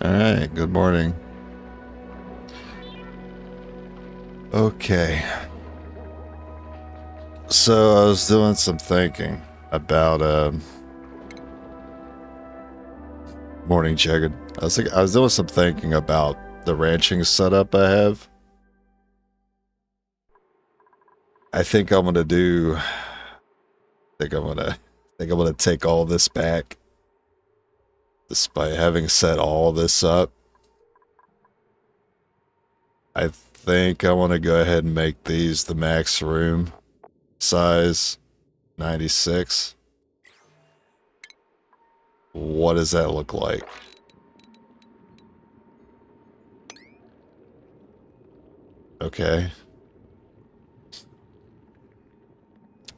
All right, good morning. Okay. So I was doing some thinking about morning Jagged. I was doing some thinking about the ranching setup I have. I think I'm gonna do I think I'm gonna take all this back. Despite having set all this up. I think I want to go ahead and make these the max room size 96. What does that look like? Okay.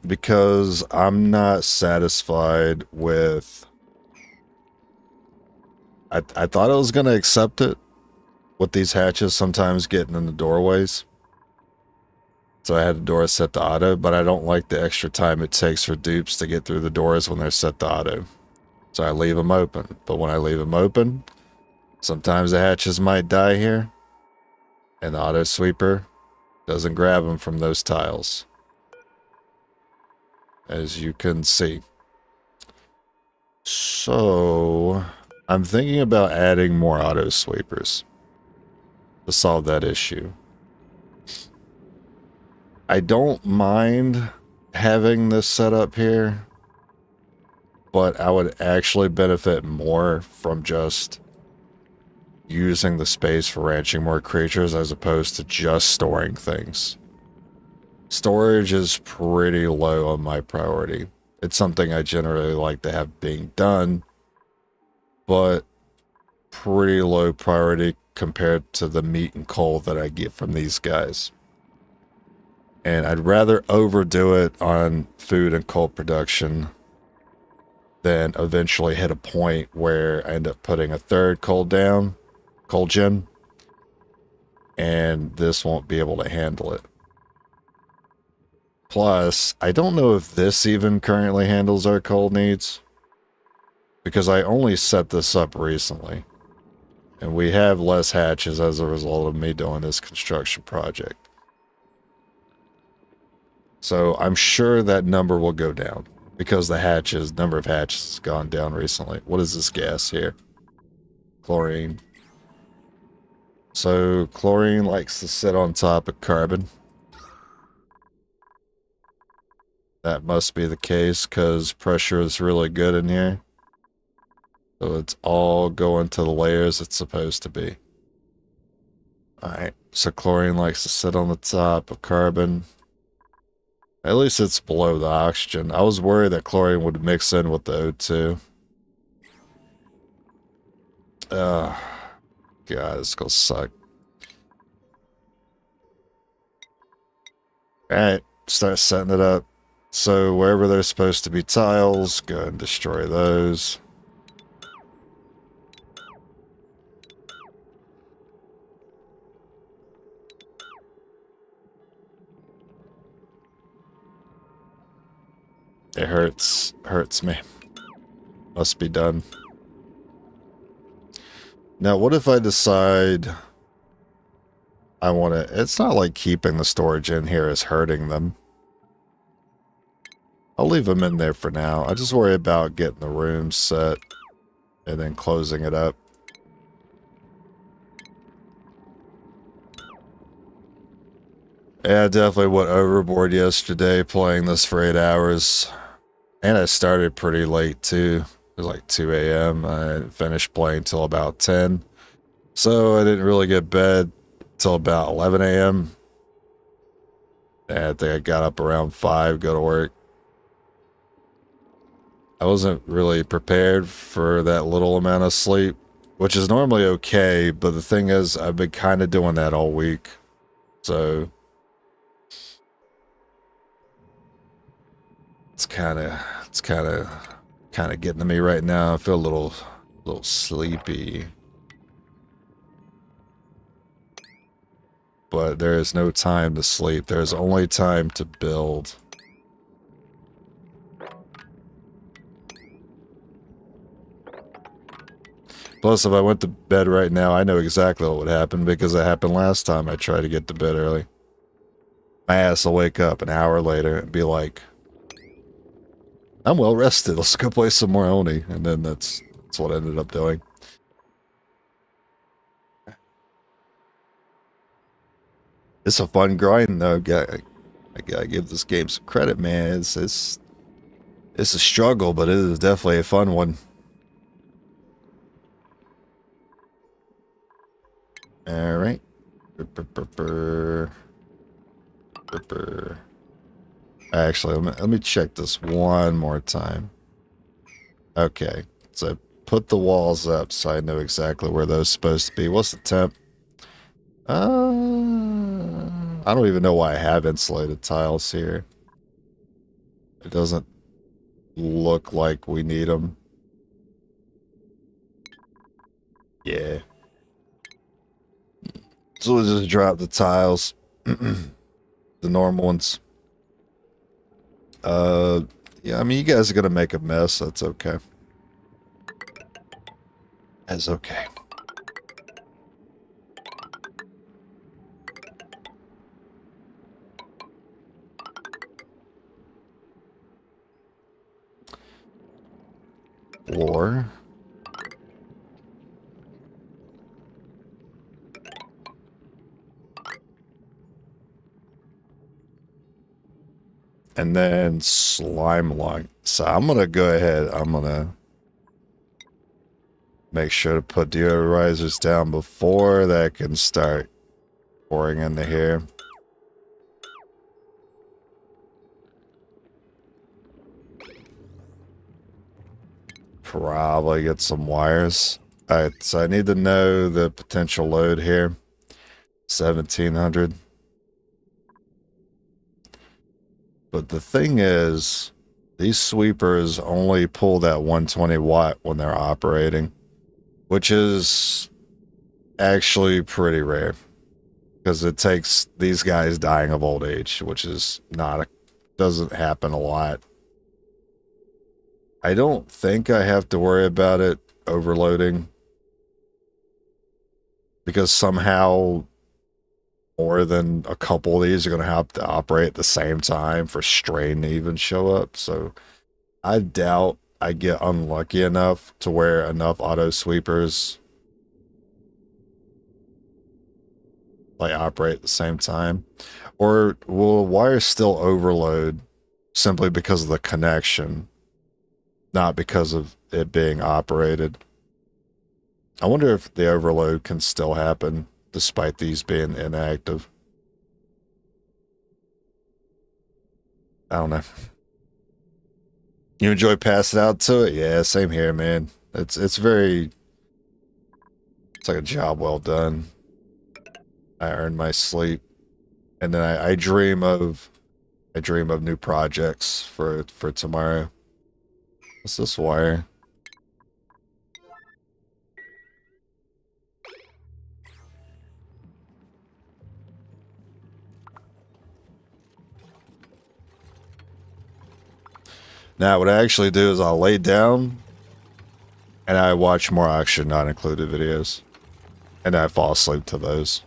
Because I'm not satisfied with... I thought I was going to accept it with these hatches sometimes getting in the doorways. So I had the doors set to auto, but I don't like the extra time it takes for dupes to get through the doors when they're set to auto. So I leave them open. But when I leave them open, sometimes the hatches might die here, and the auto sweeper doesn't grab them from those tiles, as you can see. So I'm thinking about adding more auto sweepers to solve that issue. I don't mind having this set up here, but I would actually benefit more from just using the space for ranching more creatures as opposed to just storing things. Storage is pretty low on my priority. It's something I generally like to have being done, but pretty low priority compared to the meat and coal that I get from these guys. And I'd rather overdo it on food and coal production than eventually hit a point where I end up putting a third coal gen, and this won't be able to handle it. Plus, I don't know if this even currently handles our coal needs, because I only set this up recently, and we have less hatches as a result of me doing this construction project. So I'm sure that number will go down, because the number of hatches has gone down recently. What is this gas here? Chlorine. So chlorine likes to sit on top of carbon. That must be the case because pressure is really good in here. So it's all going to the layers it's supposed to be. Alright, so chlorine likes to sit on the top of carbon. At least it's below the oxygen. I was worried that chlorine would mix in with the O2. God, it's gonna suck. Alright, start setting it up. So wherever there's supposed to be tiles, go and destroy those. It hurts me. Must be done. Now, what if I decide I want to... It's not like keeping the storage in here is hurting them. I'll leave them in there for now. I just worry about getting the room set and then closing it up. Yeah, I definitely went overboard yesterday playing this for 8 hours. And I started pretty late too. It was like 2 a.m. I finished playing till about 10. So I didn't really get bed till about 11 a.m. I think I got up around 5, go to work. I wasn't really prepared for that little amount of sleep, which is normally okay, but the thing is, I've been kind of doing that all week. So it's kind of getting to me right now. I feel a little sleepy. But there is no time to sleep. There's only time to build. Plus, if I went to bed right now, I know exactly what would happen because it happened last time I tried to get to bed early. My ass will wake up an hour later and be like, I'm well rested. Let's go play some more Oni. And then that's what I ended up doing. It's a fun grind, though. I gotta give this game some credit, man. It's a struggle, but it is definitely a fun one. All right. Actually, let me check this one more time. Okay, so put the walls up so I know exactly where those are supposed to be. What's the temp? I don't even know why I have insulated tiles here. It doesn't look like we need them. Yeah. So we'll just drop the tiles. The normal ones. Yeah, I mean, you guys are gonna make a mess. That's okay. That's okay. Floor. And then slime log. So I'm gonna go ahead. I'm gonna make sure to put deodorizers down before that can start pouring into here. Probably get some wires. Alright, so I need to know the potential load here. 1700. But the thing is, these sweepers only pull that 120 watt when they're operating, which is actually pretty rare because it takes these guys dying of old age, which is doesn't happen a lot. I don't think I have to worry about it overloading because somehow more than a couple of these are going to have to operate at the same time for strain to even show up. So I doubt I get unlucky enough to where enough auto sweepers like operate at the same time. Or will wires still overload simply because of the connection, not because of it being operated? I wonder if the overload can still happen despite these being inactive. I don't know. You enjoy passing out to it? Yeah, same here, man. It's like a job well done. I earn my sleep, and then I dream of new projects for tomorrow. What's this wire? Now, what I actually do is I'll lay down and I watch more Oxygen Not Included videos, and I fall asleep to those.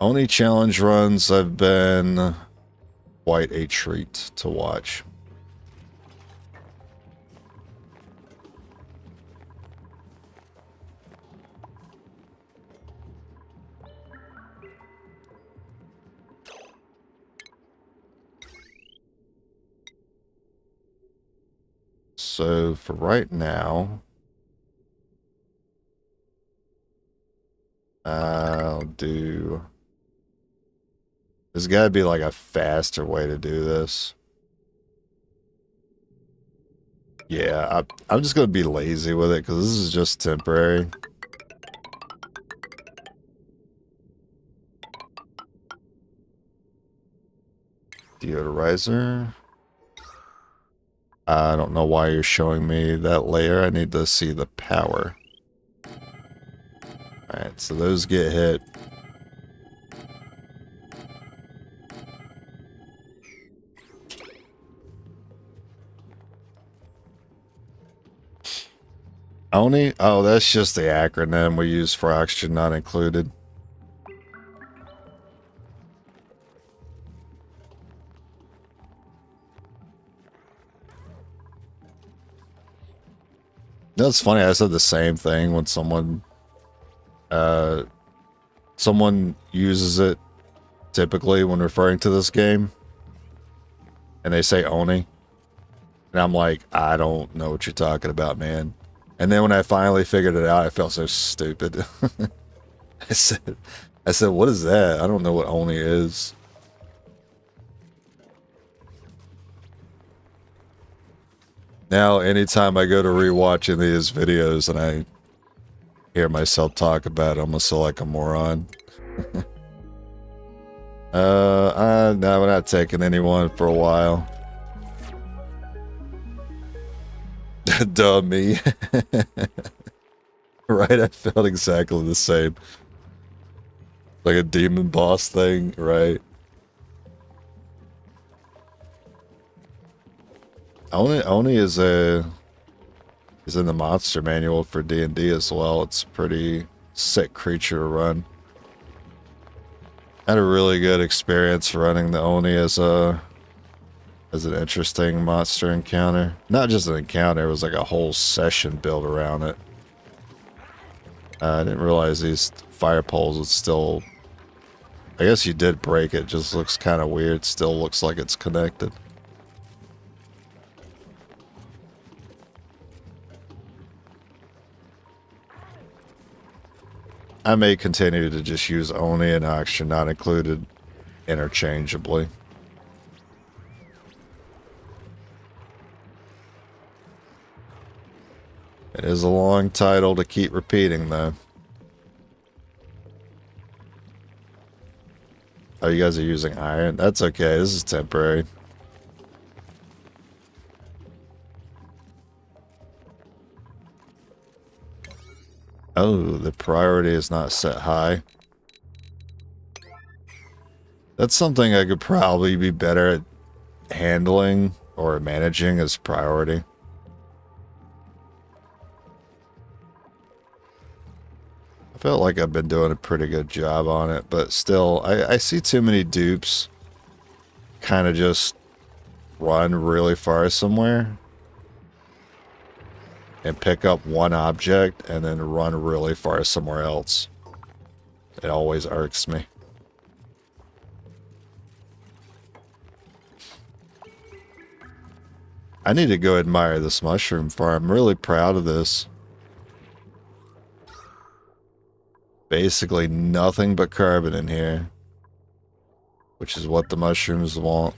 Only challenge runs have been quite a treat to watch. So for right now, I'll do... There's got to be like a faster way to do this. Yeah, I'm just going to be lazy with it because this is just temporary. Deodorizer. I don't know why you're showing me that layer. I need to see the power. Alright, so those get hit. ONI? Oh, that's just the acronym we use for oxygen not included. That's funny. I said the same thing when someone uses it typically when referring to this game, and they say ONI, and I'm like, I don't know what you're talking about, man. And then when I finally figured it out, I felt so stupid. I said, what is that? I don't know what ONI is. Now, anytime I go to rewatching these videos and I hear myself talk about it, I'm gonna feel like a moron. No, we're not taking anyone for a while. Duh, me. Right, I felt exactly the same. Like a demon boss thing, right? Oni is in the monster manual for D&D as well. It's a pretty sick creature to run. I had a really good experience running the Oni as an interesting monster encounter. Not just an encounter, it was like a whole session built around it. I didn't realize these fire poles would still... I guess you did break it, just looks kind of weird. Still looks like it's connected. I may continue to just use Oni and oxygen not included interchangeably. It is a long title to keep repeating, though. Oh, you guys are using iron? That's okay. This is temporary. Oh, the priority is not set high. That's something I could probably be better at handling or managing as priority. I felt like I've been doing a pretty good job on it, but still, I see too many dupes kind of just run really far somewhere and pick up one object and then run really far somewhere else. It always irks me. I need to go admire this mushroom farm. I'm really proud of this. Basically nothing but carbon in here, which is what the mushrooms want.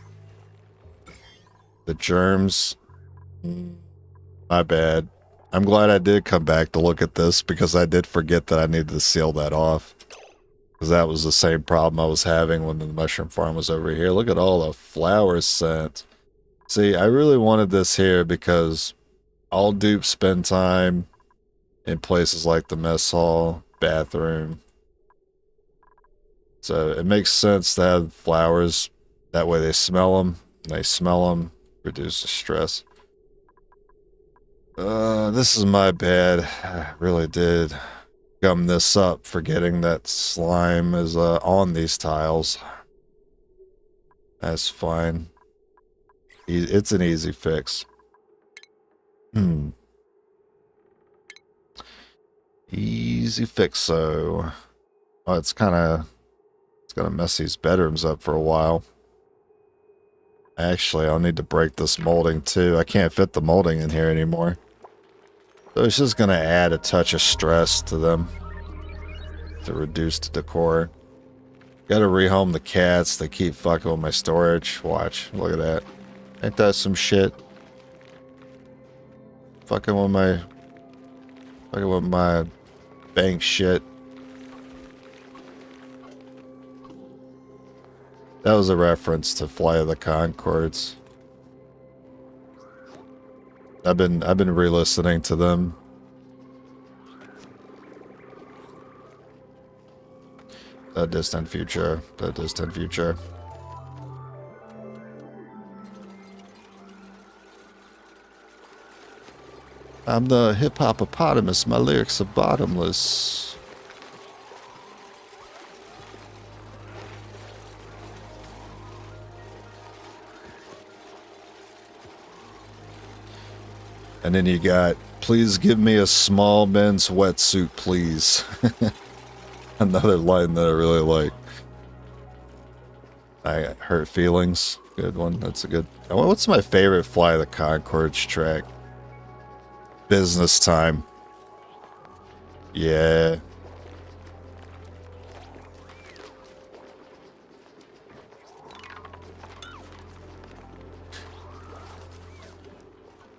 The germs, my bad. I'm glad I did come back to look at this because I did forget that I needed to seal that off. Because that was the same problem I was having when the mushroom farm was over here. Look at all the flowers sent. See, I really wanted this here because all dupes spend time in places like the mess hall, bathroom. So it makes sense to have flowers. That way they smell them. They smell them, reduce the stress. This is my bad. I really did gum this up, forgetting that slime is on these tiles. That's fine. It's an easy fix. Easy fix, so... Oh, it's gonna mess these bedrooms up for a while. Actually, I'll need to break this molding too. I can't fit the molding in here anymore. So it's just gonna add a touch of stress to them to reduce the decor. Gotta rehome the cats. They keep fucking with my storage. Watch. Look at that. Ain't that some shit? Fucking with my bank shit. That was a reference to Flight of the Conchords. I've been re-listening to them. The distant future. The distant future. I'm the hip-hop-opotamus. My lyrics are bottomless. And then you got, please give me a small men's wetsuit, please. Another line that I really like. I hurt feelings. Good one. That's a good. Oh, what's my favorite Fly the Conchords track? Business Time. Yeah.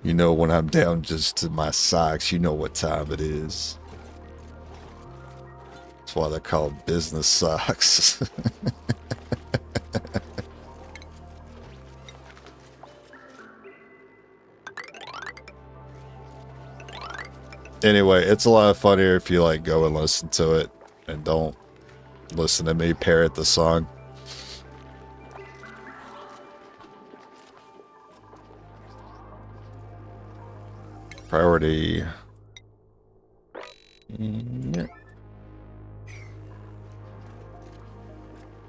You know, when I'm down just to my socks, you know what time it is. That's why they're called business socks. Anyway, it's a lot funnier if you like go and listen to it and don't listen to me parrot the song. Priority. Yeah,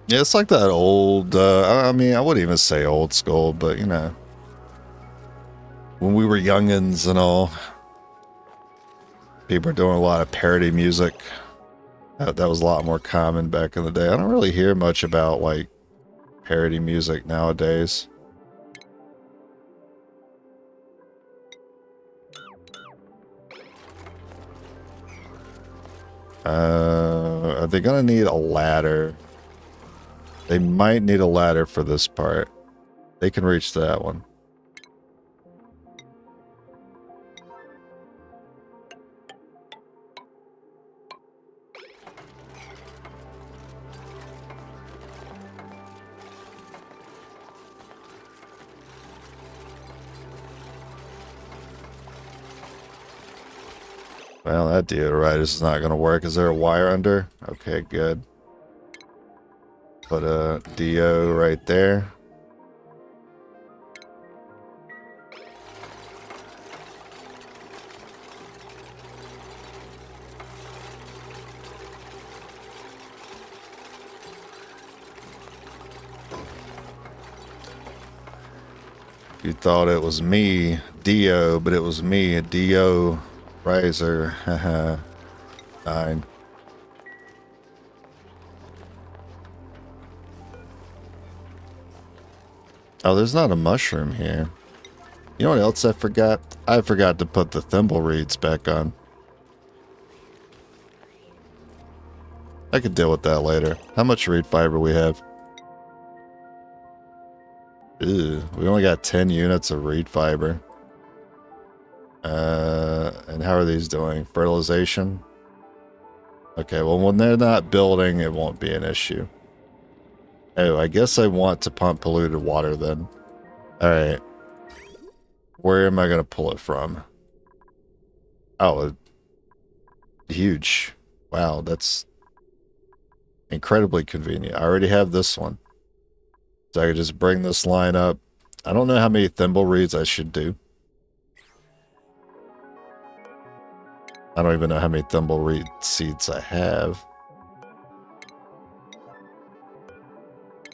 it's like that old, I mean, I wouldn't even say old school, but you know, when we were youngins and all, people were doing a lot of parody music. That was a lot more common back in the day. I don't really hear much about like parody music nowadays. Are they gonna need a ladder? They might need a ladder for this part. They can reach that one. Well, that deodoritis is not going to work. Is there a wire under? Okay, good. Put a DO right there. You thought it was me, Dio, but it was me, Dio Riser. Haha. 9. Oh, there's not a mushroom here. You know what else I forgot? I forgot to put the thimble reeds back on. I could deal with that later. How much reed fiber we have? Ew, we only got 10 units of reed fiber. And how are these doing? Fertilization? Okay, well, when they're not building, it won't be an issue. Oh, I guess I want to pump polluted water then. Alright. Where am I going to pull it from? Oh, huge. Wow, that's incredibly convenient. I already have this one. So I could just bring this line up. I don't know how many thimble reeds I should do. I don't even know how many thimble reed seeds I have.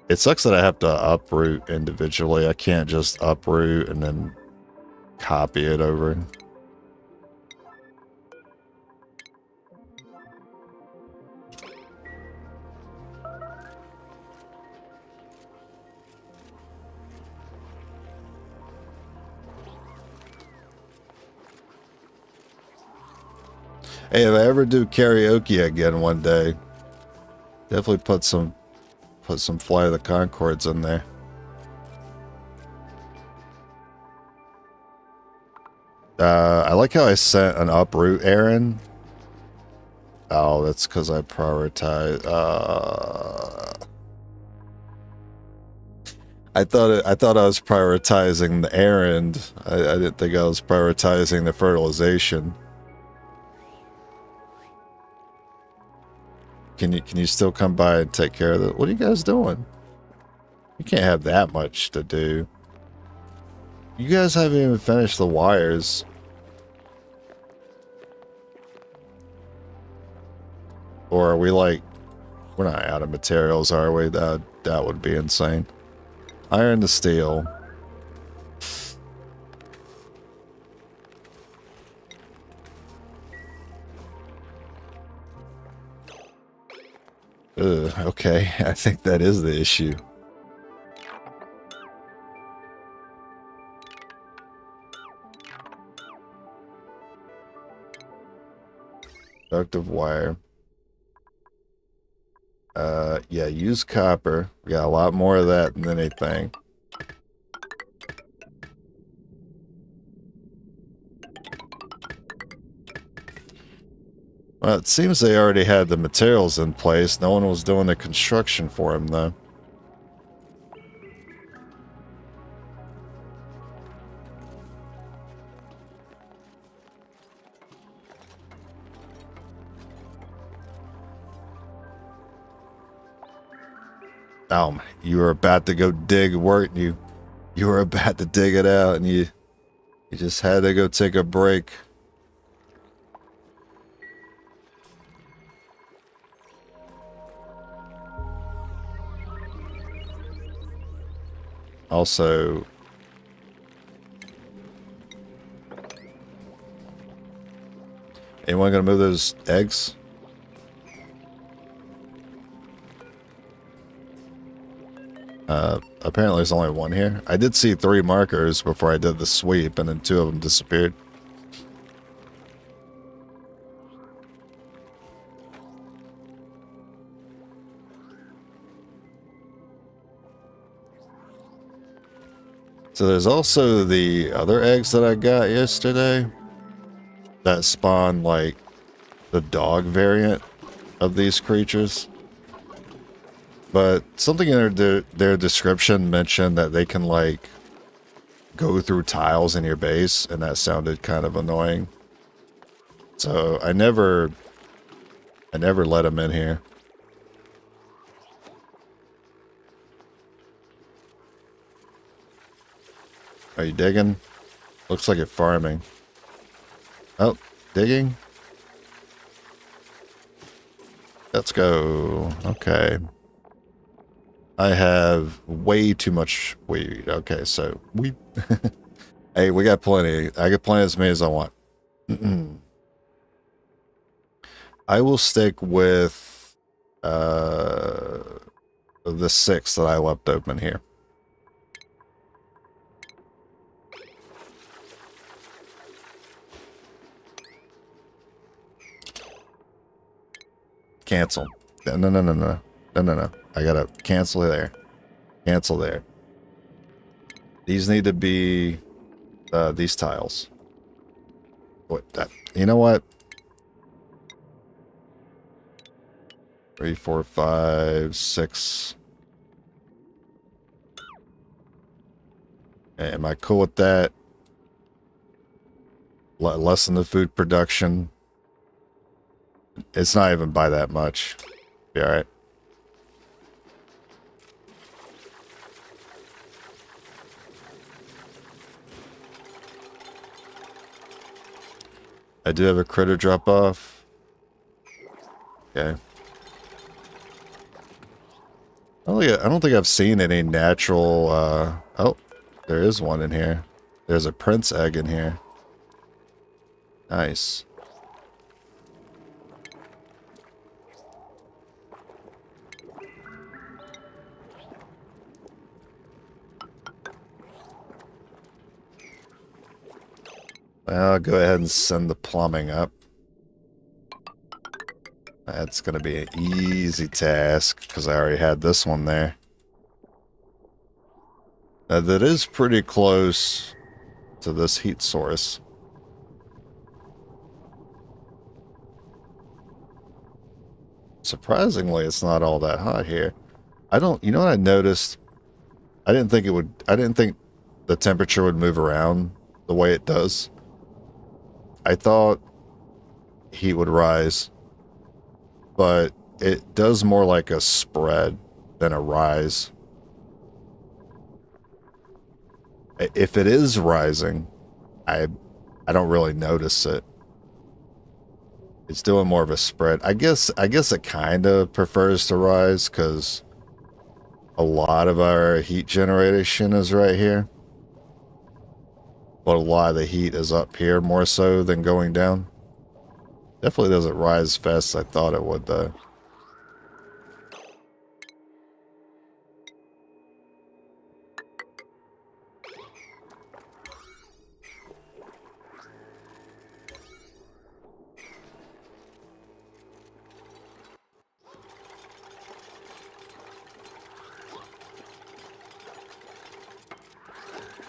It sucks that I have to uproot individually. I can't just uproot and then copy it over. Hey, if I ever do karaoke again one day, definitely put some Fly the Conchords in there. I like how I sent an uproot errand. Oh, that's because I prioritize. I thought I was prioritizing the errand. I didn't think I was prioritizing the fertilization. Can you still come by and take care of it? What are you guys doing? You can't have that much to do. You guys haven't even finished the wires. Or are we like, we're not out of materials, are we? That would be insane. Iron to steel. Ugh, okay, I think that is the issue. Conductive wire. Yeah, use copper. We got a lot more of that than anything. Well, it seems they already had the materials in place. No one was doing the construction for them, though. You were about to go dig, weren't you? You were about to dig it out, and you just had to go take a break. Also, anyone gonna move those eggs? Apparently there's only one here. I did see 3 markers before I did the sweep, and then 2 of them disappeared. So there's also the other eggs that I got yesterday that spawn like the dog variant of these creatures. But something in their description mentioned that they can like go through tiles in your base, and that sounded kind of annoying. So I never let them in here. Are you digging? Looks like you're farming. Oh, digging? Let's go. Okay. I have way too much weed. Okay, so we... Hey, we got plenty. I got plenty as many as I want. I will stick with the 6 that I left open here. Cancel. No. I gotta cancel there. Cancel there. These need to be these tiles. What? You know what? 3, 4, 5, 6. Am I cool with that? Lessen the food production. It's not even by that much. Be alright. I do have a critter drop off. Okay. I don't think I've seen any natural, oh, there is one in here. There's a prince egg in here. Nice. I'll go ahead and send the plumbing up. That's going to be an easy task, because I already had this one there. That is pretty close to this heat source. Surprisingly, it's not all that hot here. You know what I noticed? I didn't think the temperature would move around the way it does. I thought heat would rise, but it does more like a spread than a rise. If it is rising, I don't really notice it. It's doing more of a spread. I guess it kind of prefers to rise because a lot of our heat generation is right here. But a lot of the heat is up here more so than going down. Definitely doesn't rise as fast as I thought it would, though.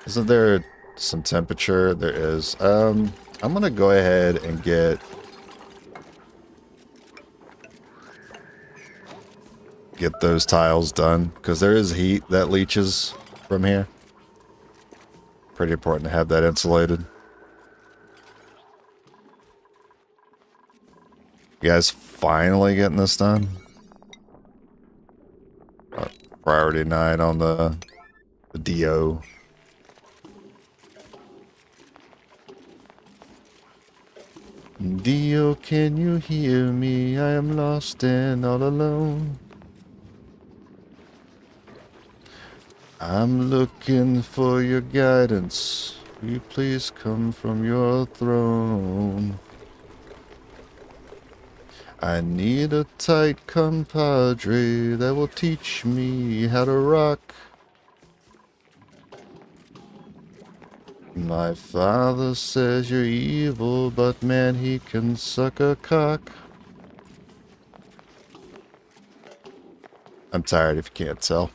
Isn't there some temperature? There is. I'm gonna go ahead and get those tiles done because there is heat that leaches from here. Pretty important to have that insulated. You guys finally getting this done? Priority 9 on the DO. Dio, can you hear me? I am lost and all alone. I'm looking for your guidance. Will you please come from your throne? I need a tight compadre that will teach me how to rock. My father says you're evil, but man, he can suck a cock. I'm tired if you can't tell.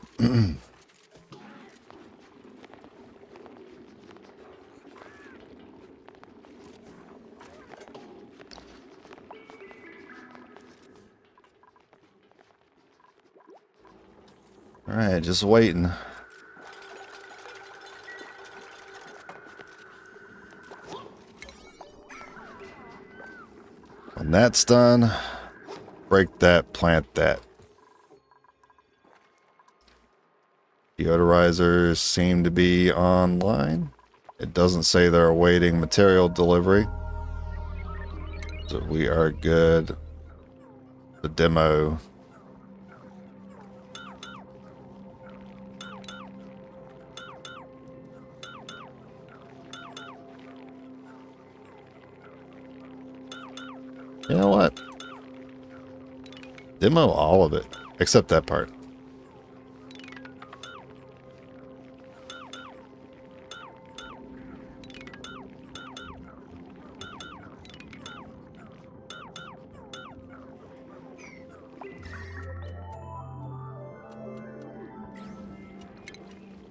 Alright, just waiting. When that's done, break that, plant that. Deodorizers seem to be online. It doesn't say they're awaiting material delivery. So we are good. The demo. You know what? Demo all of it, except that part.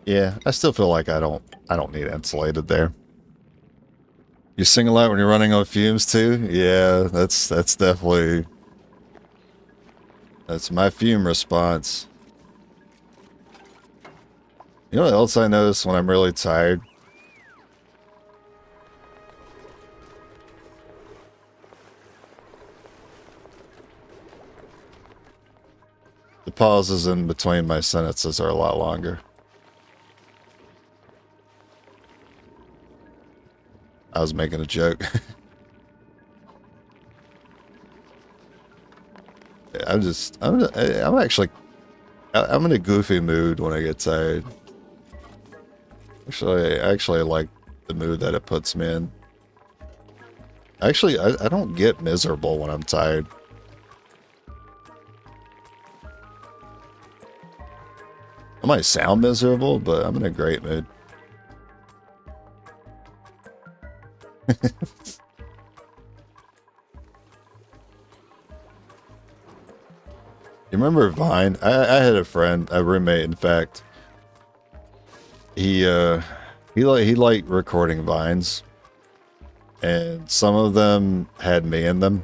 Yeah, I still feel like I don't need insulated there. You sing a lot when you're running on fumes too? Yeah, that's definitely my fume response. You know what else I notice when I'm really tired? The pauses in between my sentences are a lot longer. I was making a joke. I'm in a goofy mood when I get tired. I actually like the mood that it puts me in. Actually, I don't get miserable when I'm tired. I might sound miserable, but I'm in a great mood. You remember Vine? I had a friend, a roommate, in fact. He liked recording Vines, and some of them had me in them,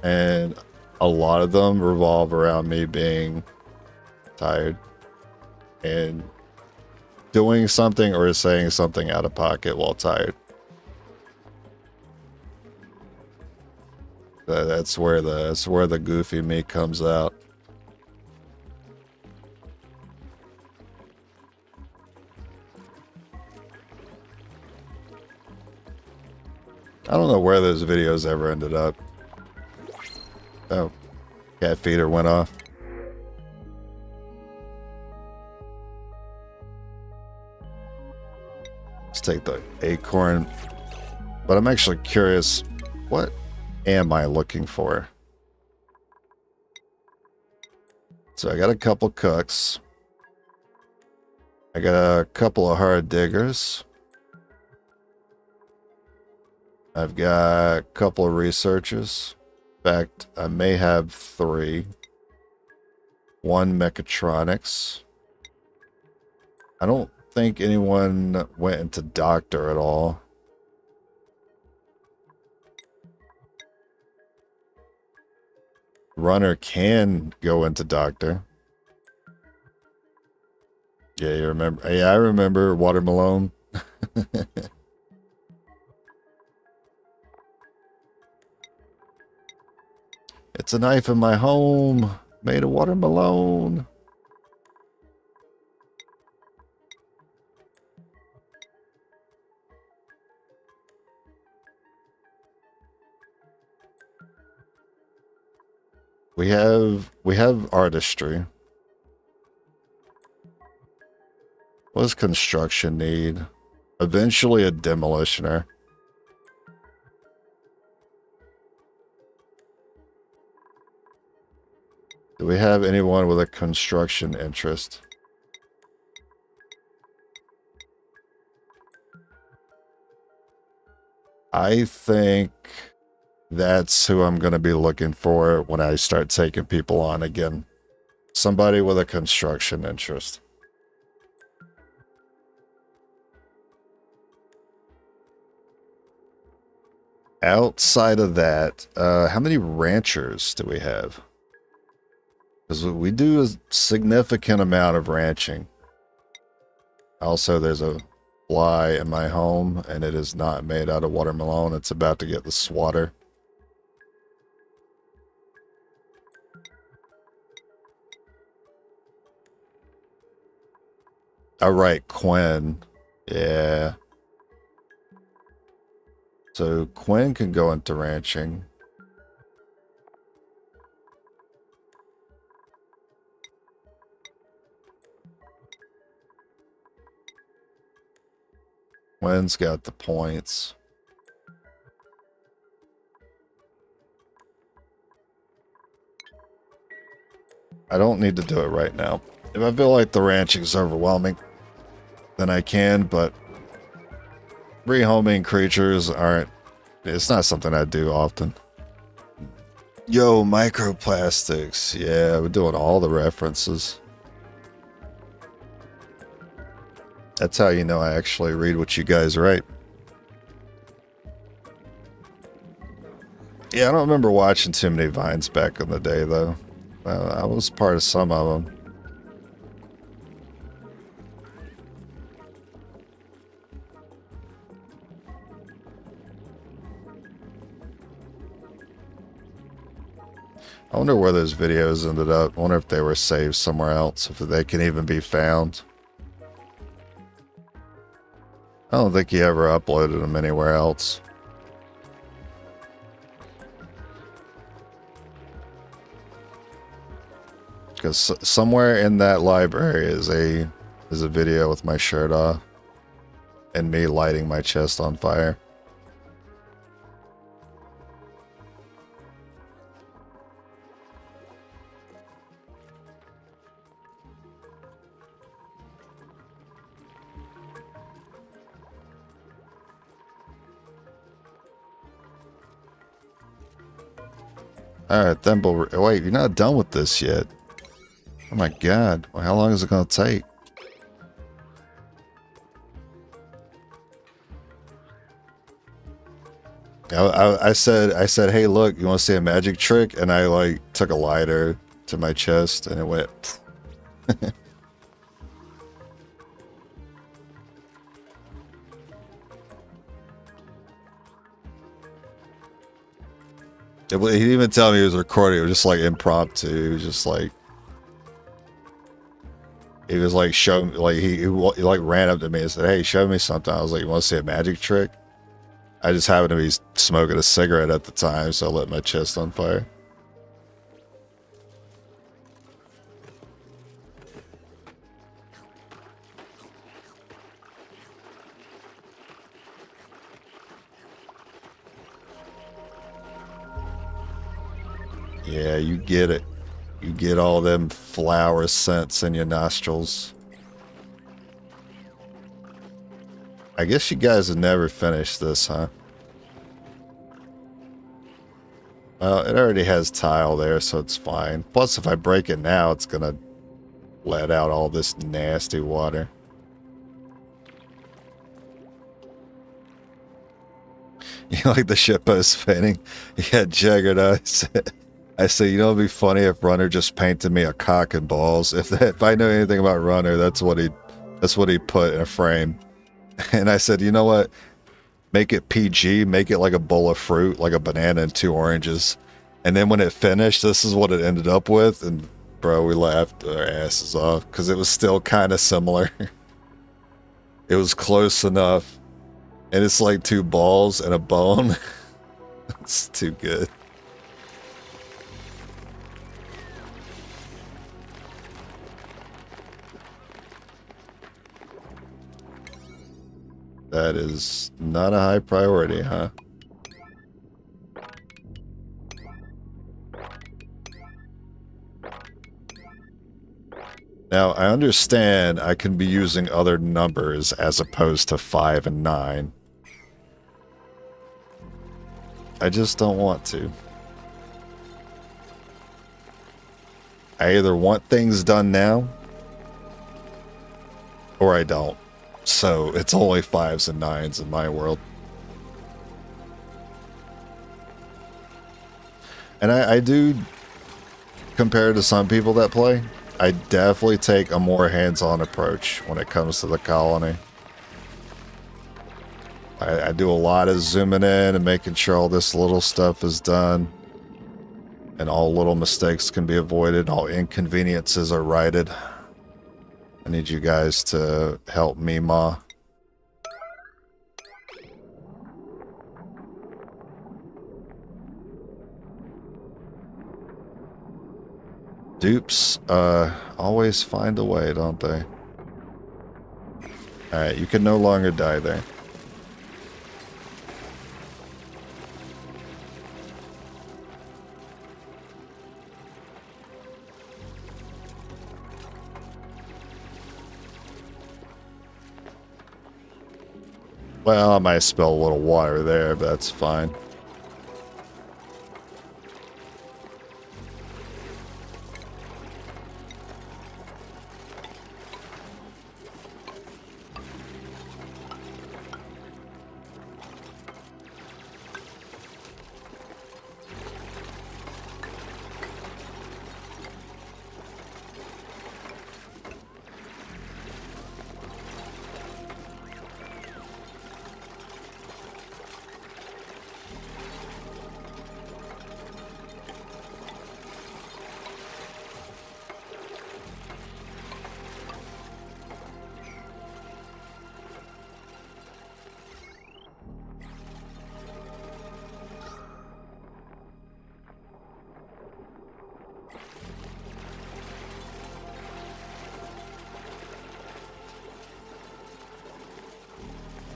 and a lot of them revolve around me being tired and doing something or saying something out of pocket while tired. That's where the goofy me comes out. I don't know where those videos ever ended up. Oh, cat feeder went off. Let's take the acorn. But I'm actually curious, what am I looking for? So I got a couple cooks. I got a couple of hard diggers. I've got a couple of researchers. In fact, I may have 3. 1 mechatronics. I don't think anyone went into doctor at all. Runner can go into doctor. Yeah, you remember? Yeah, I remember Watermelon. It's a knife in my home, made of watermelon. We have artistry. What does construction need? Eventually a demolitioner. Do we have anyone with a construction interest? I think that's who I'm going to be looking for when I start taking people on again. Somebody with a construction interest. Outside of that, how many ranchers do we have? Because we do a significant amount of ranching. Also, there's a fly in my home, and it is not made out of watermelon. It's about to get the swatter. All right, Quinn. Yeah. So Quinn can go into ranching. Quinn's got the points. I don't need to do it right now. If I feel like the ranching is overwhelming, then I can, but rehoming creatures aren't, it's not something I do often. Yo, microplastics. Yeah, we're doing all the references. That's how you know I actually read what you guys write. Yeah, I don't remember watching too many Vines back in the day, though. I was part of some of them. I wonder where those videos ended up. I wonder if they were saved somewhere else, if they can even be found. I don't think he ever uploaded them anywhere else. Because somewhere in that library is a video with my shirt off and me lighting my chest on fire. Alright, Thimble. Wait, you're not done with this yet. Oh my god. Well, how long is it going to take? I said, hey, look, you want to see a magic trick? And I, like, took a lighter to my chest, and it went... He didn't even tell me he was recording. It was just like impromptu. It was just like, he was like showing, like he like ran up to me and said, "Hey, show me something." I was like, "You want to see a magic trick?" I just happened to be smoking a cigarette at the time, so I lit my chest on fire. Yeah, you get it. You get all them flower scents in your nostrils. I guess you guys have never finished this, huh? Well, it already has tile there, so it's fine. Plus, if I break it now, it's gonna let out all this nasty water. You like the shitpost painting? Yeah, Jaggered Eyes. I say, you know, it'd be funny if Runner just painted me a cock and balls. If I know anything about Runner, that's what he put in a frame. And I said, you know what? Make it PG. Make it like a bowl of fruit, like a banana and 2 oranges. And then when it finished, this is what it ended up with. And bro, we laughed our asses off because it was still kind of similar. It was close enough. And it's like 2 balls and a bone. It's too good. That is not a high priority, huh? Now, I understand I can be using other numbers as opposed to 5 and 9. I just don't want to. I either want things done now, or I don't. So it's only 5s and 9s in my world. And I do, compared to some people that play, I definitely take a more hands-on approach when it comes to the colony. I do a lot of zooming in and making sure all this little stuff is done. And all little mistakes can be avoided. All inconveniences are righted. I need you guys to help me, Ma. Dupes, always find a way, don't they? Alright, you can no longer die there. Well, I might spill a little water there, but that's fine.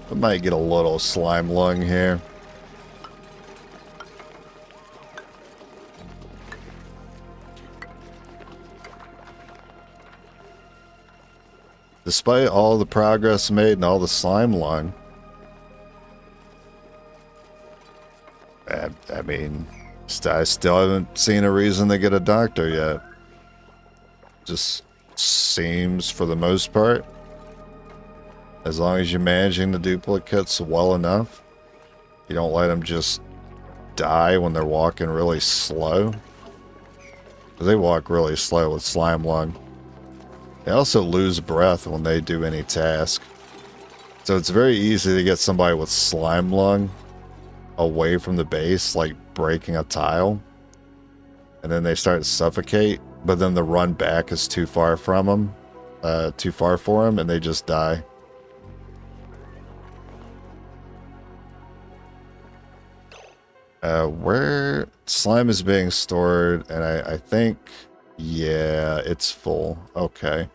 I might get a little slime lung here. Despite all the progress made and all the slime lung, I mean, I still haven't seen a reason to get a doctor yet. Just seems, for the most part, as long as you're managing the duplicates well enough, you don't let them just die when they're walking really slow. Because they walk really slow with slime lung. They also lose breath when they do any task. So it's very easy to get somebody with slime lung away from the base, like breaking a tile. And then they start to suffocate, but then the run back is too far from them, too far for them, and they just die. Where slime is being stored, and I think, yeah, it's full. Okay.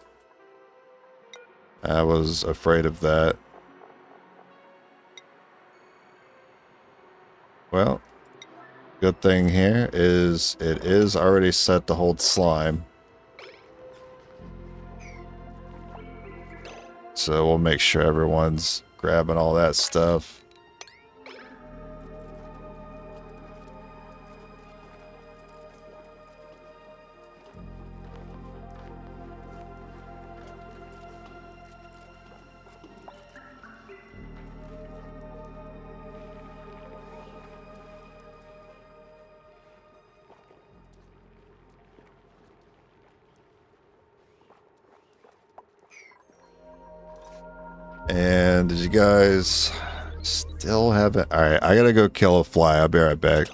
I was afraid of that. Well, good thing here is it is already set to hold slime. So we'll make sure everyone's grabbing all that stuff. And did you guys still haven't? All right, I gotta go kill a fly. I'll be right back.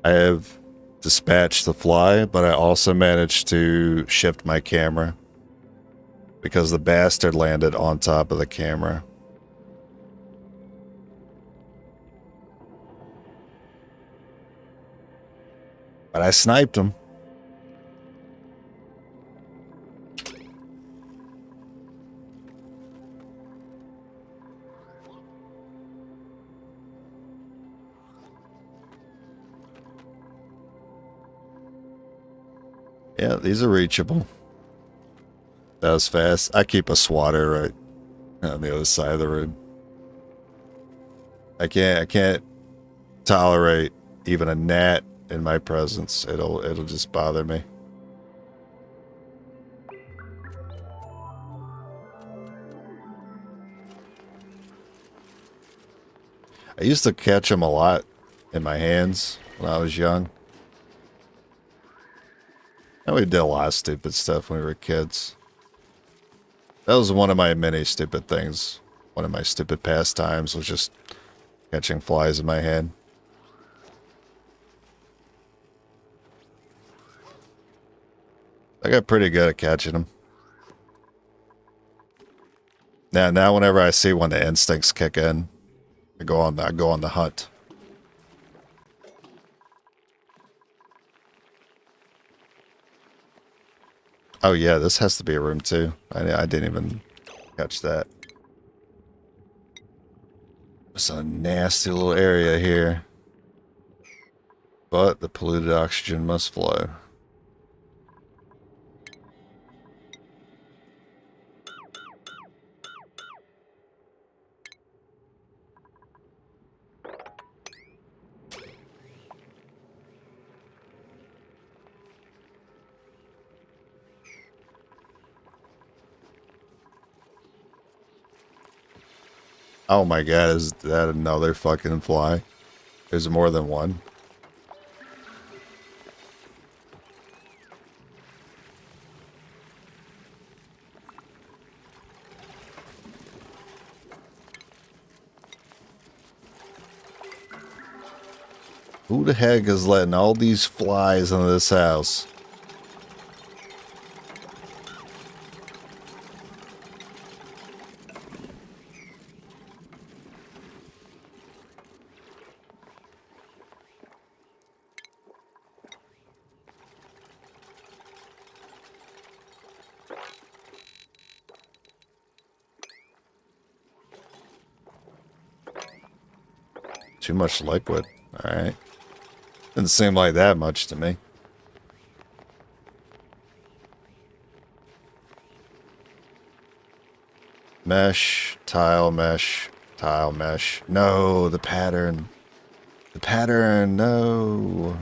I have dispatched the fly, but I also managed to shift my camera because the bastard landed on top of the camera. But I sniped him. Yeah, these are reachable. That was fast. I keep a swatter right on the other side of the room. I can't tolerate even a gnat in my presence. It'll just bother me. I used to catch them a lot in my hands when I was young. And we did a lot of stupid stuff when we were kids. That was one of my many stupid things. One of my stupid pastimes was just catching flies in my hand. I got pretty good at catching them. Now whenever I see one, the instincts kick in. I go on the hunt. Oh yeah, this has to be a room too. I didn't even catch that. It's a nasty little area here. But the polluted oxygen must flow. Oh my god, is that another fucking fly? There's more than one. Who the heck is letting all these flies into this house? Too much liquid. Alright. Didn't seem like that much to me. Mesh, tile mesh, tile mesh. No, the pattern. The pattern, no.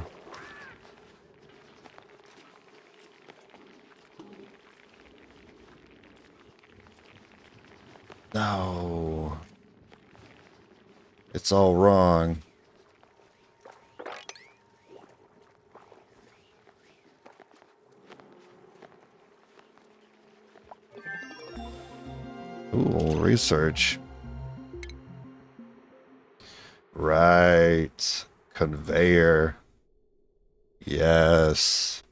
No. It's all wrong. Ooh, research. Right. Conveyor. Yes.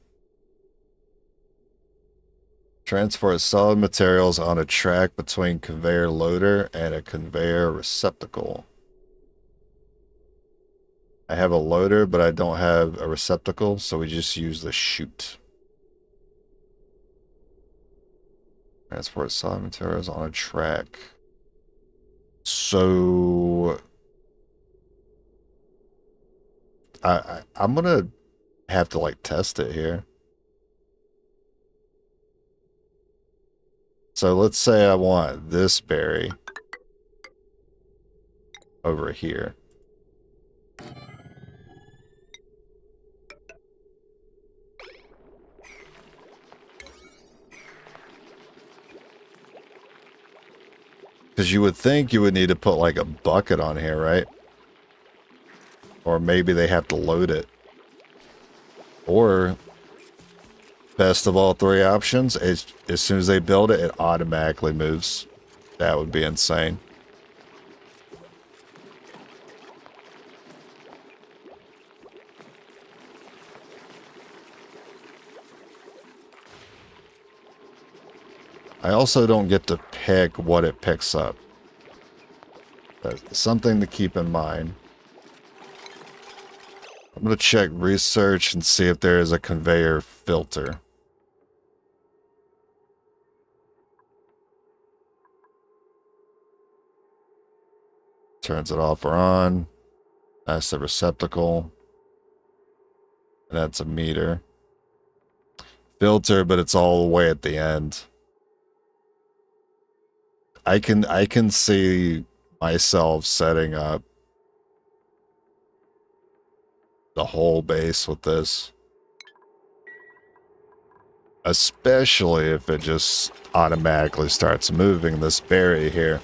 Transport solid materials on a track between conveyor loader and a conveyor receptacle. I have a loader, but I don't have a receptacle, so we just use the chute. Transport solid materials on a track. So I'm gonna have to like test it here. So let's say I want this berry over here. Because you would think you would need to put like a bucket on here, right? Or maybe they have to load it. Or, best of all three options, as soon as they build it, it automatically moves. That would be insane. I also don't get to pick what it picks up. That's something to keep in mind. I'm going to check research and see if there is a conveyor filter. Turns it off or on. That's the receptacle. And that's a meter. Filter, but it's all the way at the end. I can see myself setting up the whole base with this. Especially if it just automatically starts moving this berry here.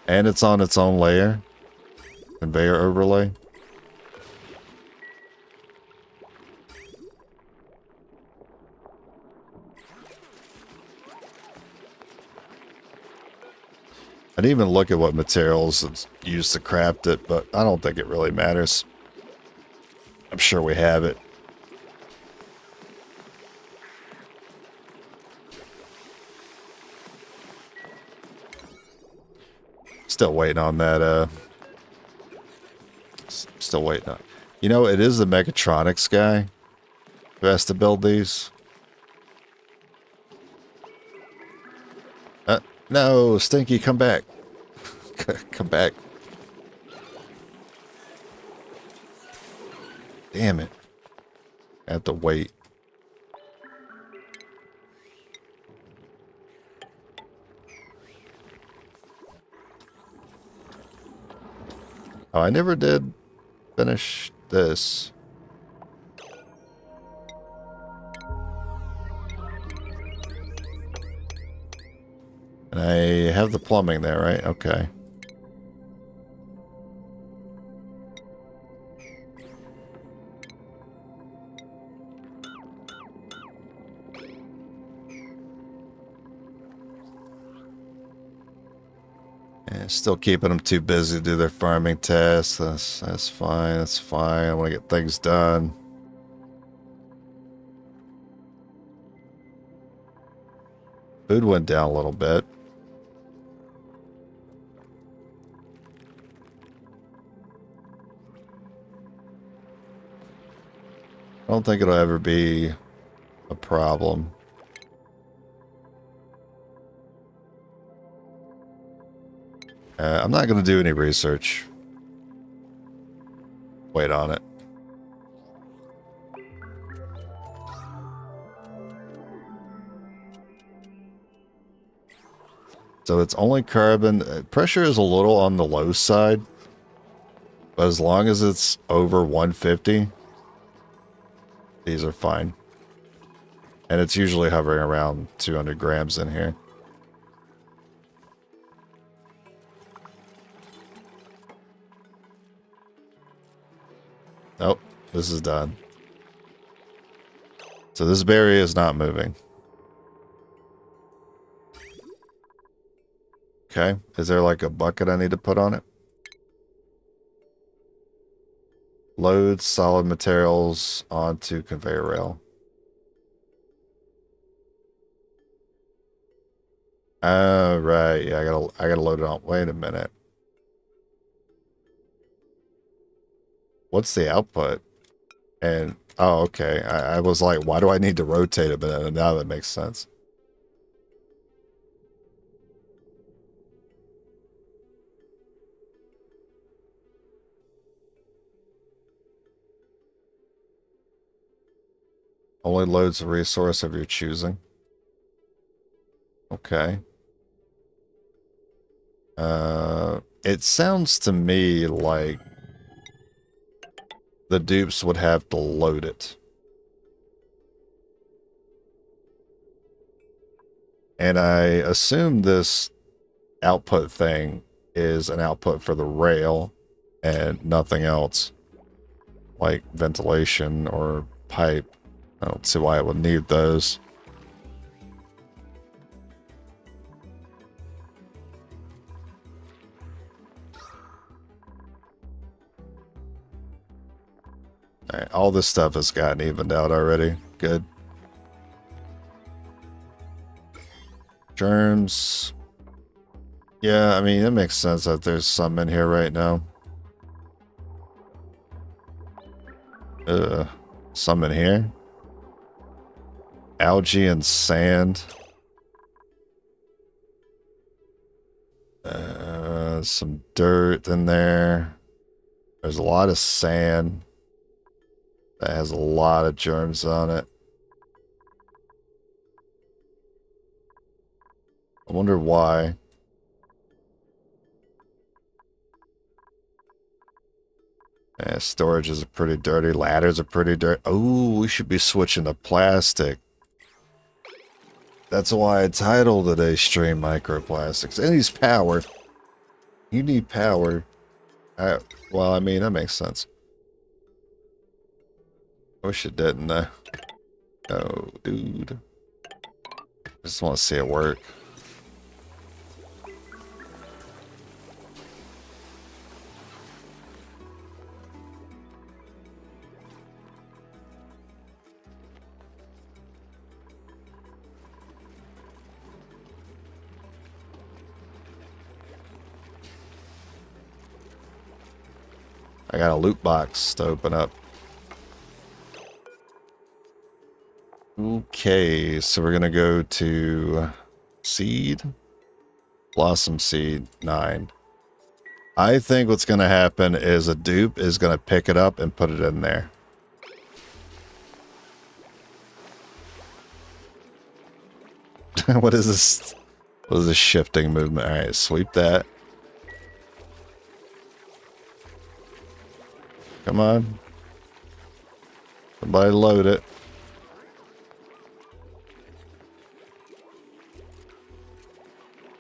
And it's on its own layer. Conveyor overlay. I didn't even look at what materials it's used to craft it, but I don't think it really matters. I'm sure we have it. Still waiting on that, still waiting on... You know, it is the mechatronics guy who has to build these. No, Stinky, come back. Come back. Damn it. I have to wait. Oh, I never did finish this. And I have the plumbing there, right? Okay. And still keeping them too busy to do their farming tasks. That's fine. That's fine. I want to get things done. Food went down a little bit. I don't think it'll ever be a problem. I'm not going to do any research. Wait on it. So it's only carbon. Pressure is a little on the low side. But as long as it's over 150, these are fine. And it's usually hovering around 200 grams in here. Nope, this is done. So this berry is not moving. Okay. Is there like a bucket I need to put on it? Load solid materials onto conveyor rail. Oh, right. Yeah, I gotta load it on. Wait a minute. What's the output? And oh, okay. I was like, why do I need to rotate it? But now that makes sense. Only loads a resource of your choosing. Okay. It sounds to me like the dupes would have to load it. And I assume this output thing is an output for the rail and nothing else, like ventilation or pipe. I don't see why it would need those. All right, all this stuff has gotten evened out already. Good. Germs. Yeah, I mean, it makes sense that there's some in here right now. Some in here. Algae and sand. Some dirt in there. There's a lot of sand that has a lot of germs on it. I wonder why. Yeah, storage is pretty dirty. Ladders are pretty dirty. Oh, we should be switching to plastic. That's why I titled today's stream Microplastics. It needs power. You need power. Well, I mean, that makes sense. Wish it didn't, though. Oh, dude. I just want to see it work. I got a loot box to open up. Okay, so we're gonna go to seed, blossom seed 9. I think what's gonna happen is a dupe is gonna pick it up and put it in there. What is this? What is this shifting movement? All right, sweep that. Come on. Somebody load it.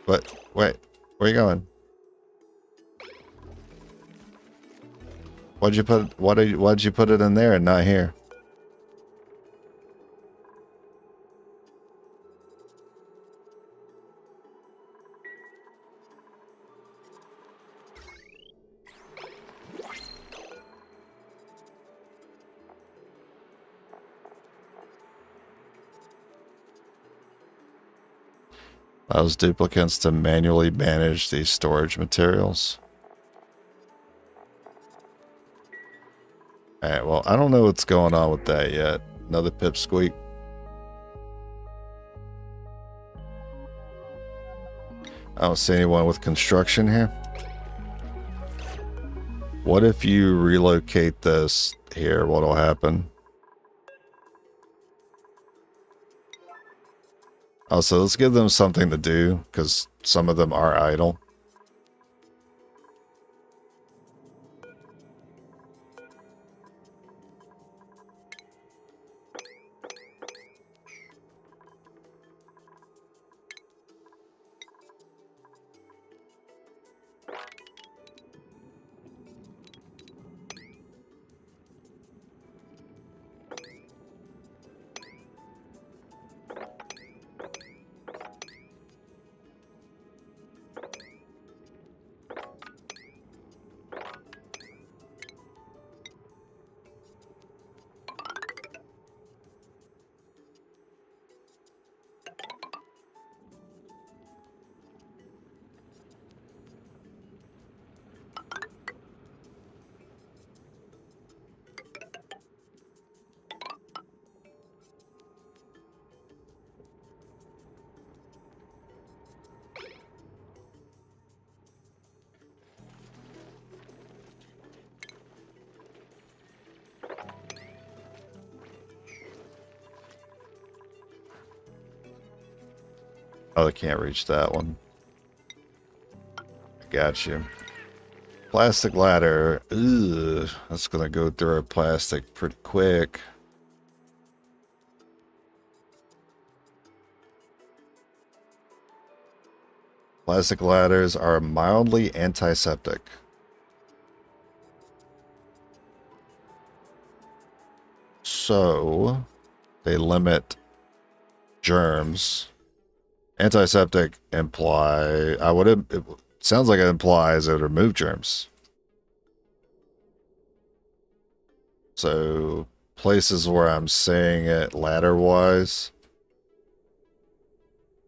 But wait, where you going? Why'd you put it in there and not here? Allows duplicates to manually manage these storage materials. Alright, well, I don't know what's going on with that yet. Another pipsqueak. I don't see anyone with construction here. What if you relocate this here? What'll happen? Also, let's give them something to do, because some of them are idle. Oh, I can't reach that one. I got you. Plastic ladder. Ugh, that's gonna go through our plastic pretty quick. Plastic ladders are mildly antiseptic. So, they limit germs. Antiseptic imply... it sounds like it implies it would remove germs. So, places where I'm seeing it ladder-wise...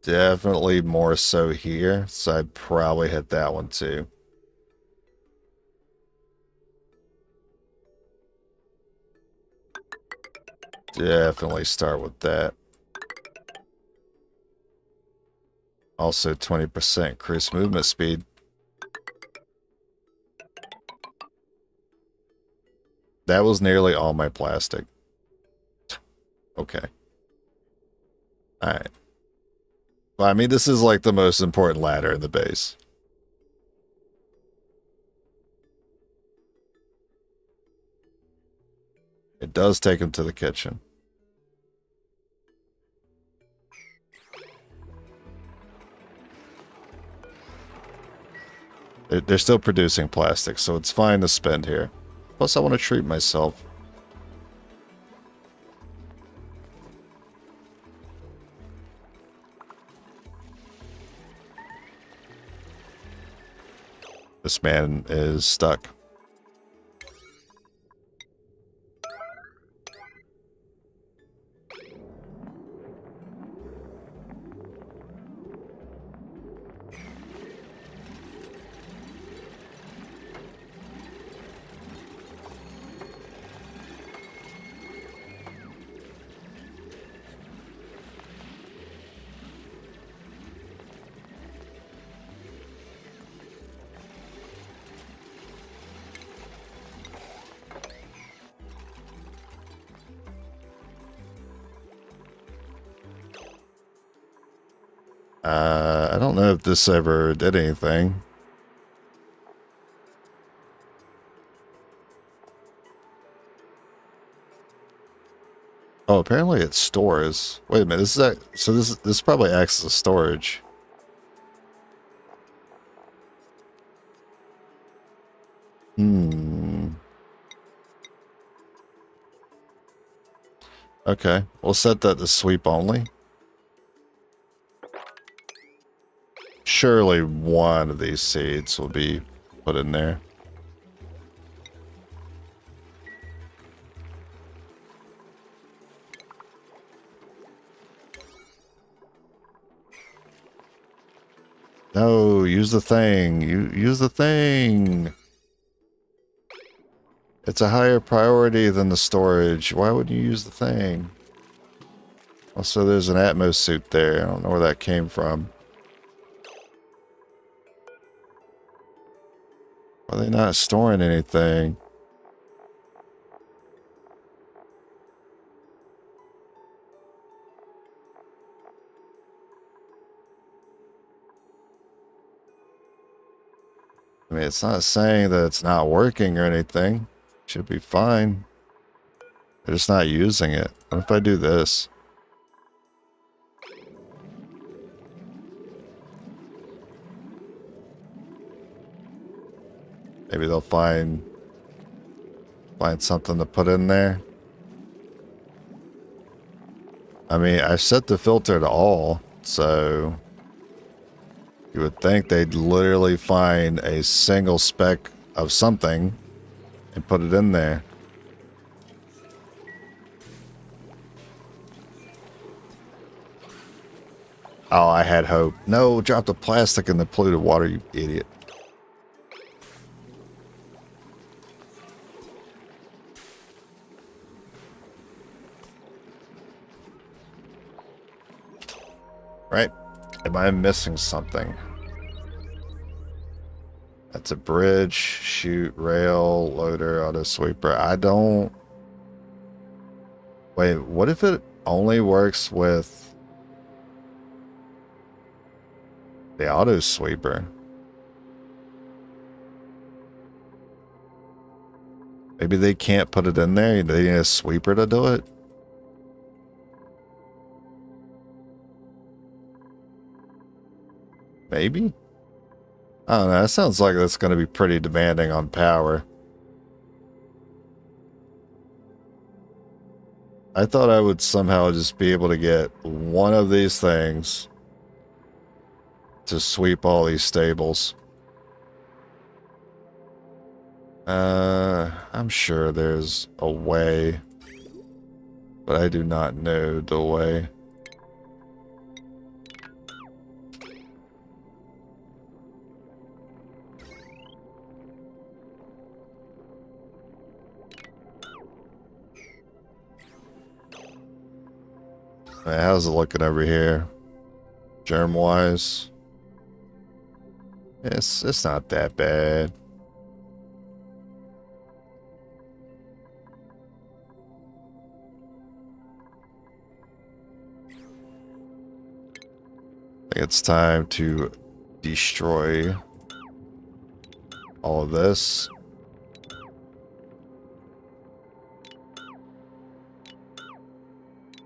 Definitely more so here, so I'd probably hit that one too. Definitely start with that. Also 20% increased movement speed. That was nearly all my plastic. Okay. Alright. Well, I mean, this is like the most important ladder in the base. It does take him to the kitchen. They're still producing plastic, so it's fine to spend here. Plus, I want to treat myself. This man is stuck. I don't know if this ever did anything. Oh, apparently it stores. Wait a minute, this probably acts as storage. Okay, we'll set that to sweep only. Surely one of these seeds will be put in there. No, use the thing. Use the thing. It's a higher priority than the storage. Why would you use the thing? Also, there's an Atmos suit there. I don't know where that came from. Are they not storing anything? I mean, it's not saying that it's not working or anything. Should be fine. They're just not using it. What if I do this? Maybe they'll find something to put in there. I mean, I set the filter to all, so you would think they'd literally find a single speck of something and put it in there. Oh, I had hope. No, drop the plastic in the polluted water, you idiot. Right? Am I missing something? That's a bridge, chute, rail, loader, auto sweeper. I don't... Wait, what if it only works with... The auto sweeper. Maybe they can't put it in there. They need a sweeper to do it. Maybe? I don't know. That sounds like that's going to be pretty demanding on power. I thought I would somehow just be able to get one of these things to sweep all these stables. I'm sure there's a way, but I do not know the way. How's it looking over here? Germ-wise? It's not that bad. I think it's time to destroy all of this.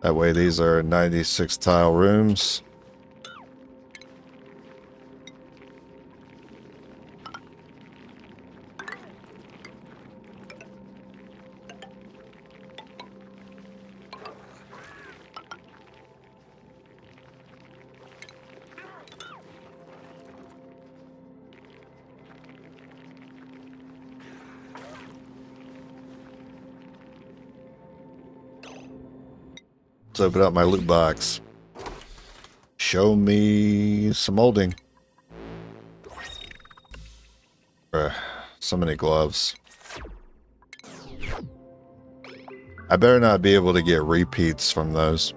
That way these are 96 tile rooms. Let's open up my loot box. Show me some molding. So many gloves. I better not be able to get repeats from those.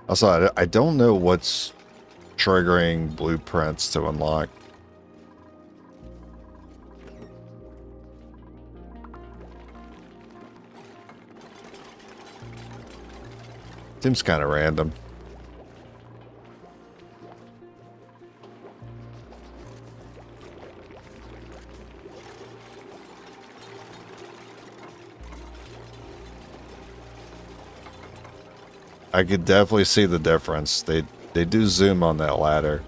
Also, I don't know what's triggering blueprints to unlock. Seems kind of random. I could definitely see the difference. They do zoom on that ladder.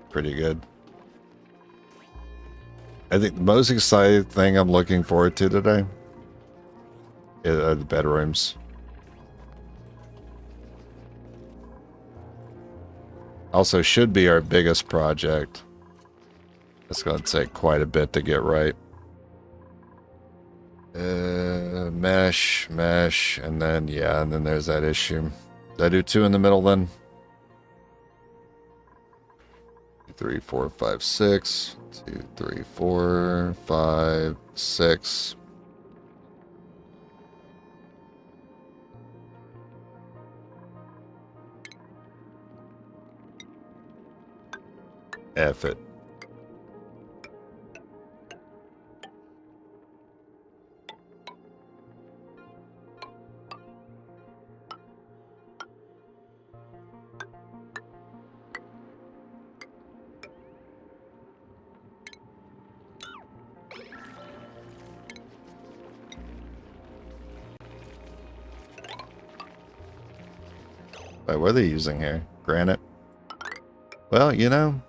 Pretty good. I think the most exciting thing I'm looking forward to today are the bedrooms. Also should be our biggest project. It's going to take quite a bit to get right. Mesh, and then, yeah, and then there's that issue. Did I do 2 in the middle then? 3, 4, 5, 6. 2, 3, 4, 5, 6. F it. Wait, what are they using here? Granite? Well, you know,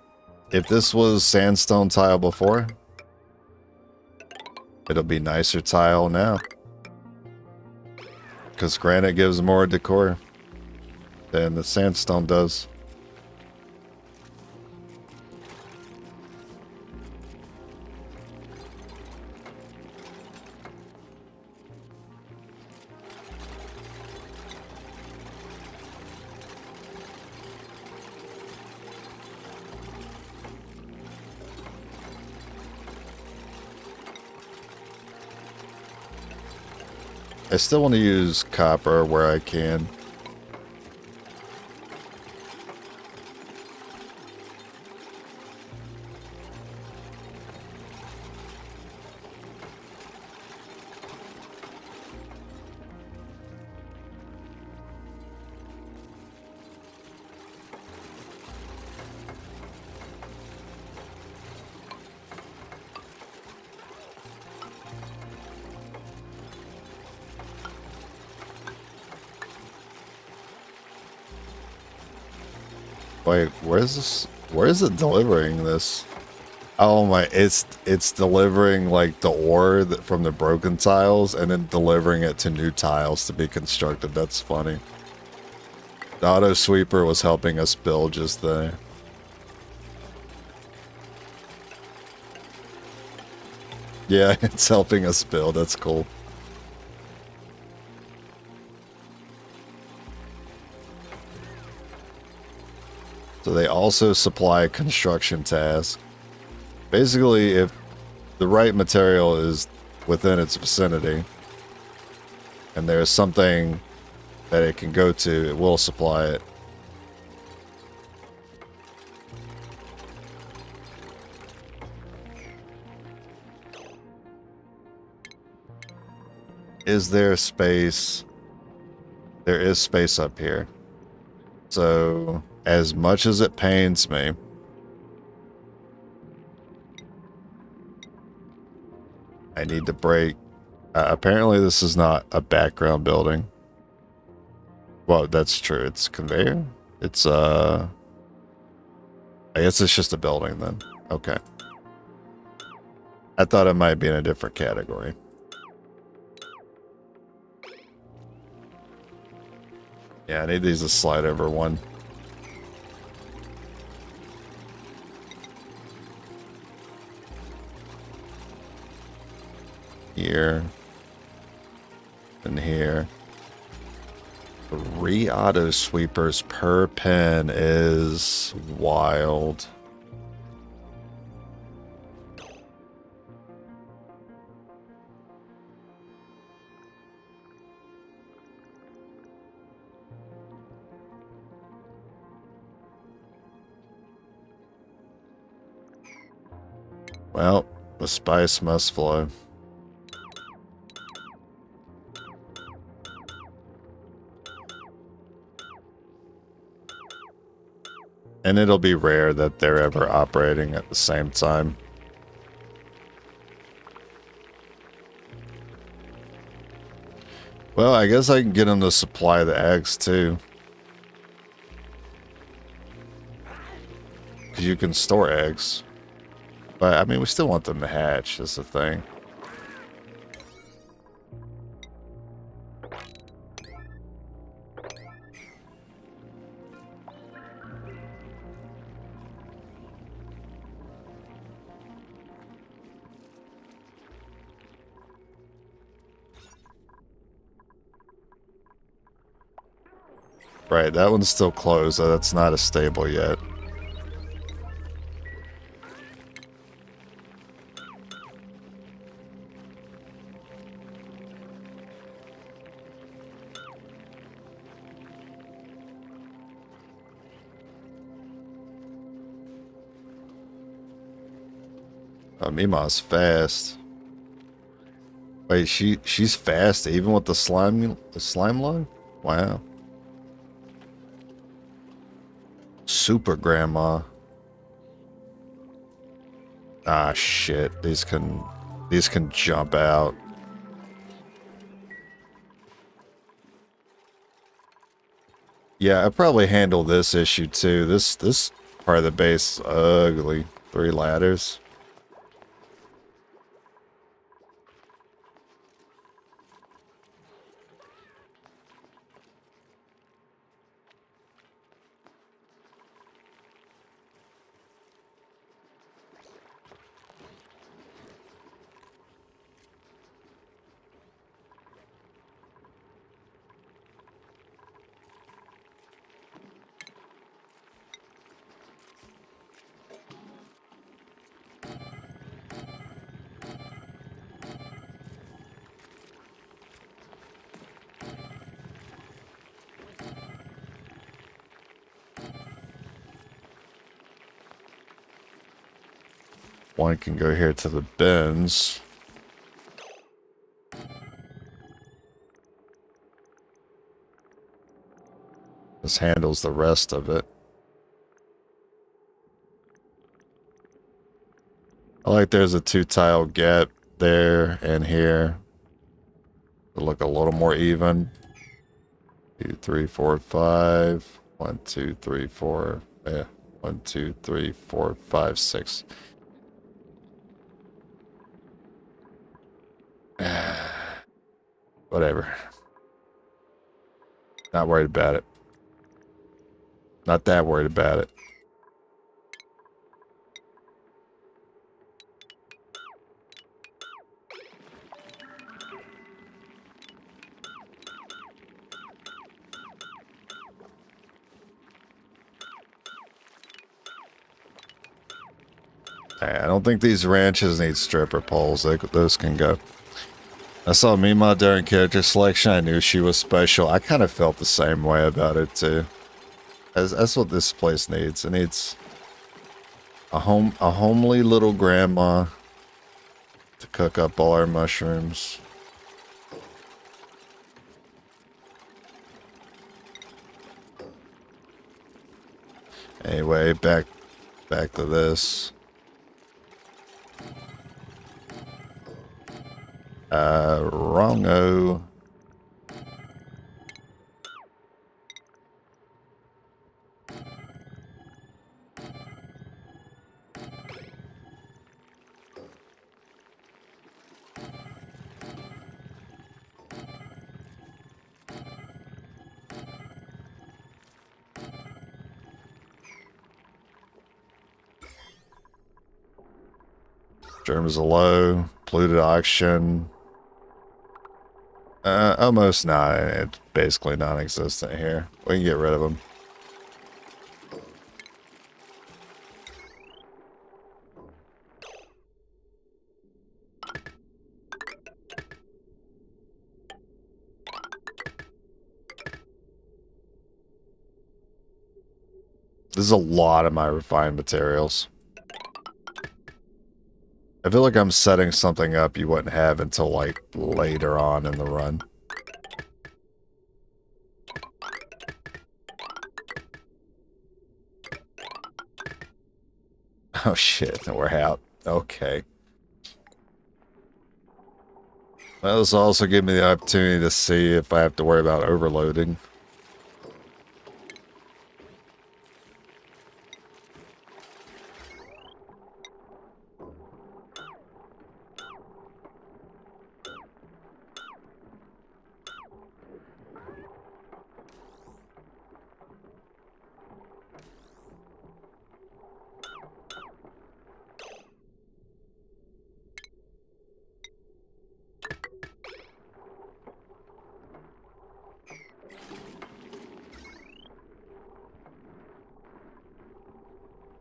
if this was sandstone tile before, it'll be nicer tile now. Because granite gives more decor than the sandstone does. I still want to use copper where I can. Wait, where's this? Where is it delivering this? Oh my, it's delivering like the ore from the broken tiles and then delivering it to new tiles to be constructed. That's funny. The auto sweeper was helping us build just there. Yeah, it's helping us build. That's cool. So they also supply construction tasks. Basically, if the right material is within its vicinity and there's something that it can go to, it will supply it. Is there space? There is space up here. So, as much as it pains me, I need to break. Apparently, this is not a background building. Well, that's true. It's conveyor. It's, I guess it's just a building then. Okay. I thought it might be in a different category. Yeah, I need these to slide over one. Here. And here. 3 auto sweepers per pen is wild. Well, the spice must flow. And it'll be rare that they're ever operating at the same time. Well, I guess I can get them to supply the eggs too. Because you can store eggs. But, I mean, we still want them to hatch, is the thing. Right, that one's still closed, so that's not as stable yet. Oh, Mima's fast. Wait, she's fast even with the slime lung? Wow. Super grandma. Ah shit. These can jump out. Yeah, I probably handle this issue too. This part of the base is ugly. 3 ladders. One can go here to the bins. This handles the rest of it. I like there's a 2-tile gap there and here. To look a little more even. 2, 3, 4, 5. 1, 2, 3, 4. Yeah. 1, 2, 3, 4, 5, 6. Whatever. Not worried about it. Not that worried about it. I don't think these ranches need stripper poles. Those can go. I saw Mima during character selection. I knew she was special. I kind of felt the same way about it too. That's what this place needs. It needs a homely little grandma to cook up all our mushrooms. Anyway, back to this. Wrong-o. Germs are low. Polluted auction. Almost not. It's basically non-existent here. We can get rid of them. This is a lot of my refined materials. I feel like I'm setting something up you wouldn't have until, like, later on in the run. Oh shit, we're out. Okay. Well, this will also give me the opportunity to see if I have to worry about overloading.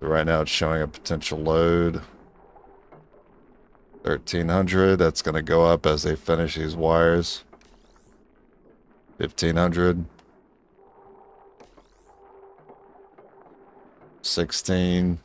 Right now it's showing a potential load. 1,300. That's going to go up as they finish these wires. 1,500. 16.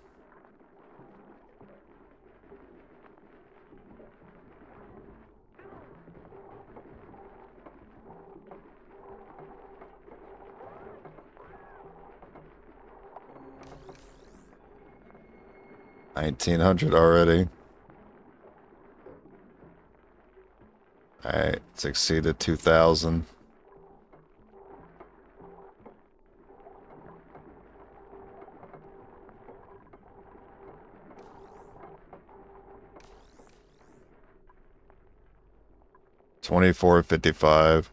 $1,900 already. Alright, it's exceeded 2,000. $2,455.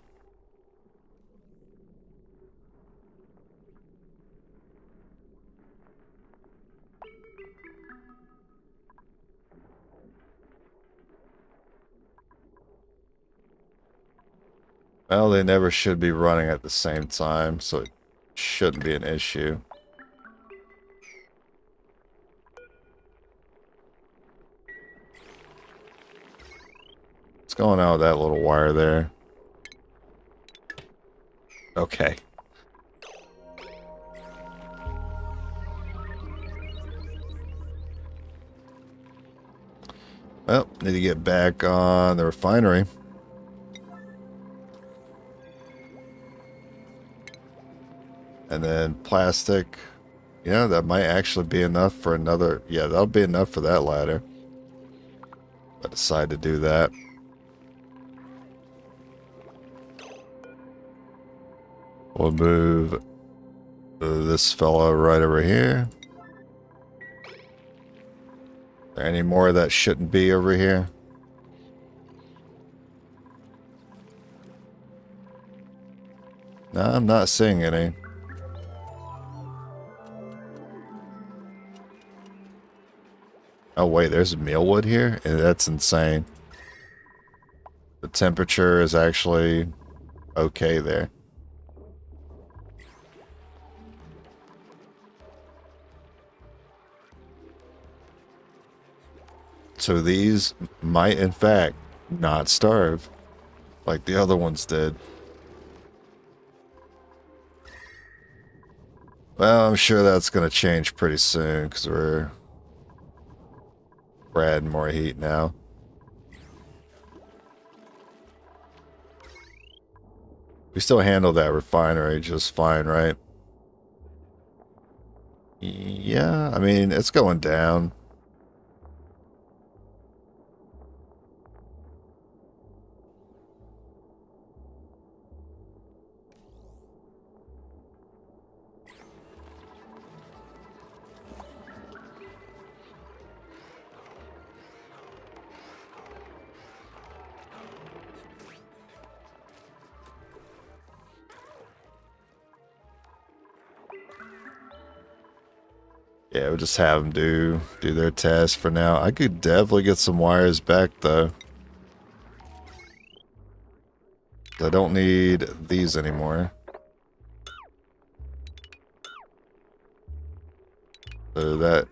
Well, they never should be running at the same time, so it shouldn't be an issue. What's going on with that little wire there? Okay. Well, need to get back on the refinery. And then plastic. Yeah, that might actually be enough for another. Yeah, that'll be enough for that ladder. I decide to do that. We'll move this fella right over here. Are there any more that shouldn't be over here? No, I'm not seeing any. Oh wait, there's mealwood here? That's insane. The temperature is actually okay there. So these might in fact not starve like the other ones did. Well, I'm sure that's going to change pretty soon because we're adding more heat now. We still handle that refinery just fine, right? Yeah, I mean, it's going down. Yeah, we'll just have them do their test for now. I could definitely get some wires back, though. I don't need these anymore. So that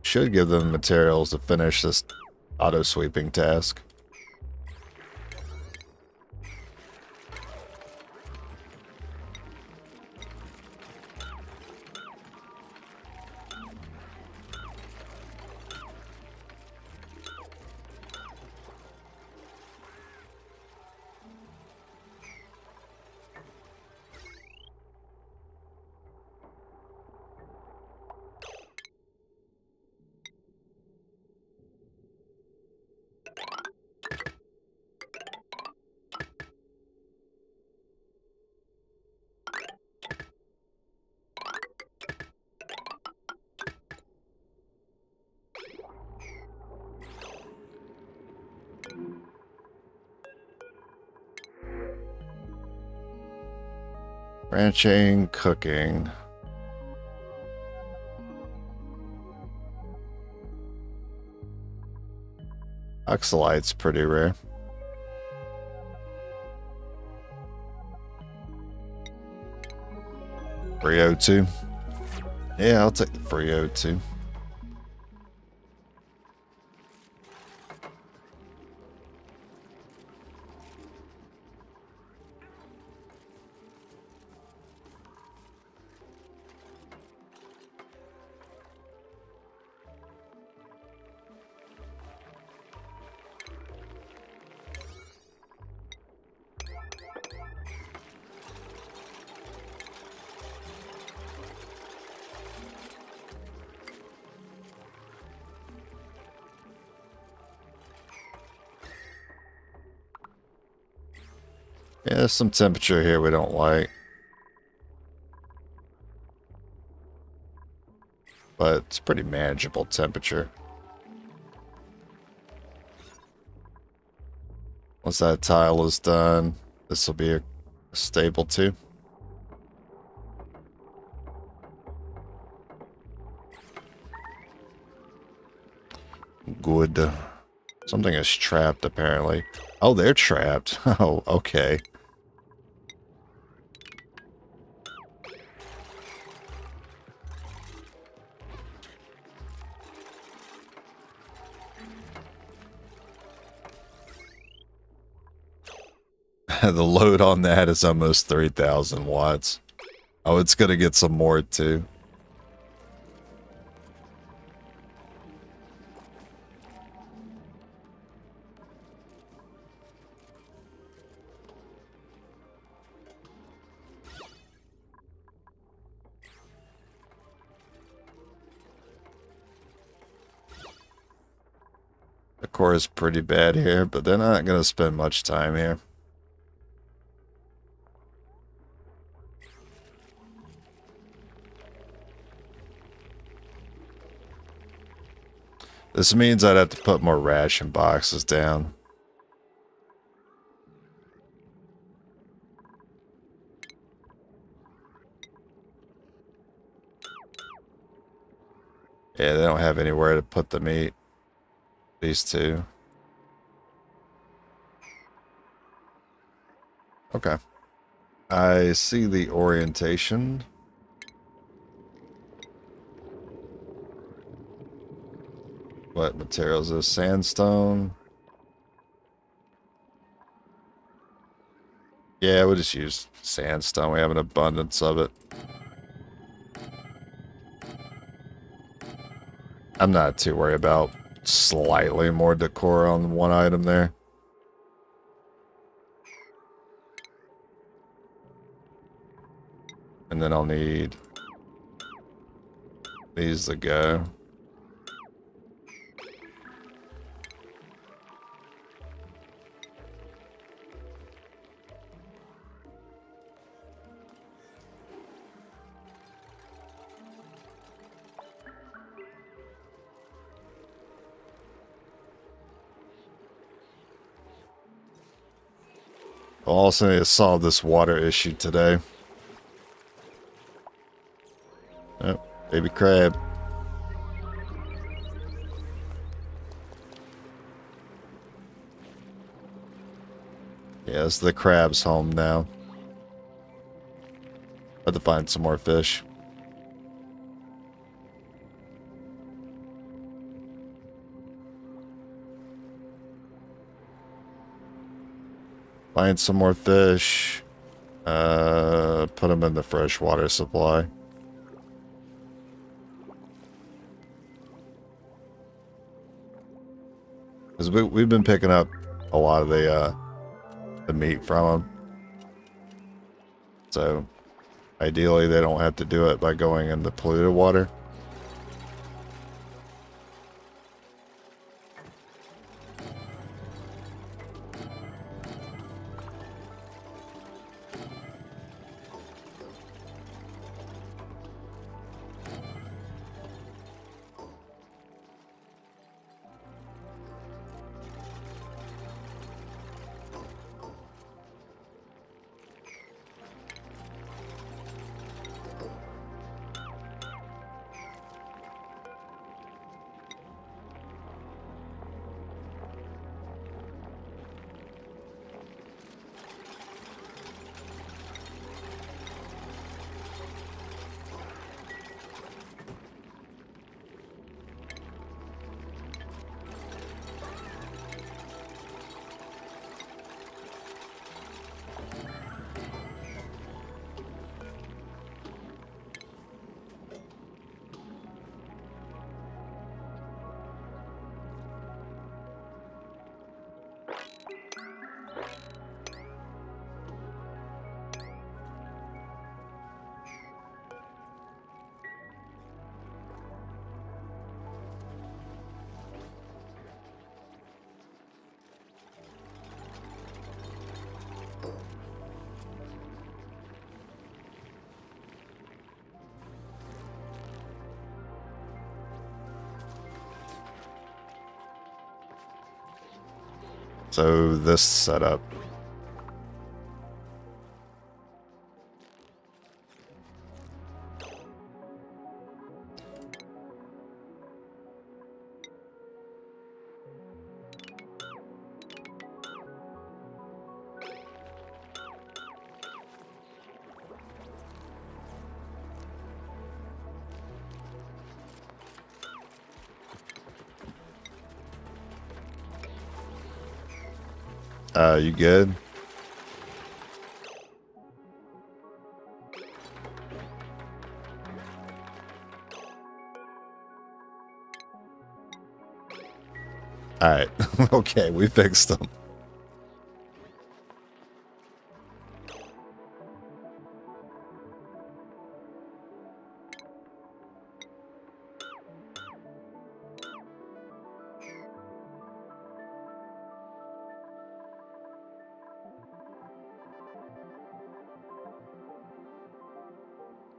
should give them materials to finish this auto-sweeping task. Ranching, cooking. Oxalite's pretty rare. Free O2. Yeah, I'll take the free O2. Yeah, there's some temperature here we don't like. But it's pretty manageable temperature. Once that tile is done, this will be a stable too. Good. Something is trapped apparently. Oh, they're trapped. Oh, okay. The load on that is almost 3,000 watts. Oh, it's going to get some more too. core is pretty bad here, but they're not going to spend much time here. This means I'd have to put more ration boxes down. Yeah, they don't have anywhere to put the meat. These two. Okay. I see the orientation. What materials is sandstone? Yeah, we'll just use sandstone. We have an abundance of it. I'm not too worried about slightly more decor on one item there. And then I'll need these to go. I'll also need to solve this water issue today. Oh, baby crab. Yes, the crab's home now. Have to find some more fish. Find some more fish. Put them in the freshwater supply. Because we've been picking up a lot of the meat from them. So, ideally, they don't have to do it by going in the polluted water. So this setup. You good? Alright. Okay, we fixed them.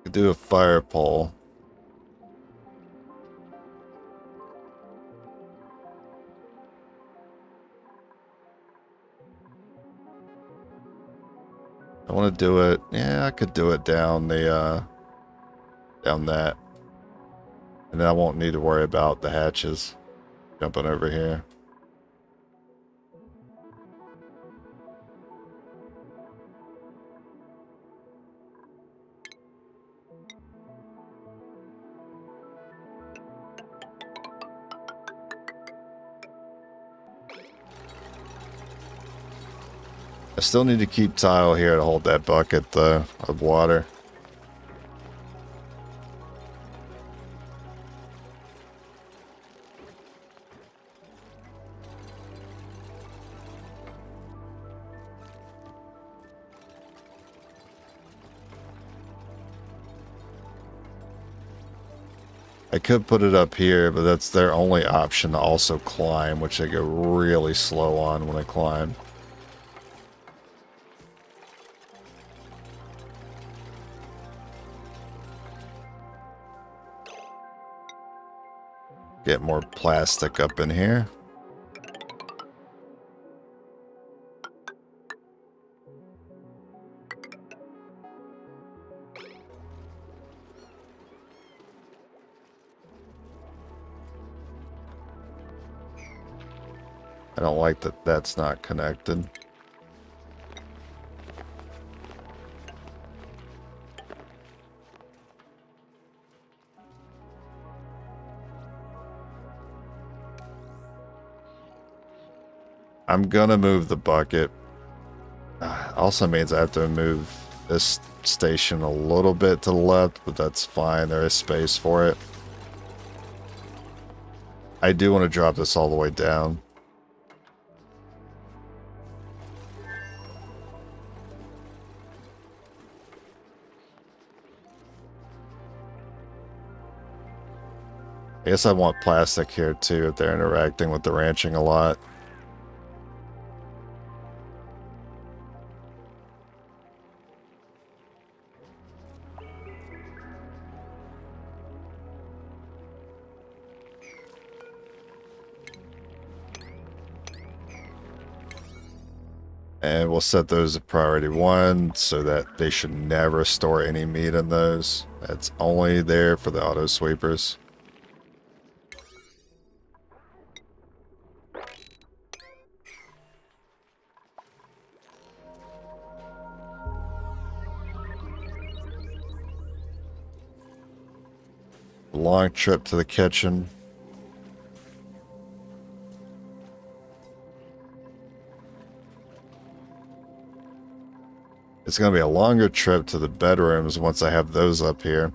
Could do a fire pole. I want to do it. Yeah, I could do it down the down that, and then I won't need to worry about the hatches jumping over here. I still need to keep tile here to hold that bucket, though, of water. I could put it up here, but that's their only option to also climb, which they go really slow on when they climb. Get more plastic up in here. I don't like that that's not connected. I'm gonna move the bucket. Also means I have to move this station a little bit to the left, but that's fine. There is space for it. I do want to drop this all the way down. I guess I want plastic here too if they're interacting with the ranching a lot. And we'll set those at priority 1 so that they should never store any meat in those. That's only there for the auto sweepers. Long trip to the kitchen. It's going to be a longer trip to the bedrooms once I have those up here.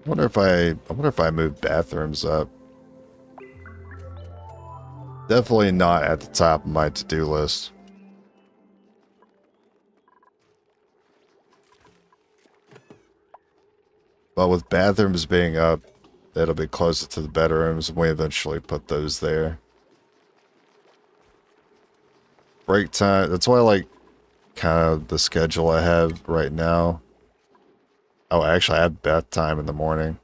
I wonder if I move bathrooms up. Definitely not at the top of my to-do list. But with bathrooms being up, it'll be closer to the bedrooms, and we eventually put those there. Break time, that's why I like kind of the schedule I have right now. Oh, actually, I have bath time in the morning.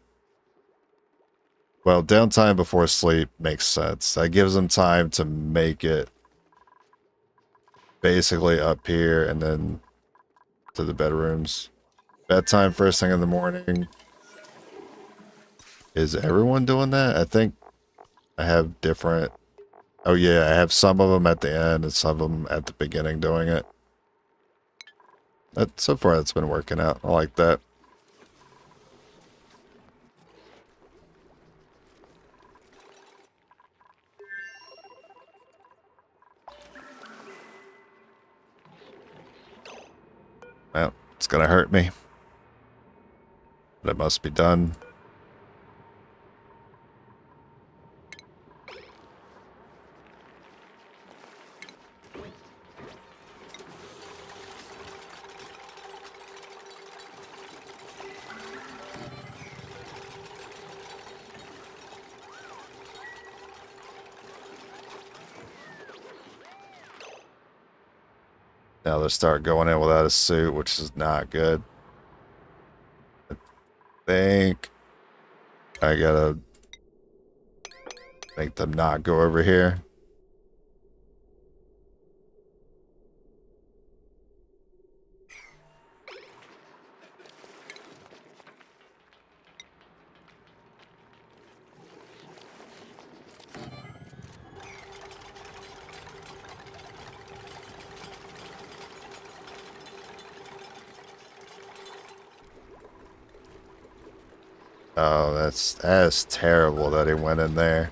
Well, downtime before sleep makes sense. That gives them time to make it basically up here and then to the bedrooms. Bedtime first thing in the morning. Is everyone doing that? I think I have different... Oh yeah, I have some of them at the end and some of them at the beginning doing it. So far that's been working out. I like that. Well, it's gonna hurt me. But it must be done. Now they start going in without a suit, which is not good. I think I gotta make them not go over here. Oh, that's terrible that he went in there.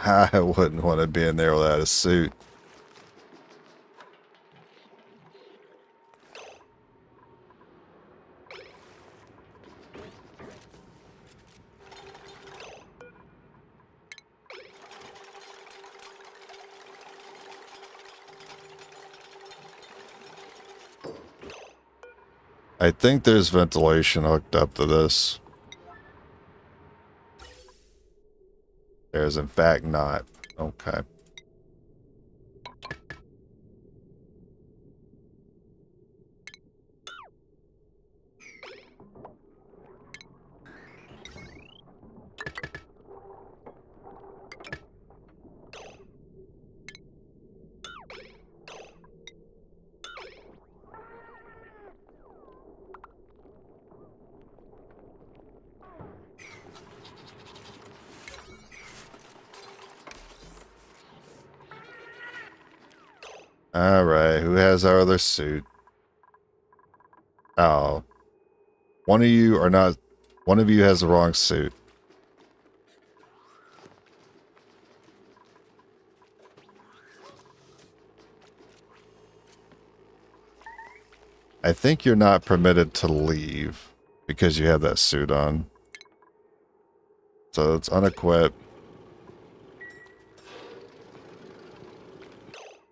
I wouldn't want to be in there without a suit. I think there's ventilation hooked up to this. There's in fact not. Okay. Alright, who has our other suit? Oh. One of you are not... One of you has the wrong suit. I think you're not permitted to leave because you have that suit on. So it's unequipped.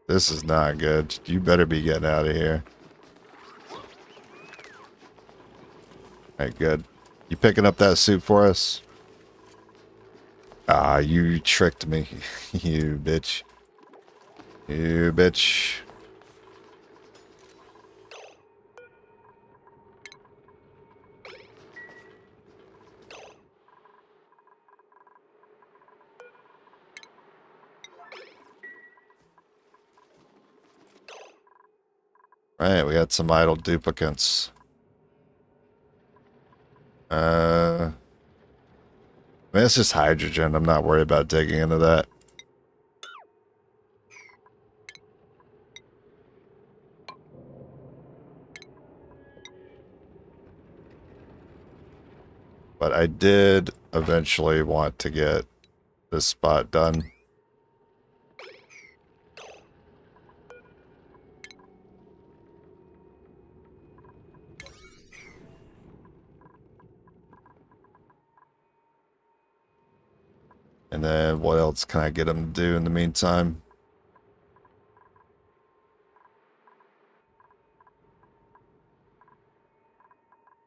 This is not good. You better be getting out of here. Alright, good. You picking up that suit for us? Ah, you tricked me. You bitch. You bitch. Right, we got some idle duplicates. I mean, it's just hydrogen. I'm not worried about digging into that. But I did eventually want to get this spot done. And then what else can I get them to do in the meantime?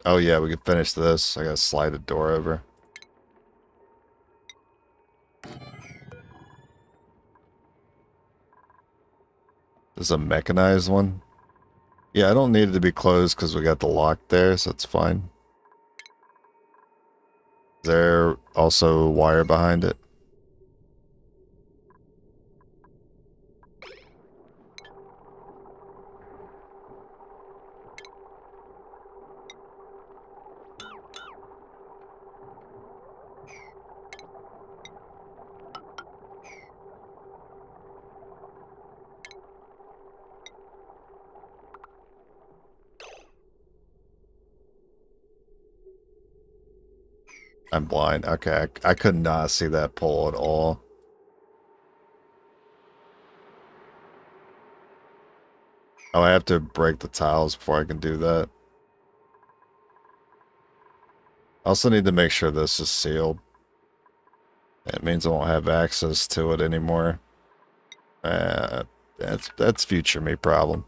Oh yeah, we can finish this. I gotta slide the door over. This is a mechanized one. Yeah, I don't need it to be closed because we got the lock there, so it's fine. Is there also wire behind it? I'm blind. Okay, I could not see that pole at all. Oh, I have to break the tiles before I can do that. I also need to make sure this is sealed. It means I won't have access to it anymore. That's future me problem.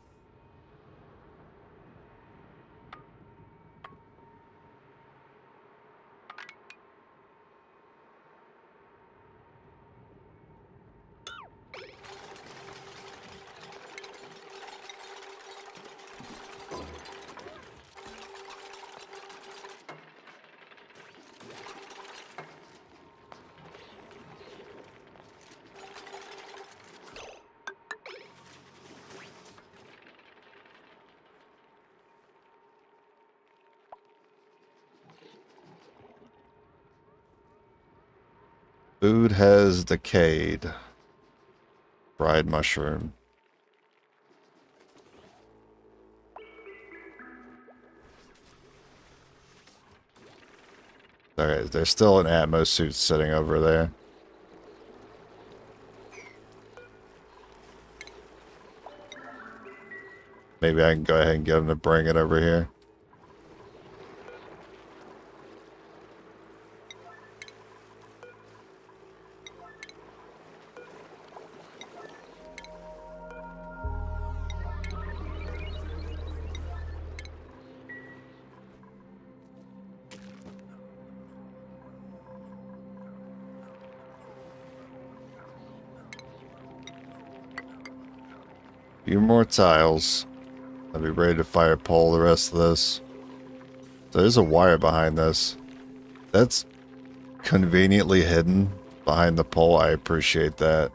Food has decayed. Fried mushroom. Alright, there's still an Atmos suit sitting over there. Maybe I can go ahead and get him to bring it over here. Few more tiles. I'll be ready to fire pole the rest of this. There's a wire behind this. That's conveniently hidden behind the pole. I appreciate that.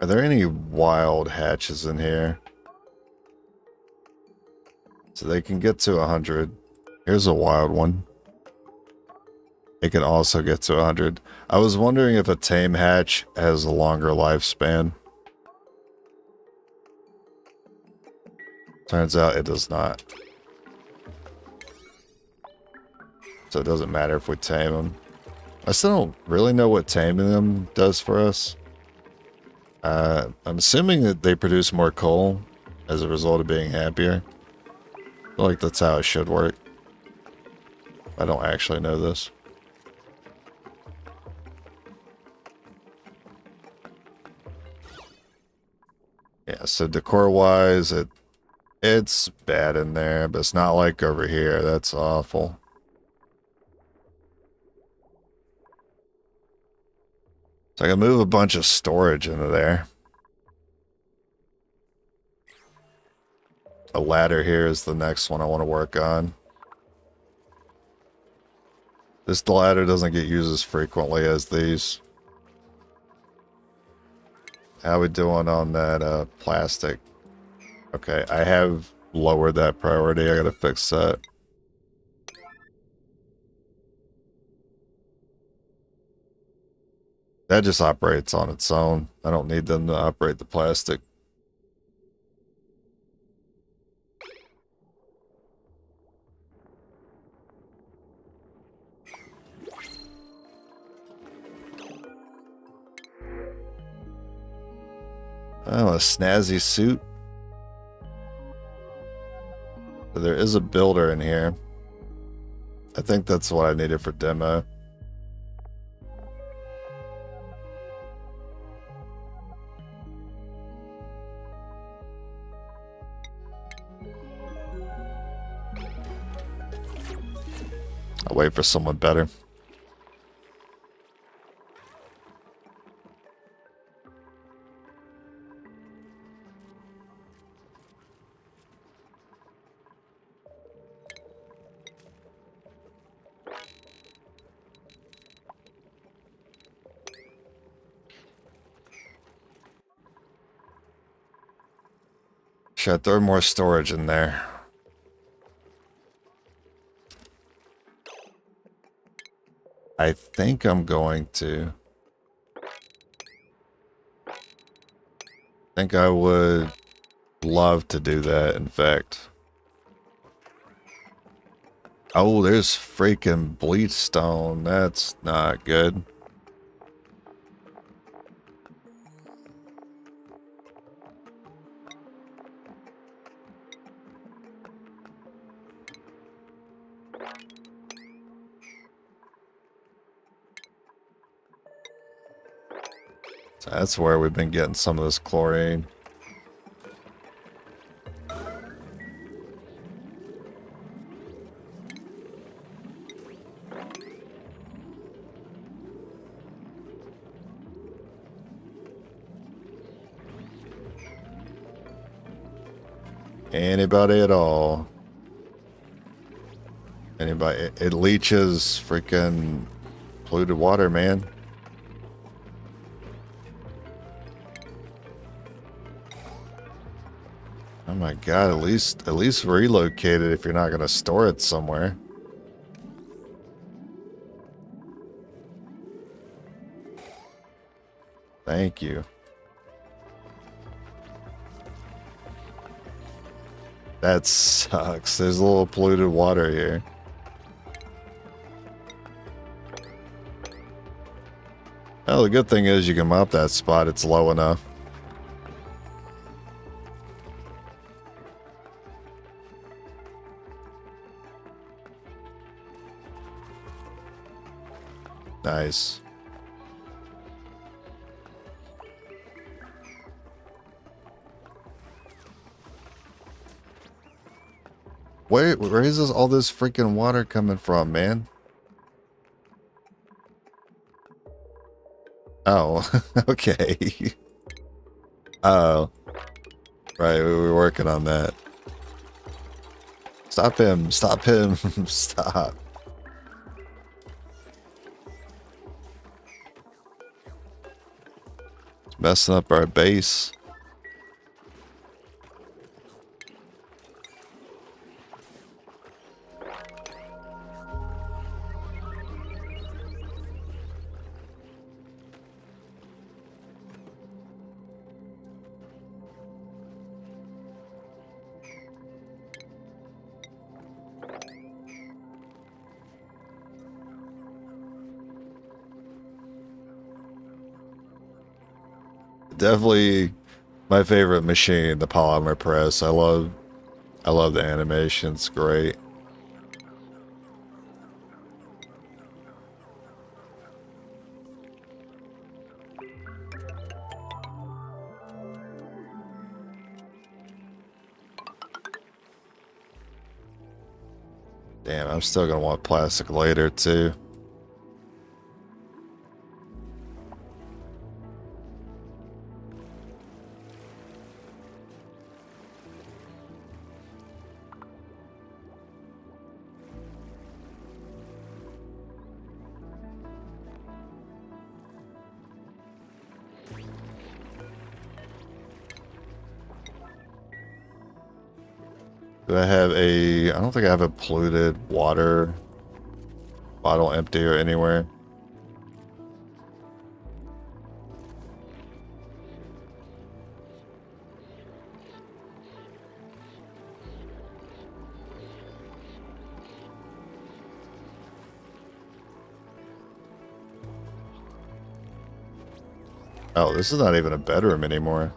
Are there any wild hatches in here? So they can get to 100. Here's a wild one. It can also get to 100. I was wondering if a tame hatch has a longer lifespan. Turns out it does not. So it doesn't matter if we tame them. I still don't really know what taming them does for us. I'm assuming that they produce more coal as a result of being happier. I feel like that's how it should work. I don't actually know this. Yeah, so decor-wise, it's bad in there, but it's not like over here. That's awful. So I can move a bunch of storage into there. A ladder here is the next one I want to work on. This ladder doesn't get used as frequently as these. How we doing on that plastic? Okay, I have lowered that priority. I gotta fix that. That just operates on its own. I don't need them to operate the plastic. Oh, a snazzy suit. There is a builder in here. I think that's what I needed for demo. I'll wait for someone better. Should I throw more storage in there? I think I'm going to. think I would love to do that, in fact. Oh, there's freaking bleach stone. That's not good. So that's where we've been getting some of this chlorine. Anybody at all. Anybody. It leaches freaking polluted water, man. Oh my god, at least relocate it if you're not gonna store it somewhere. Thank you. That sucks. There's a little polluted water here. Well, the good thing is you can mop that spot. It's low enough. Nice. Where is this, all this freaking water coming from, man? Oh, okay. Oh, right. We were working on that. Stop him. Stop him. Stop. It's messing up our base. Definitely my favorite machine, the polymer press. I love the animation. It's great. Damn, I'm still gonna want plastic later too. Do I have a... I don't think I have a polluted water bottle emptier anywhere. Oh, this is not even a bedroom anymore.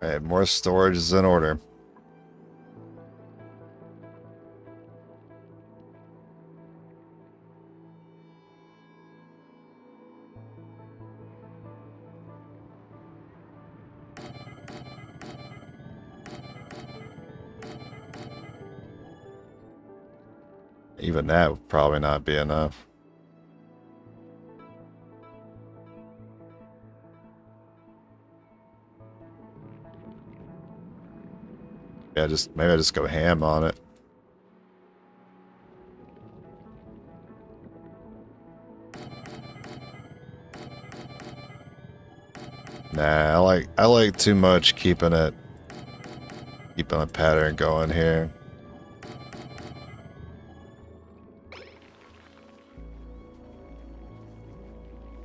Alright, more storage is in order. Even that would probably not be enough. Yeah, maybe I just go ham on it. Nah, I like too much keeping a pattern going here.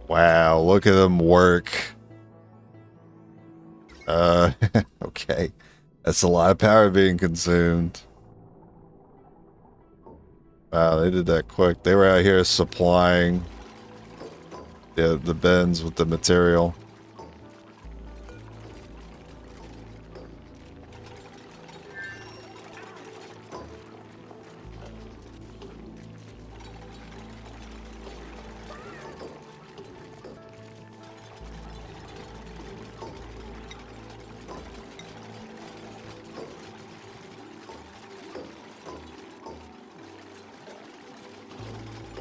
Wow, look at them work. Okay. That's a lot of power being consumed. Wow, they did that quick. They were out here supplying the bins with the material.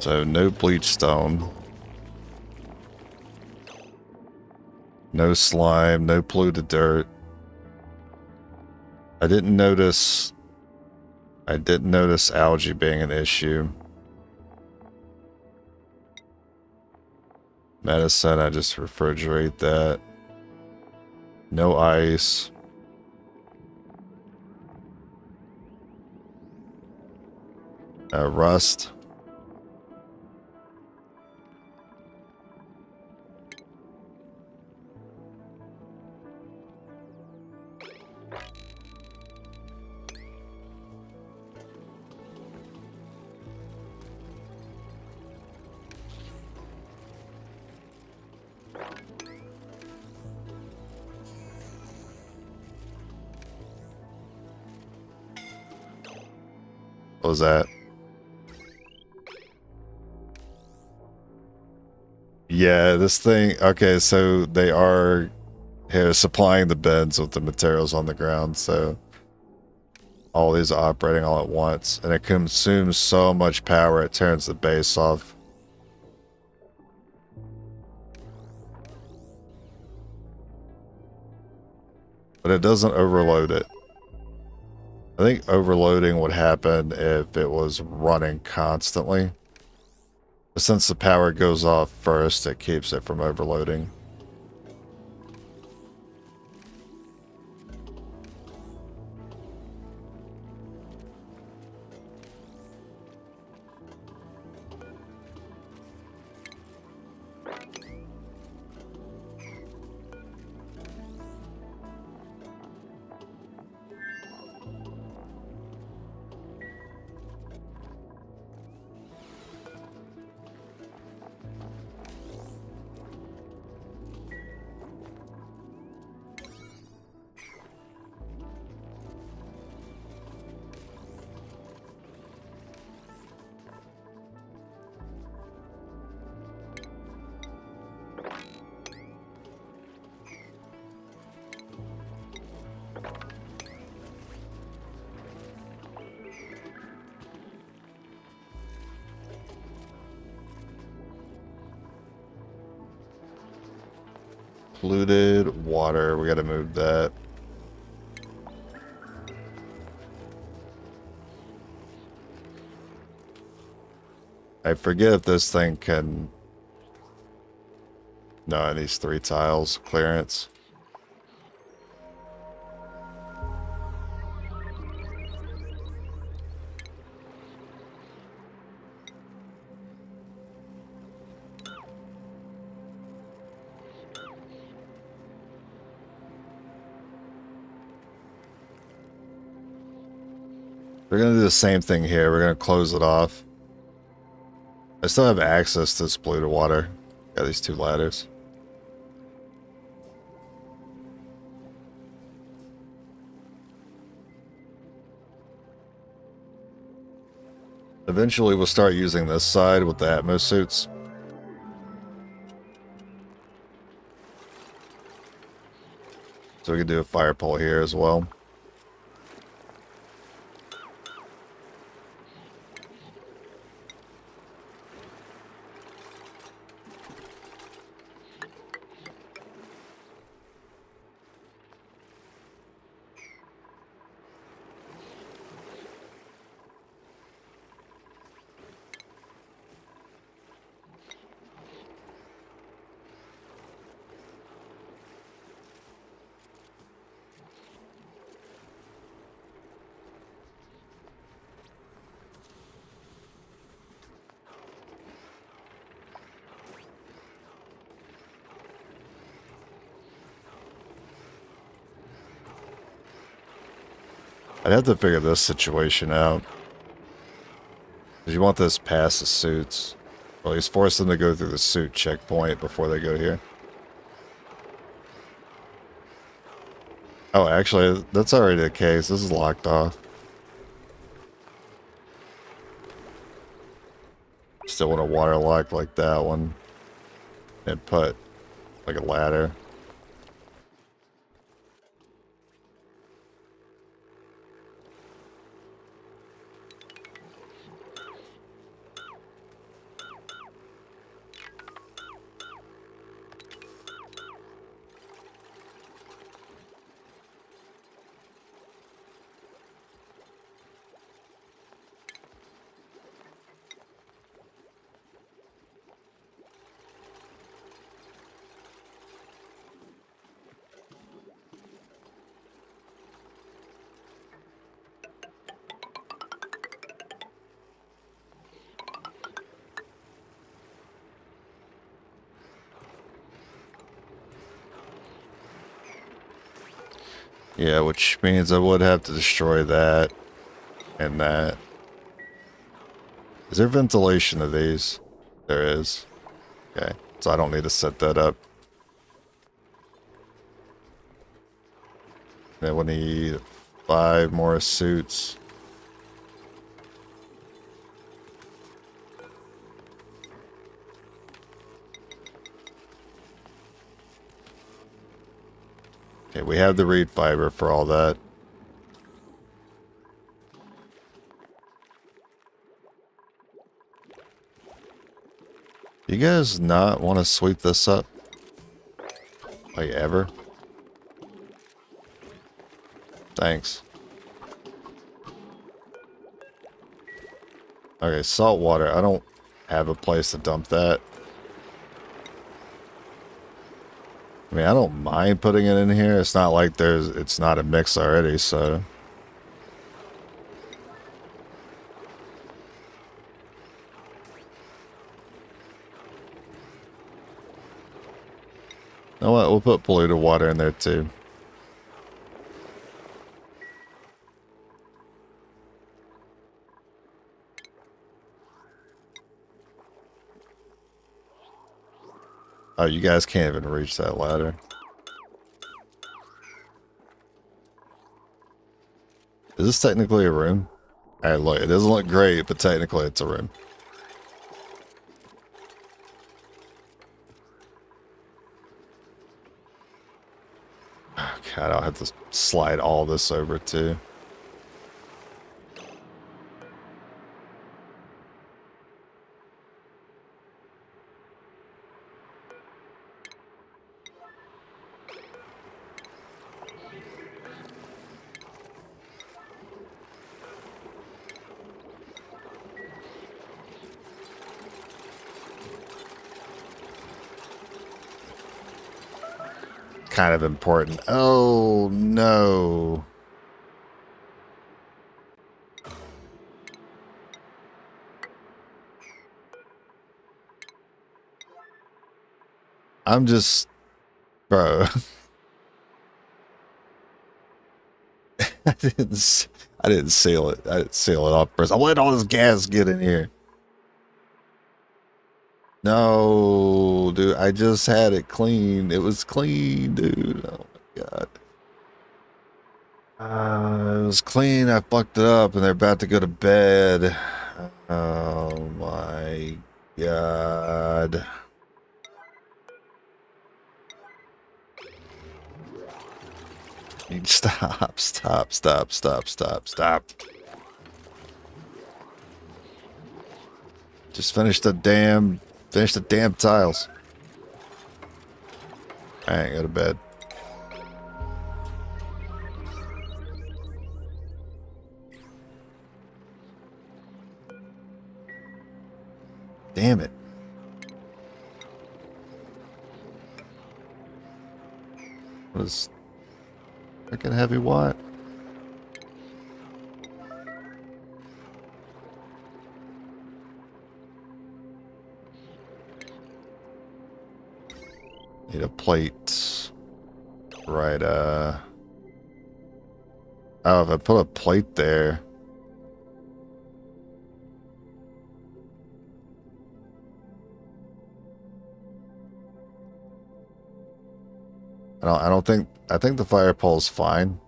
So no bleach stone. No slime, no polluted dirt. I didn't notice algae being an issue. Medicine, I just refrigerate that. No ice. Rust. What was that? Yeah, this thing... Okay, so they are here supplying the beds with the materials on the ground, so... All these are operating all at once, and it consumes so much power it turns the base off. But it doesn't overload it. I think overloading would happen if it was running constantly. But since the power goes off first, it keeps it from overloading. Polluted water, we gotta move that. I forget if this thing can... No, it needs 3 tiles clearance. We're gonna do the same thing here. We're gonna close it off. I still have access to this polluted water. Got these 2 ladders. Eventually we'll start using this side with the Atmos suits. So we can do a fire pole here as well. I'd have to figure this situation out. Because you want this past the suits. Well, he's forced them to go through the suit checkpoint before they go here. Oh, actually, that's already the case. This is locked off. Still want a water lock like that one. And put like a ladder. Yeah, which means I would have to destroy that and that. Is there ventilation to these? There is. Okay, so I don't need to set that up. Then we'll need 5 more suits. Okay, we have the reed fiber for all that. You guys not want to sweep this up? Like ever? Thanks. Okay, salt water. I don't have a place to dump that. I mean, I don't mind putting it in here. It's not like it's not a mix already, so. You know what? We'll put polluted water in there too. Oh, you guys can't even reach that ladder. Is this technically a room? Alright, look, it doesn't look great, but technically it's a room. Oh, God, I'll have to slide all this over too. Kind of important. Oh, no. I'm just... Bro. I didn't seal it. I didn't seal it off first. I let all this gas get in here. No, dude, I just had it clean. It was clean, dude. Oh my God. It was clean. I fucked it up and they're about to go to bed. Oh my God. Stop, stop, stop, stop, stop, stop. Just finish the damn tiles. Alright, go to bed. Damn it. What is freaking heavy watt? Need a plate. Right, Oh, if I put a plate there. I don't think, I think the fire pole's fine.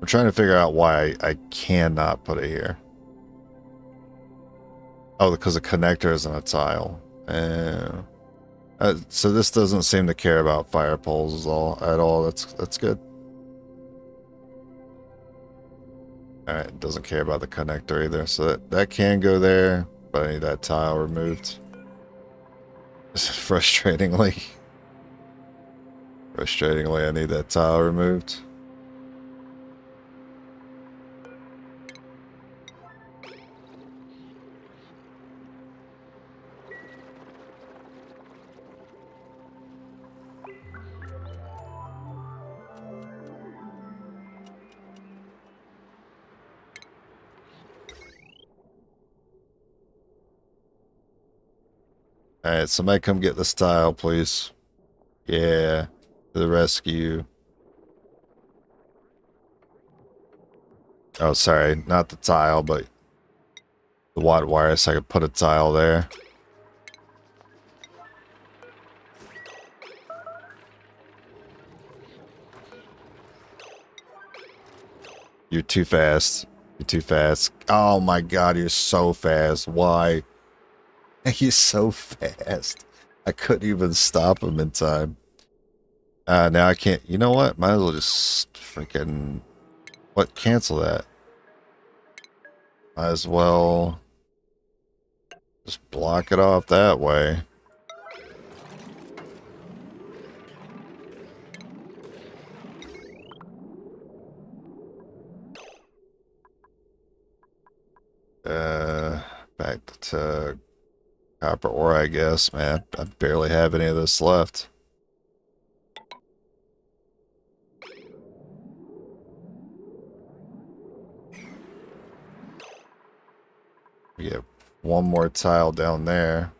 I'm trying to figure out why I cannot put it here. Oh, because the connector isn't a tile. So this doesn't seem to care about fire poles at all. That's good. Alright, it doesn't care about the connector either. So that can go there, but I need that tile removed. Frustratingly, I need that tile removed. Alright, somebody come get this tile, please. Yeah, to the rescue. Oh, sorry, not the tile, but the watt wire, so I could put a tile there. You're too fast. You're too fast. Oh my god, you're so fast. Why? He's so fast. I couldn't even stop him in time. Now I can't. You know what? Might as well just freaking... What? Cancel that. Might as well just block it off that way. Back to copper ore, I guess. Man, I barely have any of this left. We get one more tile down there.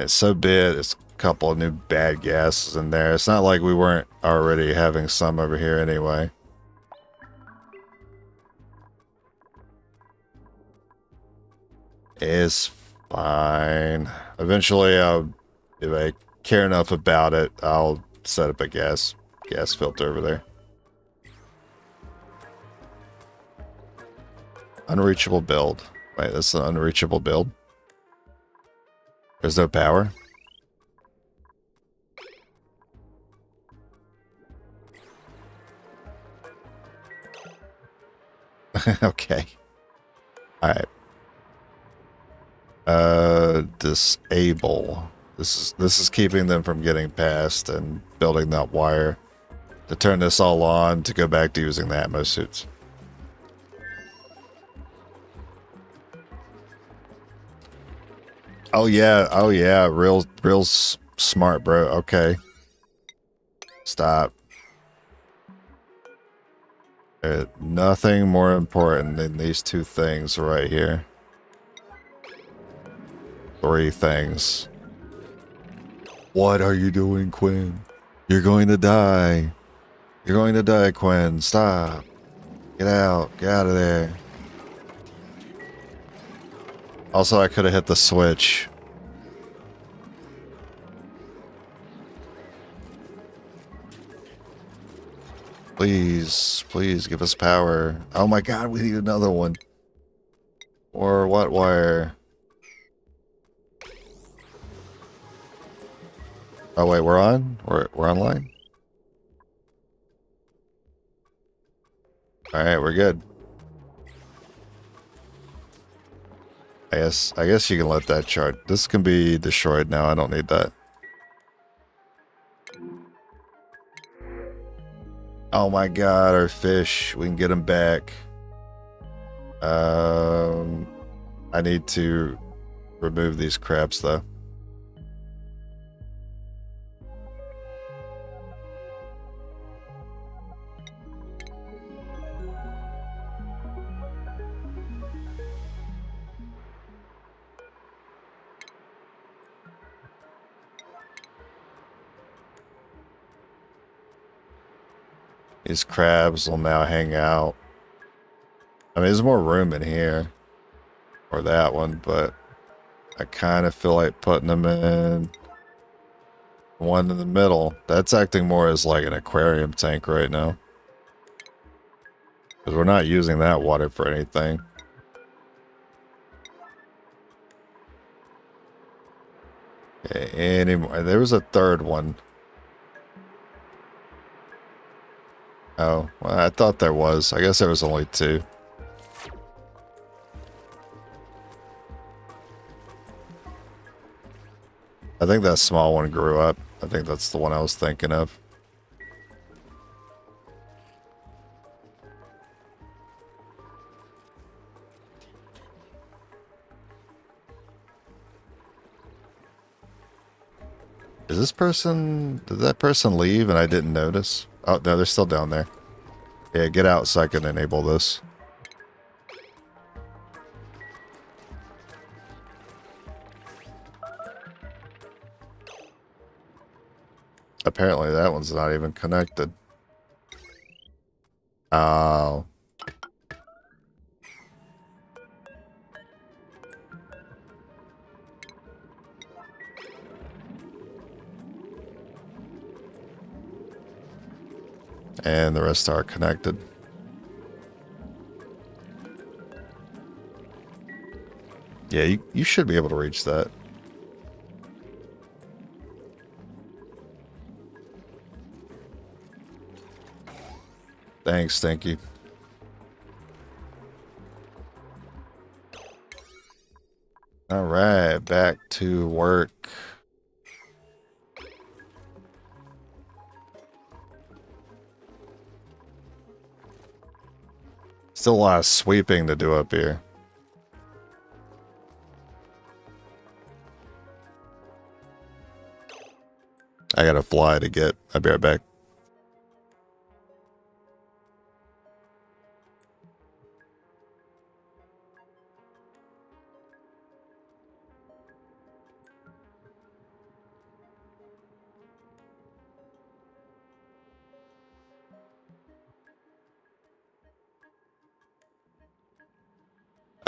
So be it. It's a couple of new bad gases in there. It's not like we weren't already having some over here anyway. It's fine. Eventually, if I care enough about it, I'll set up a gas filter over there. Unreachable build. Wait, this is an unreachable build? There's no power? Okay. Alright. Disable. This is keeping them from getting past and building that wire to turn this all on to go back to using the Atmos suits. Oh yeah, real smart, bro. Okay. Stop. Nothing more important than these two things right here. Three things. What are you doing, Quinn? You're going to die. You're going to die, Quinn. Stop. Get out. Get out of there. Also, I could have hit the switch. Please, please give us power. Oh my god, we need another one. Or what wire? Oh wait, we're on? We're online? Alright, we're good. I guess you can let that chart. This can be destroyed now. I don't need that. Oh my god, our fish. We can get them back. I need to remove these crabs though. These crabs will now hang out. I mean, there's more room in here. Or that one, but I kind of feel like putting them in one in the middle. That's acting more as like an aquarium tank right now. Because we're not using that water for anything. Okay, anymore. There was a third one. Oh, well, I thought there was. I guess there was only two. I think that small one grew up. I think that's the one I was thinking of. Is this person... Did that person leave and I didn't notice? Oh, no, they're still down there. Yeah, get out so I can enable this. Apparently that one's not even connected. Oh. And the rest are connected. Yeah, you should be able to reach that. Thanks, thank you. All right, back to work. Still a lot of sweeping to do up here. I gotta fly to get. I'll be right back.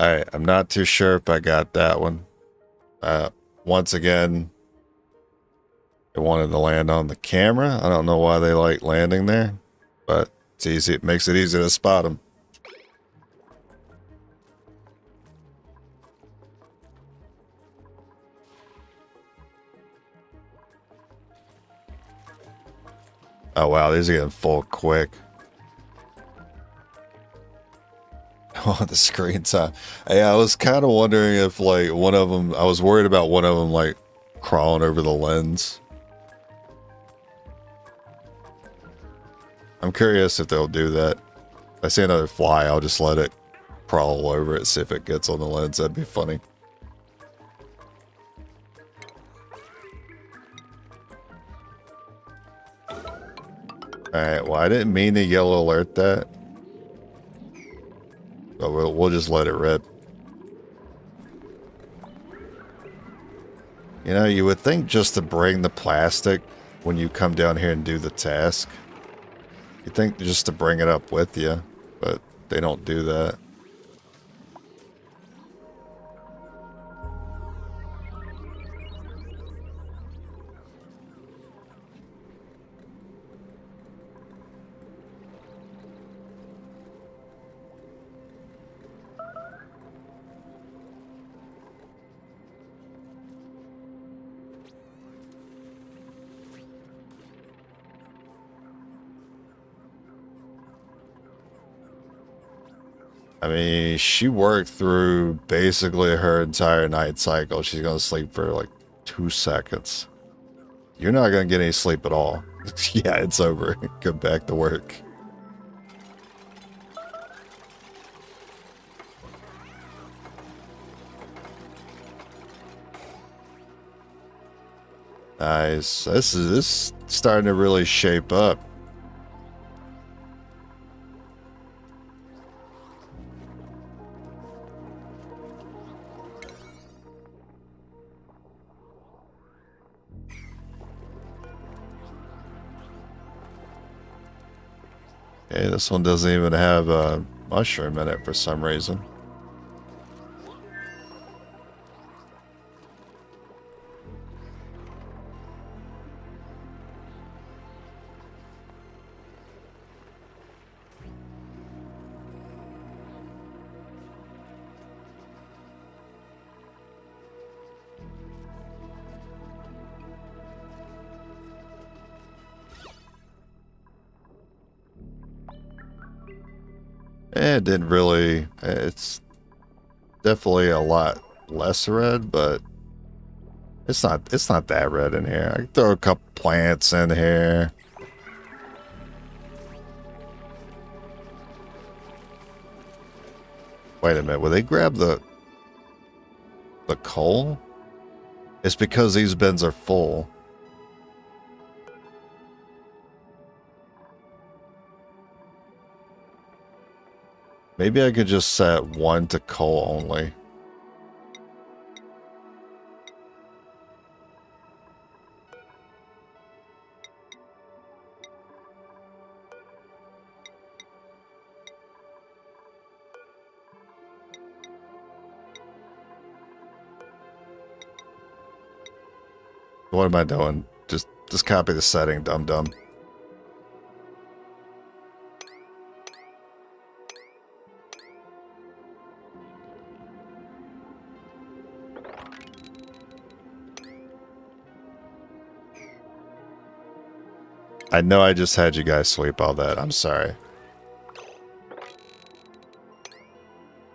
Alright, I'm not too sure if I got that one. Once again, it wanted to land on the camera. I don't know why they like landing there, but it's easy. It makes it easy to spot them. Oh wow, these are getting full quick. Oh, the screen time. Hey, I was kind of wondering if like one of them, I was worried about one of them like crawling over the lens. I'm curious if they'll do that. If I see another fly, I'll just let it crawl over it, see if it gets on the lens. That'd be funny. Alright, well, I didn't mean to yellow alert that. But we'll just let it rip. You know, you would think just to bring the plastic when you come down here and do the task. You'd think just to bring it up with you, but they don't do that. I mean, she worked through basically her entire night cycle. She's going to sleep for like 2 seconds. You're not going to get any sleep at all. Yeah, it's over. Go back to work. Nice. This is starting to really shape up. Okay, this one doesn't even have a mushroom in it for some reason. It didn't really. It's definitely a lot less red, but it's not that red in here. I can throw a couple plants in here. Wait a minute, will they grab the coal? It's because these bins are full. Maybe I could just set one to coal only. What am I doing? Just copy the setting, dum-dum. I know I just had you guys sweep all that. I'm sorry.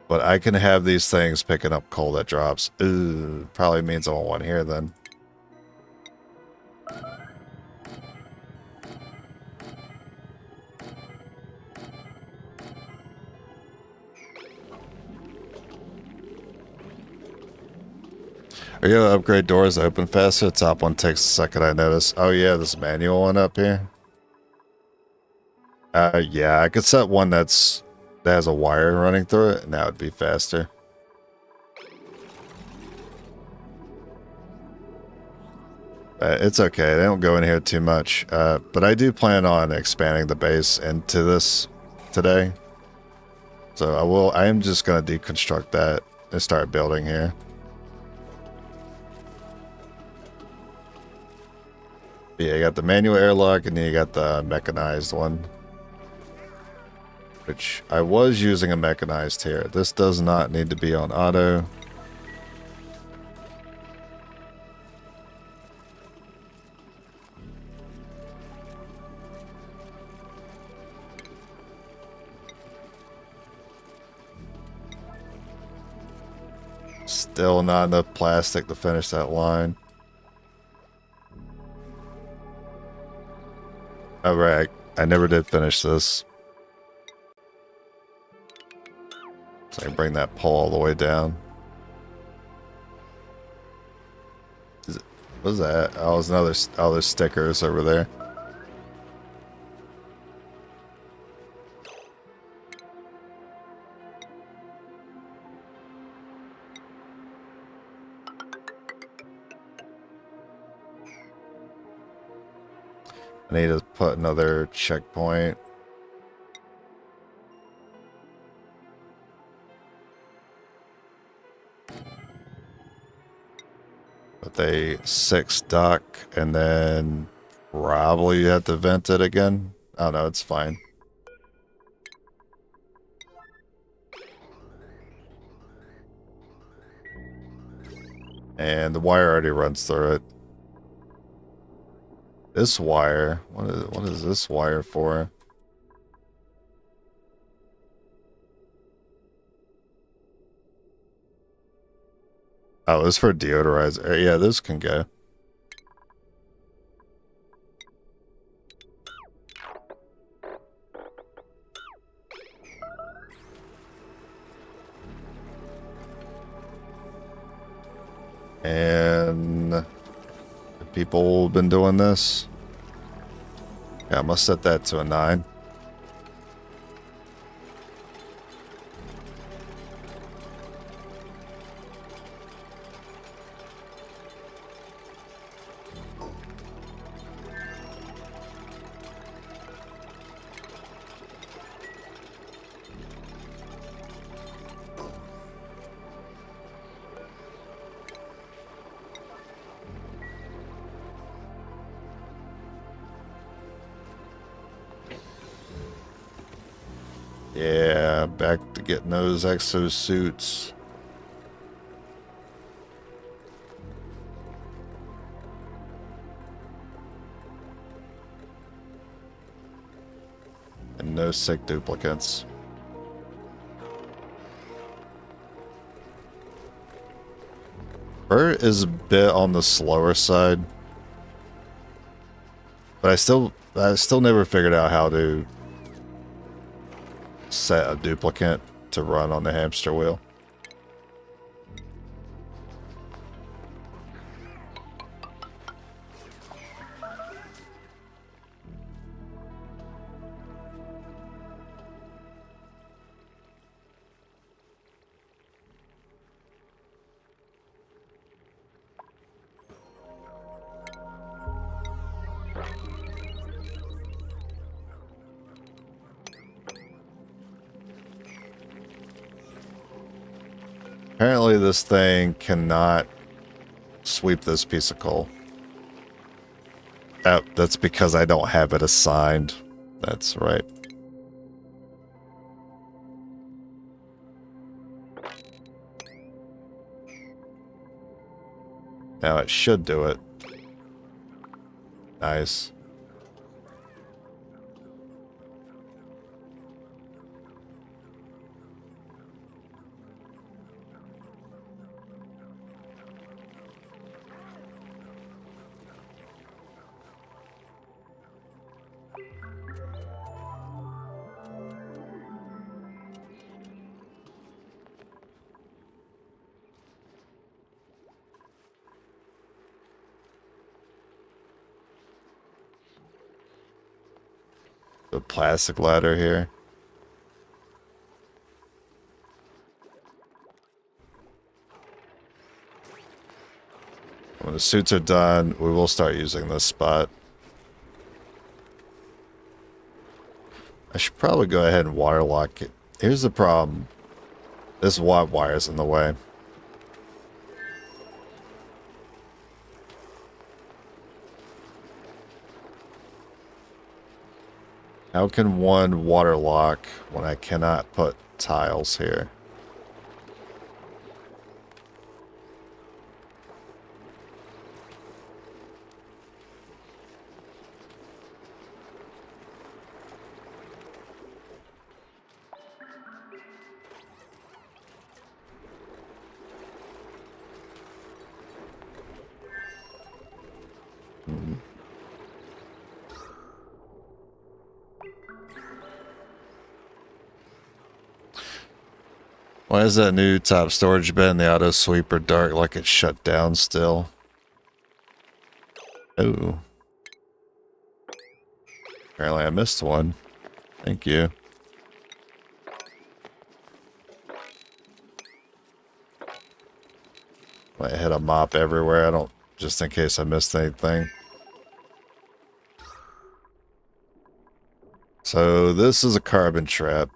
But I can have these things picking up coal that drops. Ooh, probably means I want one here then. Are you gonna upgrade doors to open faster? The top one takes a second, I notice. Oh yeah, this manual one up here. Yeah, I could set one that has a wire running through it, and that would be faster. It's okay, they don't go in here too much. But I do plan on expanding the base into this today. So I am just gonna deconstruct that and start building here. Yeah, you got the manual airlock, and then you got the mechanized one. Which I was using a mechanized here. This does not need to be on auto. Still not enough plastic to finish that line. Alright, I never did finish this. So I can bring that pole all the way down. What's that? Oh, there's another. Oh, there's stickers over there. I need to put another checkpoint. With a 6 dock, and then probably you have to vent it again. Oh no, it's fine. And the wire already runs through it. This wire, what is this wire for? Oh, it's for deodorizer. Yeah, this can go. And people have been doing this. Yeah, I'm gonna set that to a 9. Yeah, back to getting those exosuits. And no sick duplicates. Bert is a bit on the slower side. But I still never figured out how to set a duplicate to run on the hamster wheel. Apparently this thing cannot sweep this piece of coal. That's because I don't have it assigned. That's right. Now it should do it. Nice. The plastic ladder here. When the suits are done, we will start using this spot. I should probably go ahead and waterlock it. Here's the problem. This watt wire's in the way. How can one waterlock when I cannot put tiles here? Why is that new top storage bin, the auto sweeper, dark like it's shut down still? Oh. Apparently I missed one. Thank you. Might hit a mop everywhere. I don't, just in case I missed anything. So this is a carbon trap.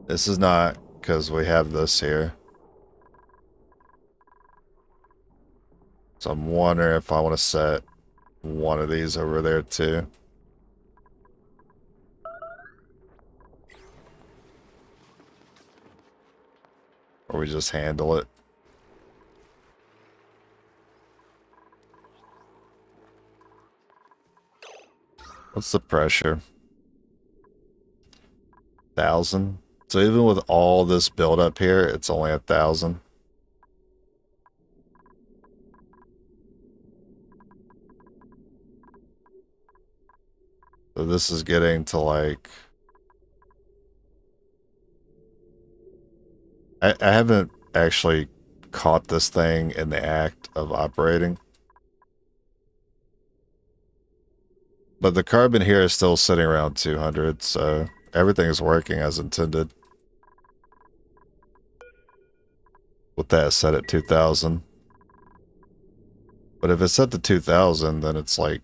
This is not, because we have this here. So I'm wondering if I want to set one of these over there too. Or we just handle it. What's the pressure? 1,000. So even with all this build up here, it's only 1,000. So this is getting to like... I haven't actually caught this thing in the act of operating. But the carbon here is still sitting around 200, so everything is working as intended. With that set at 2000. But if it's set to 2000, then it's like,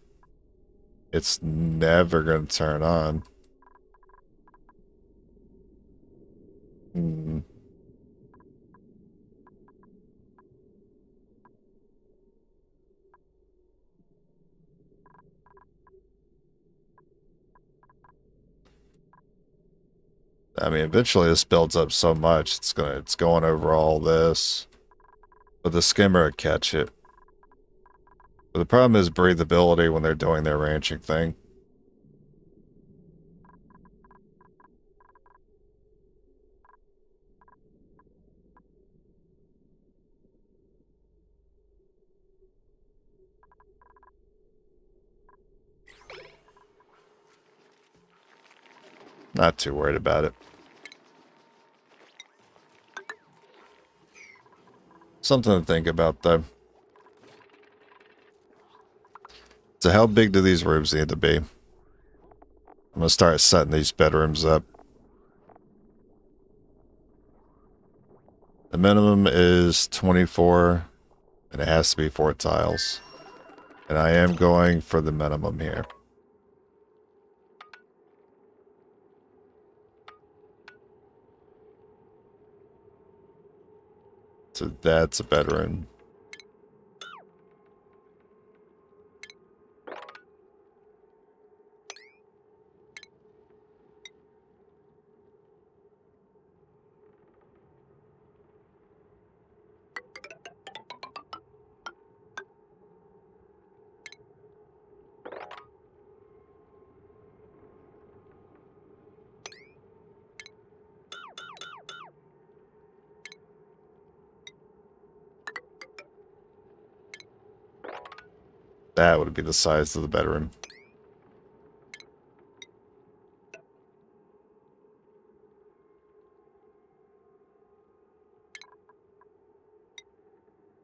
it's never going to turn on. I mean, eventually this builds up so much, it's going over all this. But the skimmer would catch it. But the problem is breathability when they're doing their ranching thing. Not too worried about it. Something to think about, though. So how big do these rooms need to be? I'm going to start setting these bedrooms up. The minimum is 24, and it has to be 4 tiles. And I am going for the minimum here. So that's a bedroom. That would be the size of the bedroom.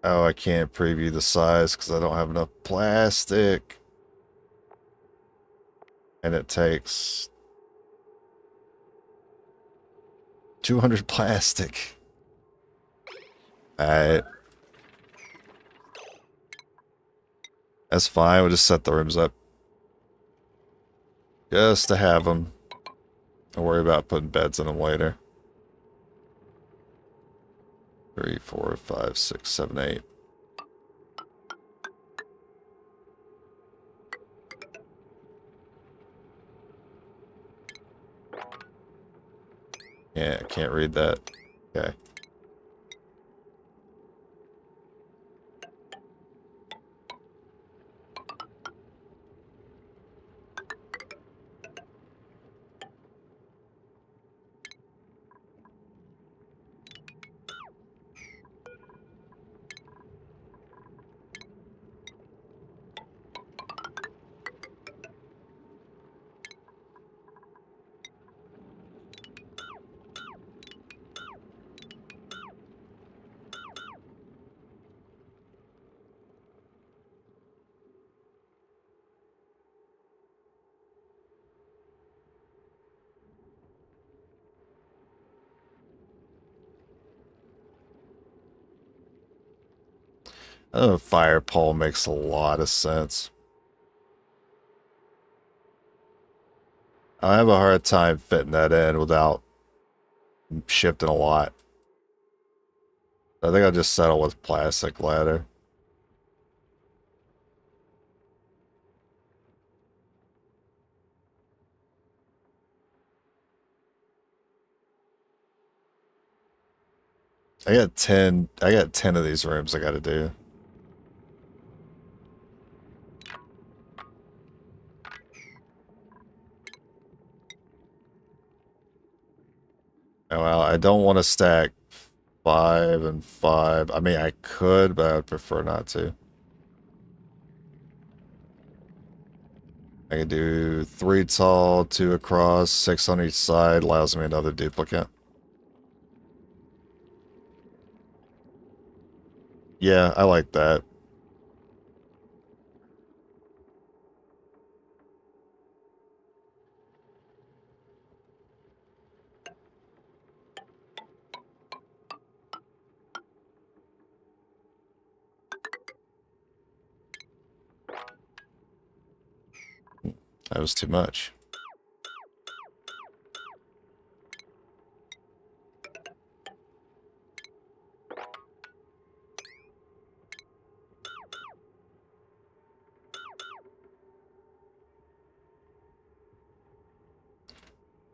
Oh, I can't preview the size because I don't have enough plastic. And it takes 200 plastic. Alright. That's fine, we'll just set the rooms up. Just to have them. Don't worry about putting beds in them later. 3, 4, 5, 6, 7, 8. Yeah, I can't read that. Okay. A fire pole makes a lot of sense. I have a hard time fitting that in without shifting a lot. I think I'll just settle with plastic ladder. I got 10 of these rooms I gotta do. Oh, well, I don't want to stack 5 and 5. I mean, I could, but I would prefer not to. I can do 3 tall, 2 across, 6 on each side, allows me another duplicate. Yeah, I like that. That was too much.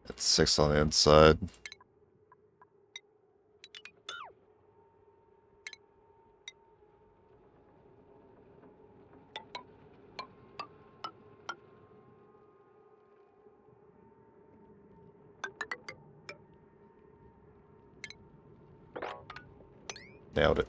It's 6 on the inside. Nailed it.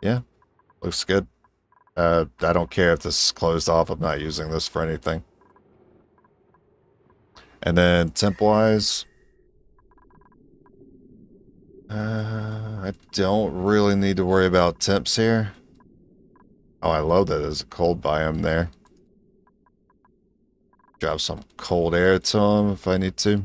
Yeah, looks good. I don't care if this is closed off. I'm not using this for anything. And then temp-wise, I don't really need to worry about temps here. Oh, I love that there's a cold biome there. Drop some cold air to them if I need to.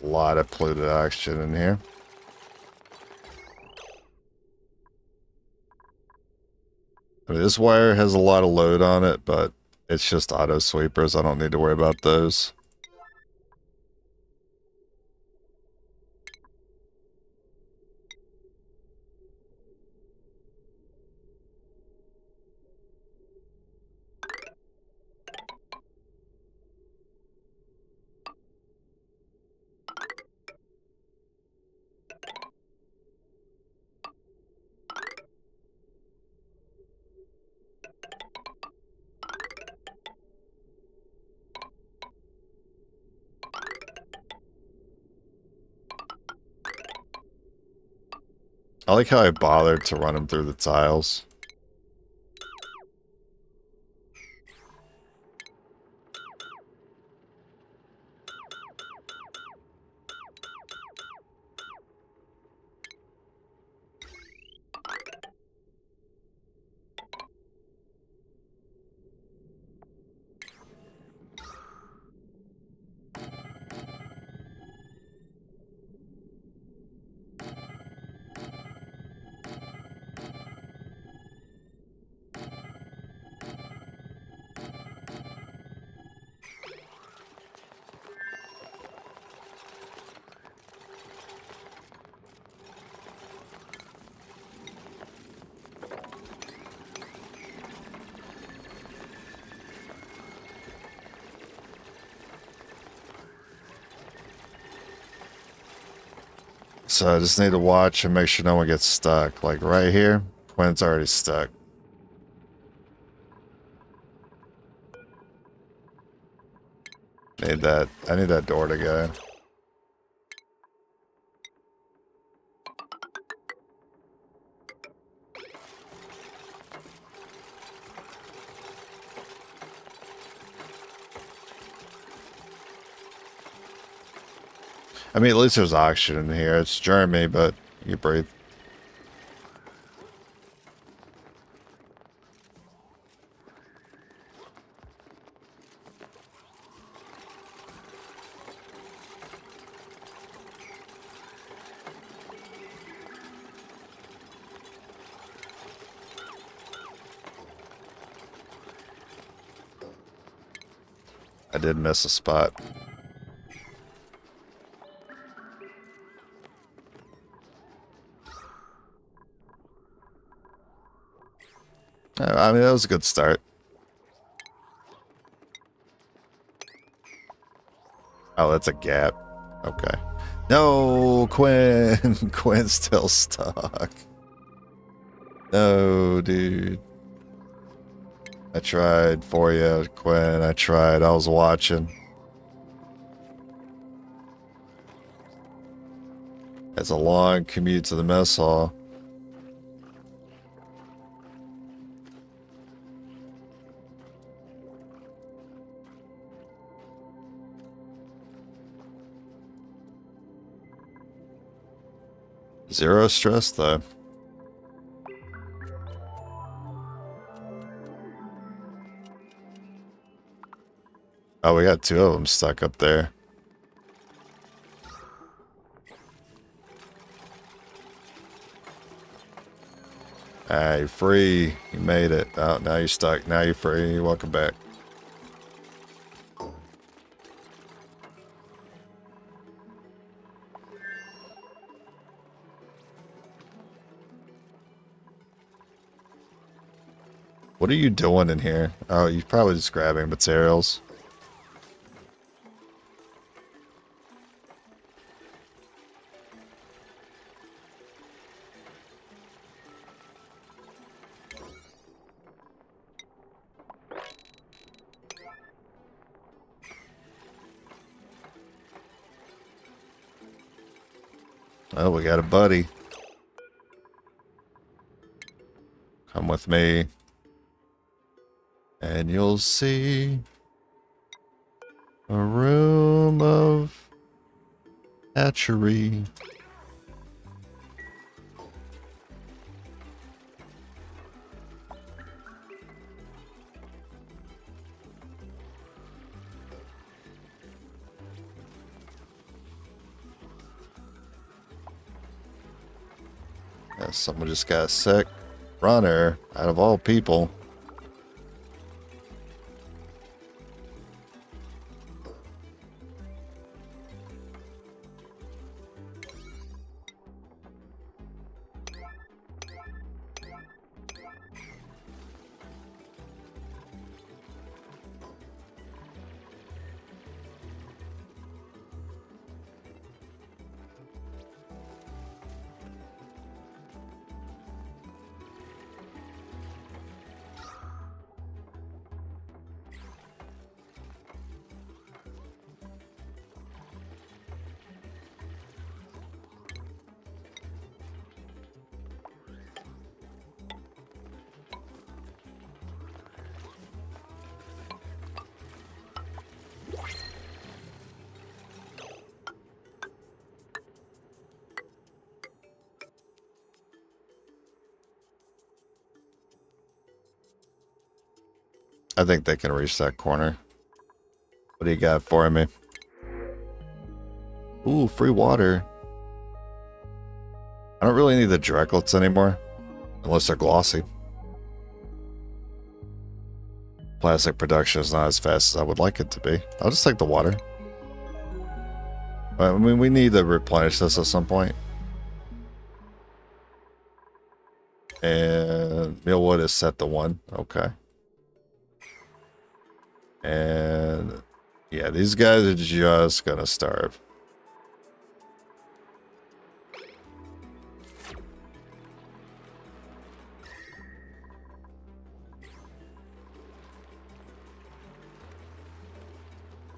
A lot of polluted oxygen in here. I mean, this wire has a lot of load on it, but it's just auto sweepers. I don't need to worry about those. I like how I bothered to run them through the tiles. So I just need to watch and make sure no one gets stuck. Like right here, Quinn's already stuck. I need that door to go. I mean, at least there's oxygen in here. It's Germany, but you breathe. I did miss a spot. I mean, that was a good start. Oh, that's a gap. Okay. No, Quinn. Quinn's still stuck. No, dude. I tried for you, Quinn. I tried. I was watching. It's a long commute to the mess hall. Zero stress, though. Oh, we got two of them stuck up there. Ah, you're free. You made it. Oh, now you're stuck. Now you're free. You're welcome back. What are you doing in here? Oh, you're probably just grabbing materials. Oh, we got a buddy. Come with me. And you'll see a room of hatchery. Yeah, someone just got sick. Runner, out of all people. I think they can reach that corner. What do you got for me? Ooh, free water. I don't really need the Drecklets anymore. Unless they're glossy. Plastic production is not as fast as I would like it to be. I'll just take the water. I mean, we need to replenish this at some point. And Millwood is set to 1. Okay. And yeah, these guys are just gonna starve.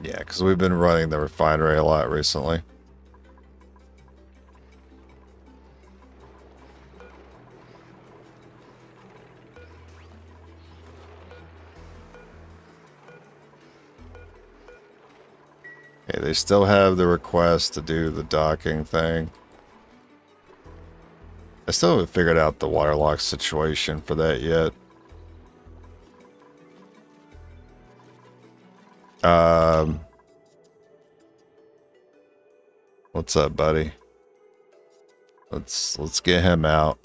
Yeah, because we've been running the refinery a lot recently. Okay, they still have the request to do the docking thing. I still haven't figured out the waterlock situation for that yet. What's up, buddy? Let's get him out.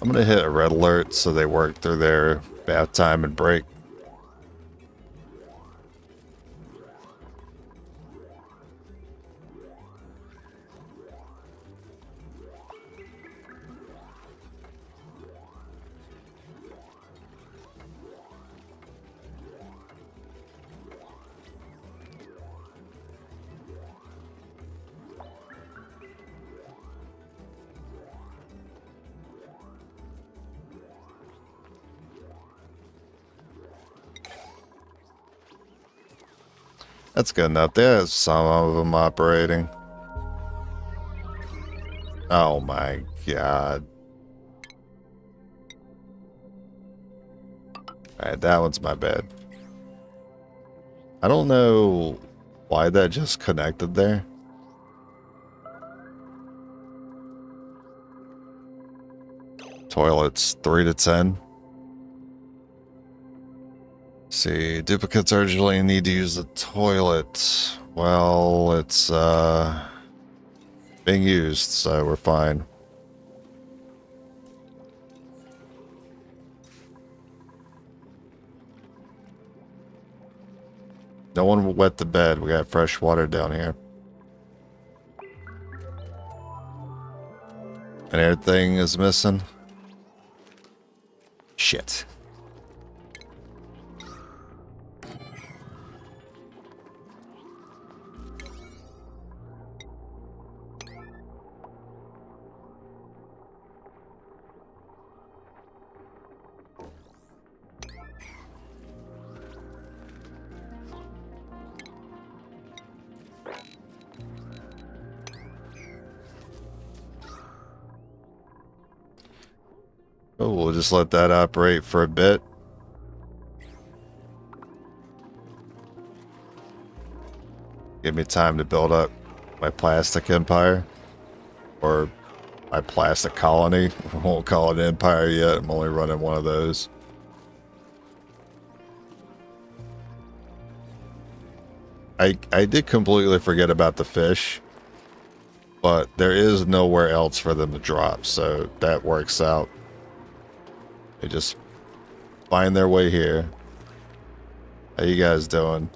I'm gonna hit a red alert so they work through their bath time and break. That's good enough. There's some of them operating. Oh my god. Alright, that one's my bad. I don't know why that just connected there. Toilets 3 to 10. See, duplicates urgently need to use the toilet. Well, it's being used, so we're fine. No one will wet the bed. We got fresh water down here. And everything is missing. Shit. Oh, we'll just let that operate for a bit. Give me time to build up my plastic empire. Or my plastic colony. I won't call it empire yet. I'm only running one of those. I did completely forget about the fish. But there is nowhere else for them to drop. So that works out. They just find their way here. How you guys doing?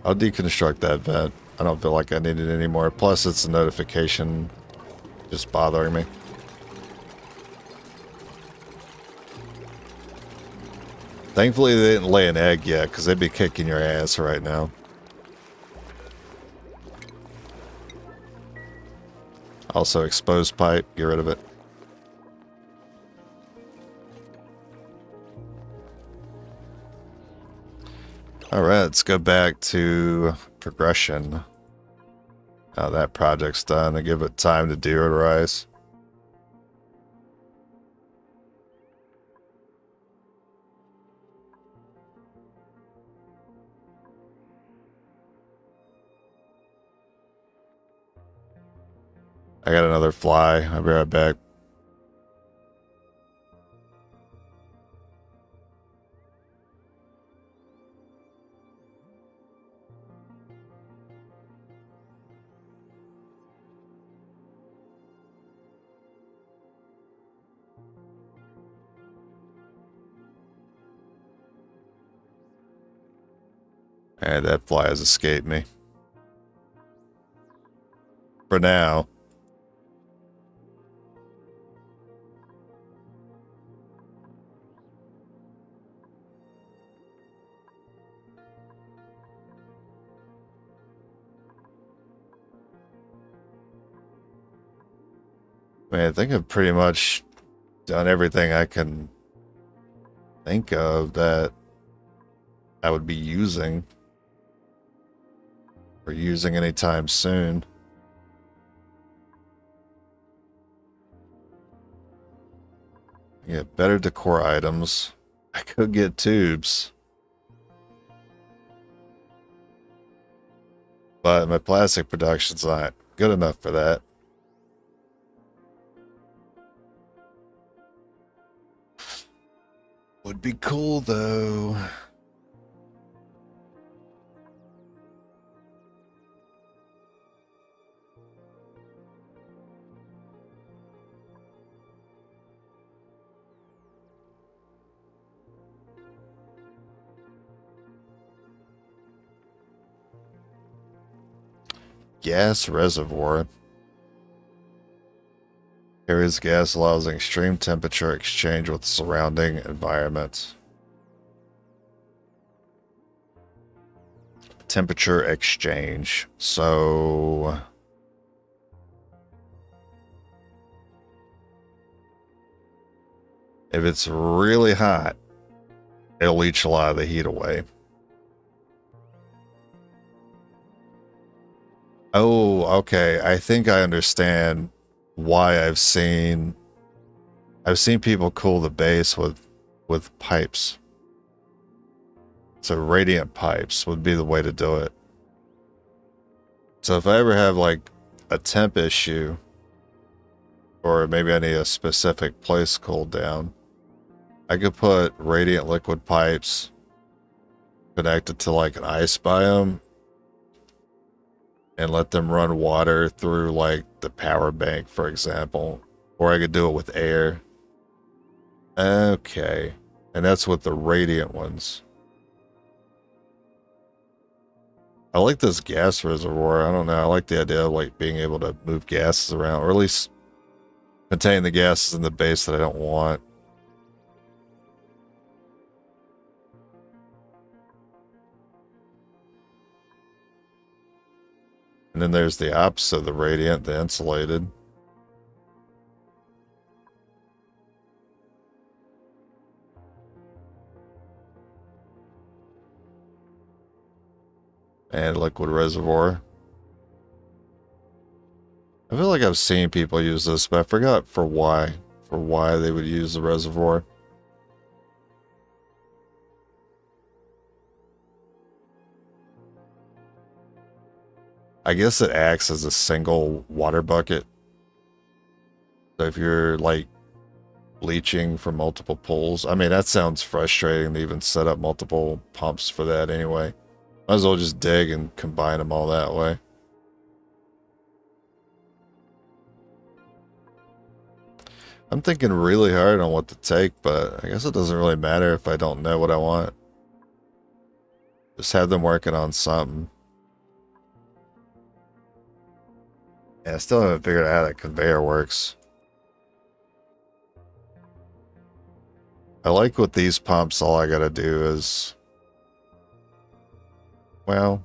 I'll deconstruct that vent. I don't feel like I need it anymore. Plus, it's a notification just bothering me. Thankfully, they didn't lay an egg yet, because they'd be kicking your ass right now. Also, exposed pipe. Get rid of it. Alright, let's go back to progression. Now that project's done, I give it time to deodorize. I got another fly. I'll be right back. And that fly has escaped me. For now. Man, I think I've pretty much done everything I can think of that I would be using or using anytime soon. Get better decor items. I could get tubes. But my plastic production's not good enough for that. Would be cool though. Gas reservoir. Carries gas, allows an extreme temperature exchange with surrounding environment. Temperature exchange. So if it's really hot, it'll leach a lot of the heat away. Oh, okay. I think I understand why I've seen people cool the base with pipes. So radiant pipes would be the way to do it. So if I ever have like a temp issue, or maybe I need a specific place cooled down, I could put radiant liquid pipes connected to like an ice biome and let them run water through like the power bank, for example. Or I could do it with air. Okay. And that's with the radiant ones. I like this gas reservoir. I don't know. I like the idea of like being able to move gases around, or at least contain the gases in the base that I don't want. And then there's the opposite of the radiant, the insulated. And liquid reservoir. I feel like I've seen people use this, but I forgot for why they would use the reservoir. I guess it acts as a single water bucket. So if you're like leaching from multiple pools, I mean, that sounds frustrating to even set up multiple pumps for that anyway. Might as well just dig and combine them all that way. I'm thinking really hard on what to take, but I guess it doesn't really matter if I don't know what I want. Just have them working on something. Yeah, I still haven't figured out how that conveyor works. I like with these pumps, all I gotta do is... Well...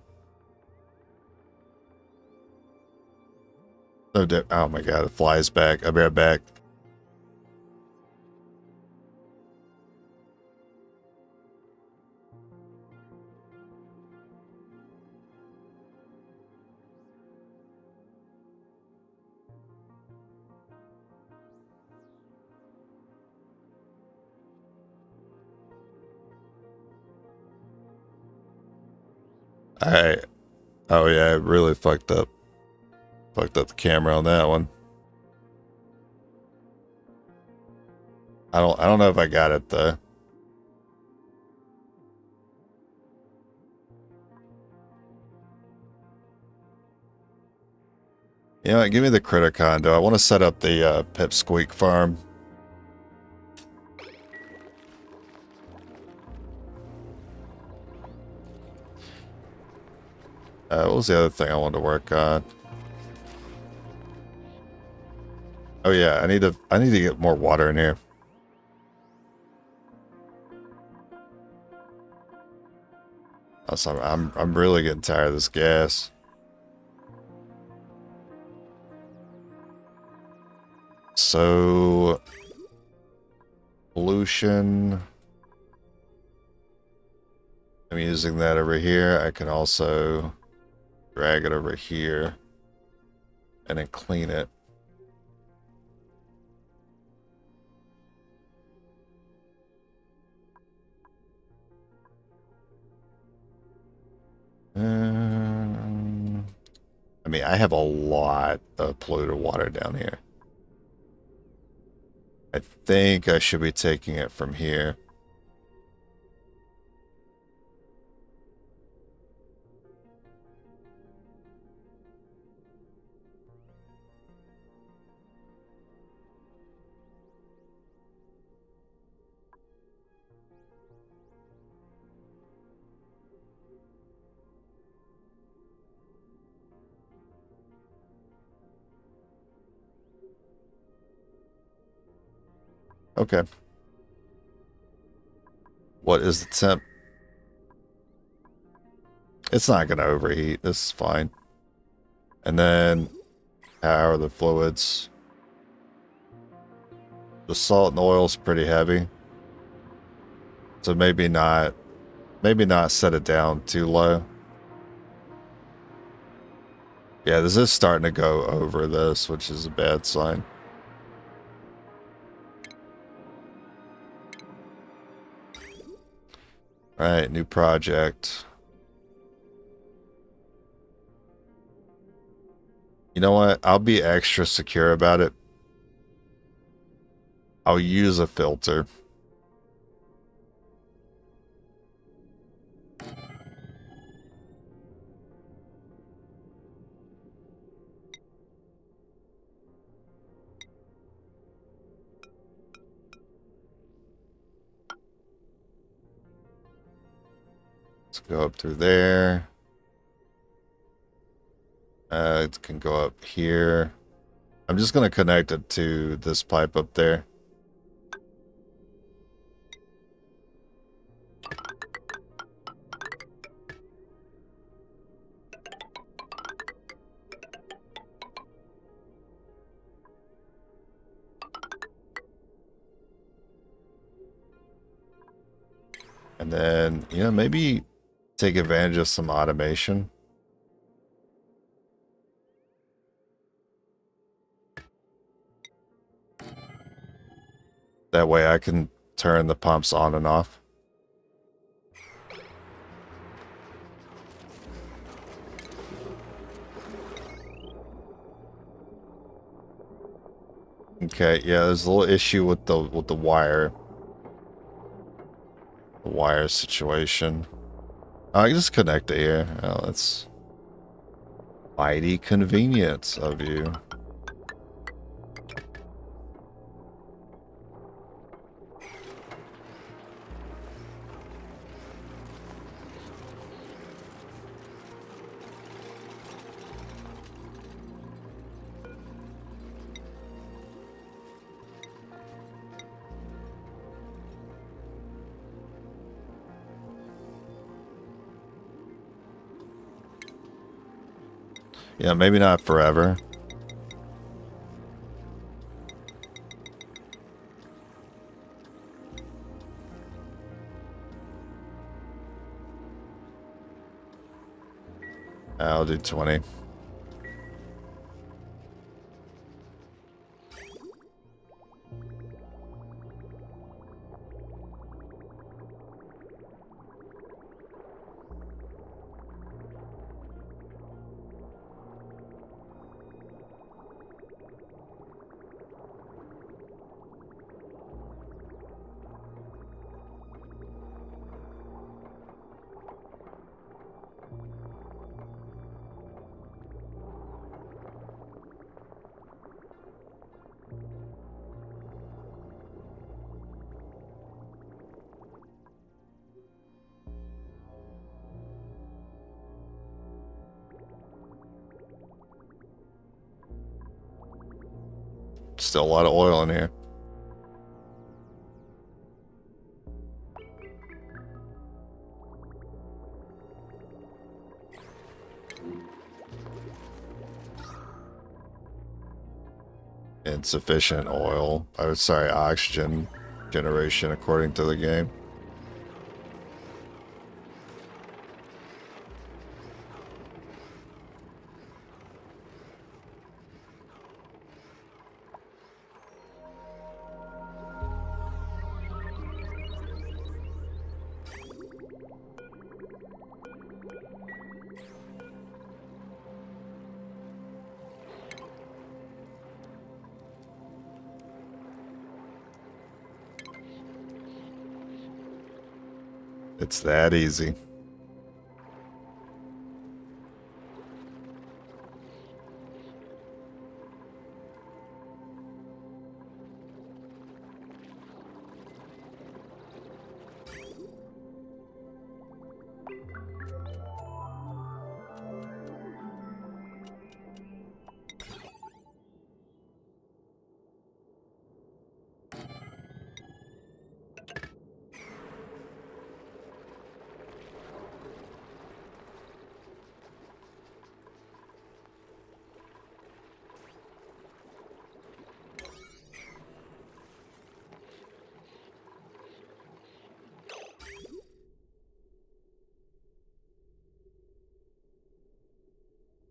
No, oh my god, it flies back. I'll be right back. Alright. Oh yeah, I really fucked up. Fucked up the camera on that one. I don't know if I got it though. You know what, give me the critter condo. I want to set up the pipsqueak farm. What was the other thing I wanted to work on? Oh yeah, I need to get more water in here. Also, I'm really getting tired of this gas. So pollution. I'm using that over here. I can also drag it over here and then clean it. I mean, I have a lot of polluted water down here. I think I should be taking it from here. Okay. What is the temp? It's not going to overheat. This is fine. And then, how are the fluids? The salt and oil is pretty heavy. So maybe not set it down too low. Yeah, this is starting to go over this, which is a bad sign. All right, new project. You know what? I'll be extra secure about it. I'll use a filter. Let's go up through there. It can go up here. I'm just going to connect it to this pipe up there. And then, you know, maybe take advantage of some automation. That way I can turn the pumps on and off. Okay, yeah, there's a little issue with the wire. The wire situation. I can just connect it here. Oh, that's mighty convenient of you. Yeah, maybe not forever. I'll do 20. Still a lot of oil in here. Insufficient oil. Oh, sorry, oxygen generation according to the game. It's that easy.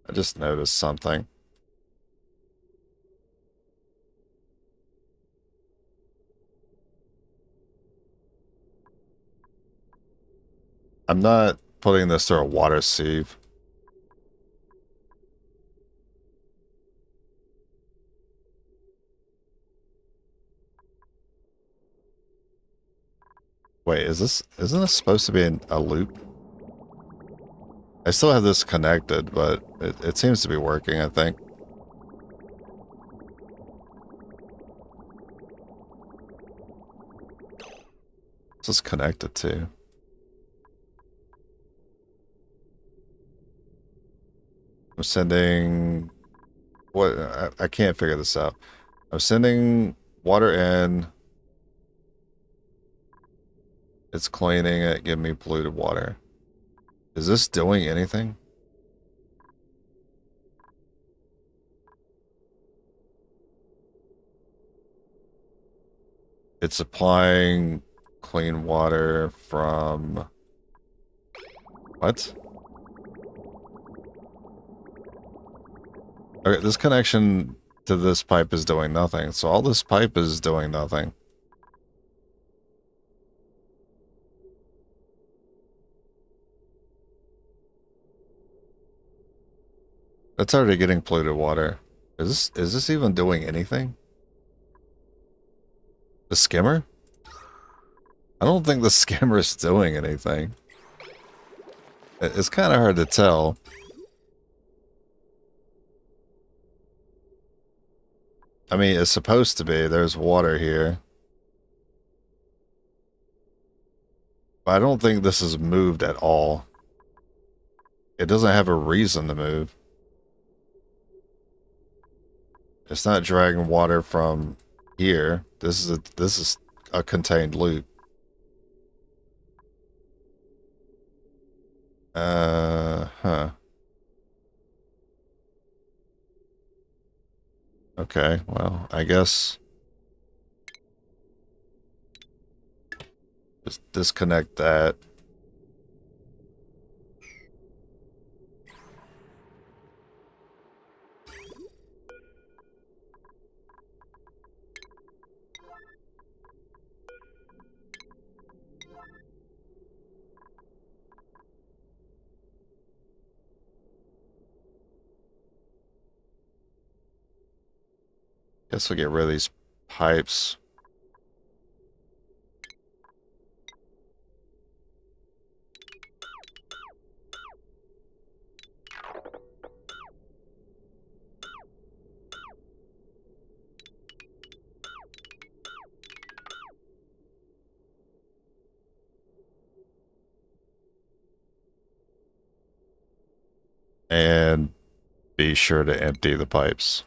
I just noticed something. I'm not putting this through a water sieve. Wait, isn't this supposed to be a loop? I still have this connected, but it seems to be working, I think. What's this connected to? I'm sending... What? I can't figure this out. I'm sending water in. It's cleaning it, giving me polluted water. Is this doing anything? It's supplying clean water from... What? Okay, this connection to this pipe is doing nothing. So all this pipe is doing nothing. That's already getting polluted water. Is this even doing anything? The skimmer? I don't think the skimmer is doing anything. It's kind of hard to tell. I mean, it's supposed to be. There's water here. But I don't think this is moved at all. It doesn't have a reason to move. It's not dragging water from here. This is a contained loop. Huh. Okay, well, I guess just disconnect that. Guess we'll get rid of these pipes. And be sure to empty the pipes.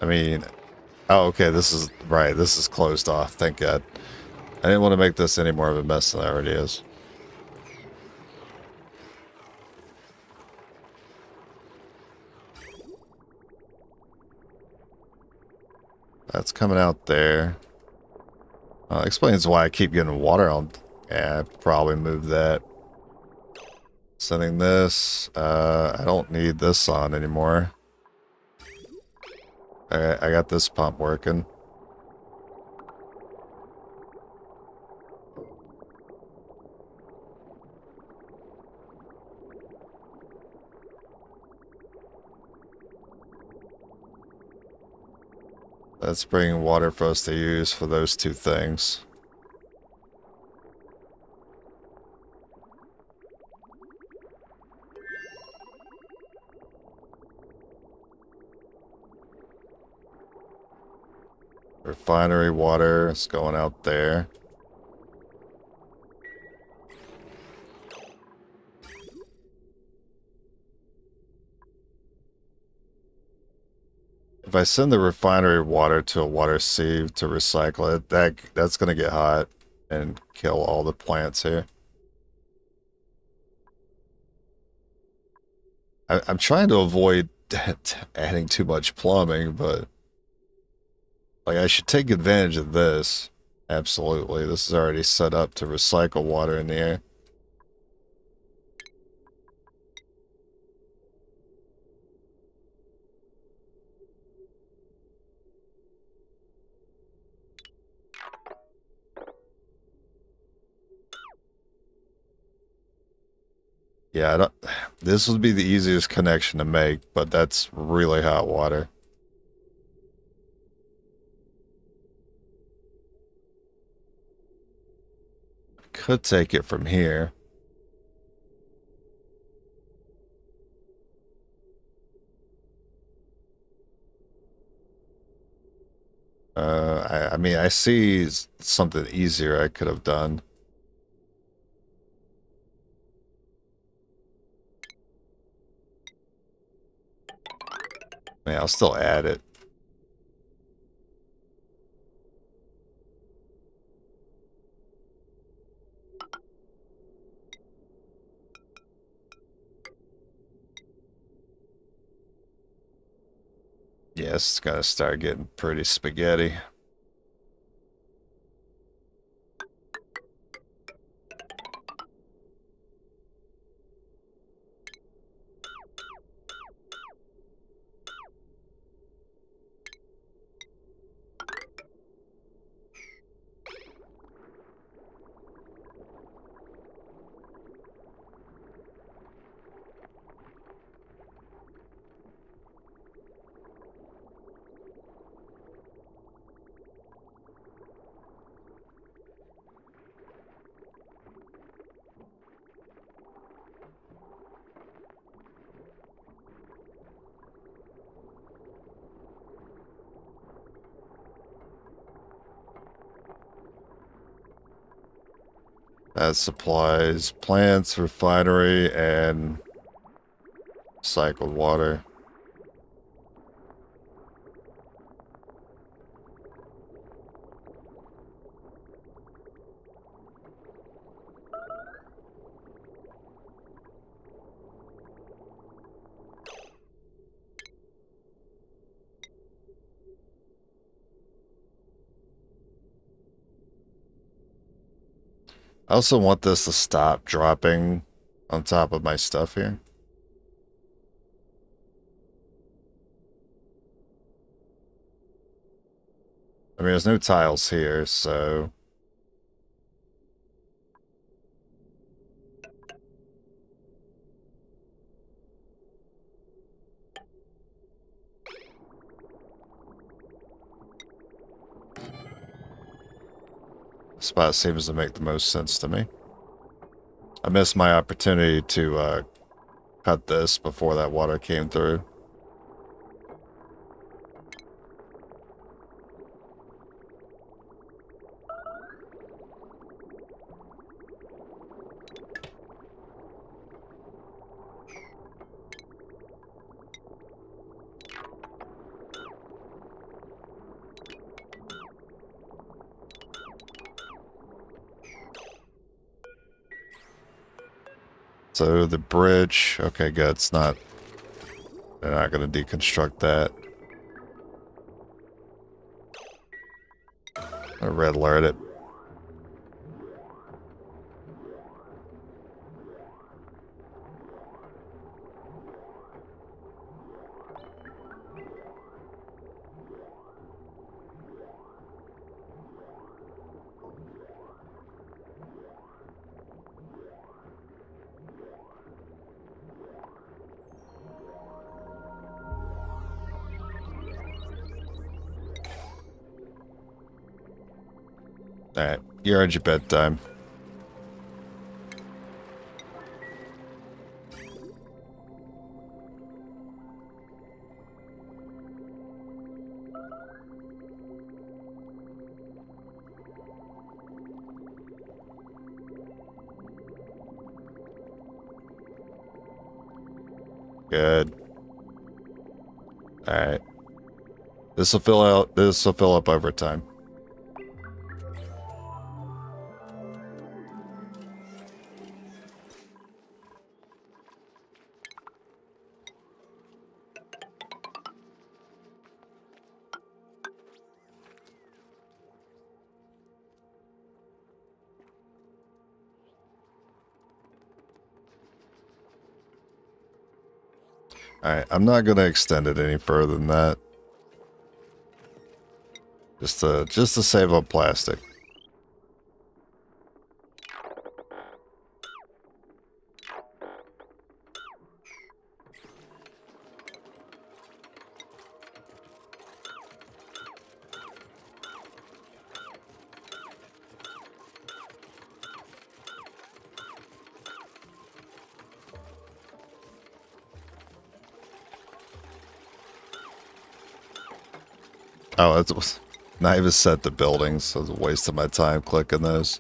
I mean, oh, okay, this is, right, this is closed off, thank God. I didn't want to make this any more of a mess than it already is. That's coming out there. Explains why I keep getting water on. Yeah, I probably move that. Sending this. I don't need this on anymore. I got this pump working. That's bringing water for us to use for those two things. Refinery water is going out there. If I send the refinery water to a water sieve to recycle it, that's going to get hot and kill all the plants here. I'm trying to avoid adding too much plumbing, but like I should take advantage of this. Absolutely. This is already set up to recycle water in the air. Yeah, I don't, this would be the easiest connection to make, but that's really hot water. Could take it from here. I mean, I see something easier I could have done. Yeah, I'll still add it. Yeah, it's gonna start getting pretty spaghetti. That supplies plants, refinery, and recycled water. I also want this to stop dropping on top of my stuff here. I mean, there's no tiles here, so... This spot seems to make the most sense to me. I missed my opportunity to cut this before that water came through. So the bridge, okay, good. It's not, they're not going to deconstruct that. I red alert it. Alright, you're at your bedtime. Good. Alright. This'll fill up over time. Alright, I'm not gonna extend it any further than that. Just to save on plastic. Oh, it was not even set the buildings, so it was a waste of my time clicking those.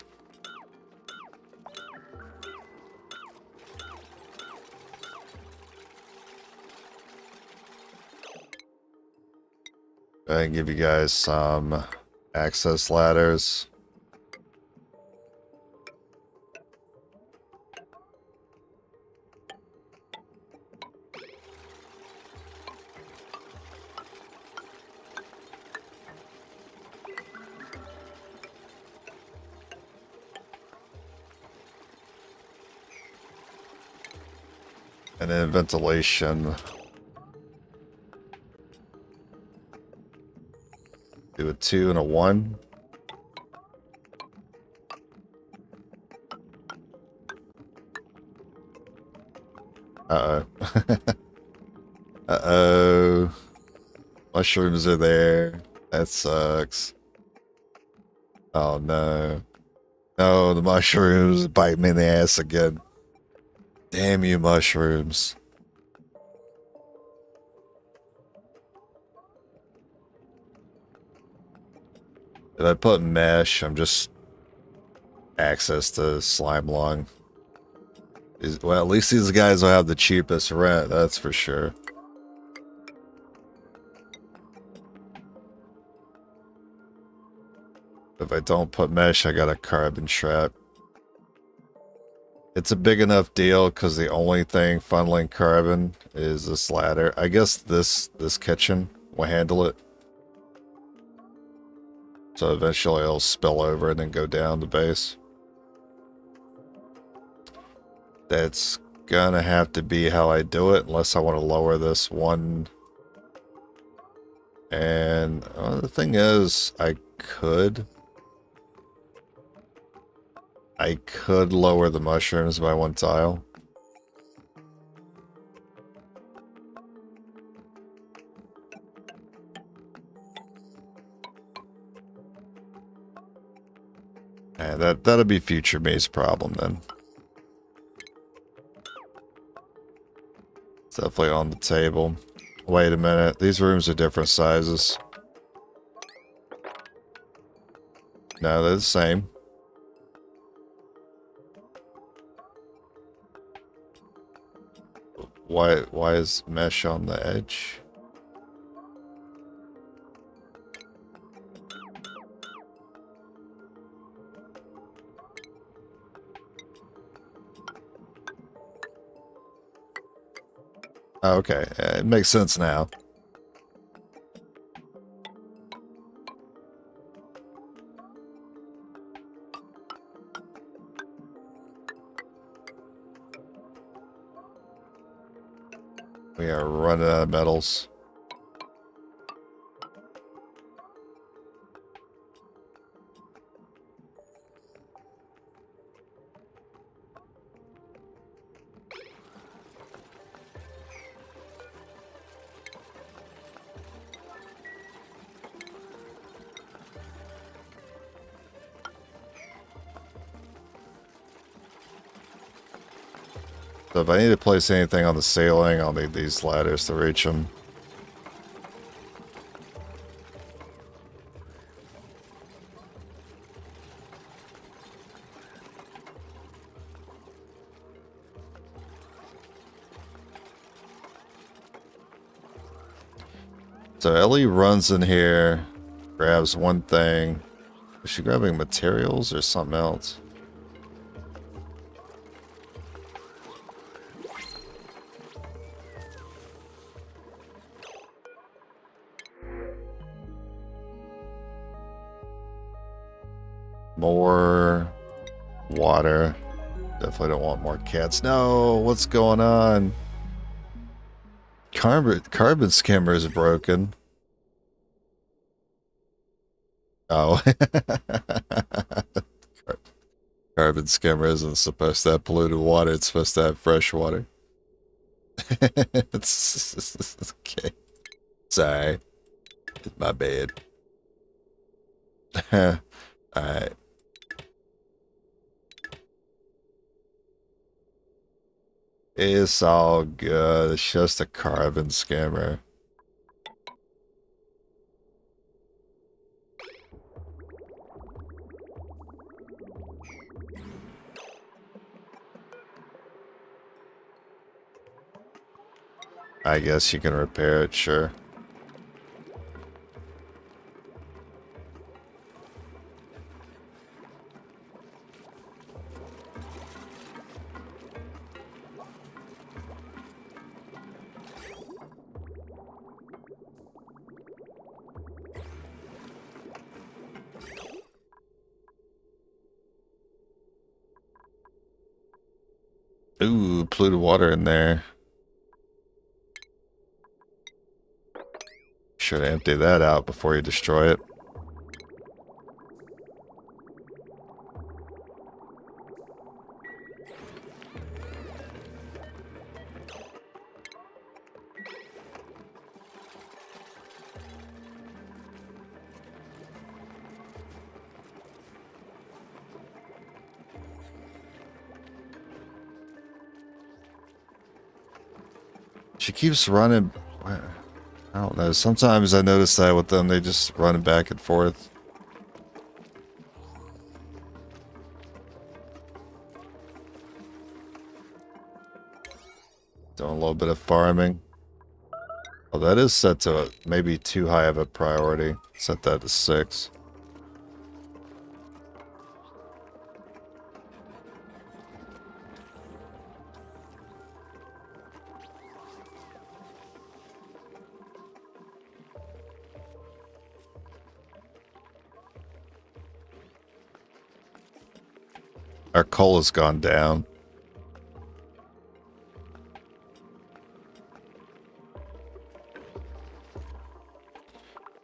I can give you guys some access ladders. And then ventilation. Do a 2 and a 1. Uh-oh. Uh-oh. Mushrooms are there. That sucks. Oh, no. No, the mushrooms bite me in the ass again. Damn you, mushrooms. If I put mesh, I'm just access to slime lung. Well, at least these guys will have the cheapest rent, that's for sure. If I don't put mesh, I got a carbon trap. It's a big enough deal because the only thing funneling carbon is this ladder. I guess this kitchen will handle it. So eventually it'll spill over and then go down the base. That's gonna have to be how I do it unless I want to lower this one. And the thing is, I could lower the mushrooms by 1 tile. And that'll be future me's problem then. It's definitely on the table. Wait a minute, these rooms are different sizes. No, they're the same. Why is mesh on the edge? Okay, it makes sense now. We are running out of metals. So if I need to place anything on the ceiling, I'll need these ladders to reach them. So Ellie runs in here, grabs one thing. Is she grabbing materials or something else? More water. Definitely don't want more cats. No, what's going on? Carbon skimmer is broken. Oh. Carbon skimmer isn't supposed to have polluted water. It's supposed to have fresh water. It's okay. Sorry. It's my bad. Alright. It's all good. It's just a carbon skimmer. I guess you can repair it, sure. Ooh, polluted water in there. Should empty that out before you destroy it. She keeps running. I don't know. Sometimes I notice that with them, they just run back and forth. Doing a little bit of farming. Oh, that is set to maybe too high of a priority. Set that to 6. Our coal has gone down.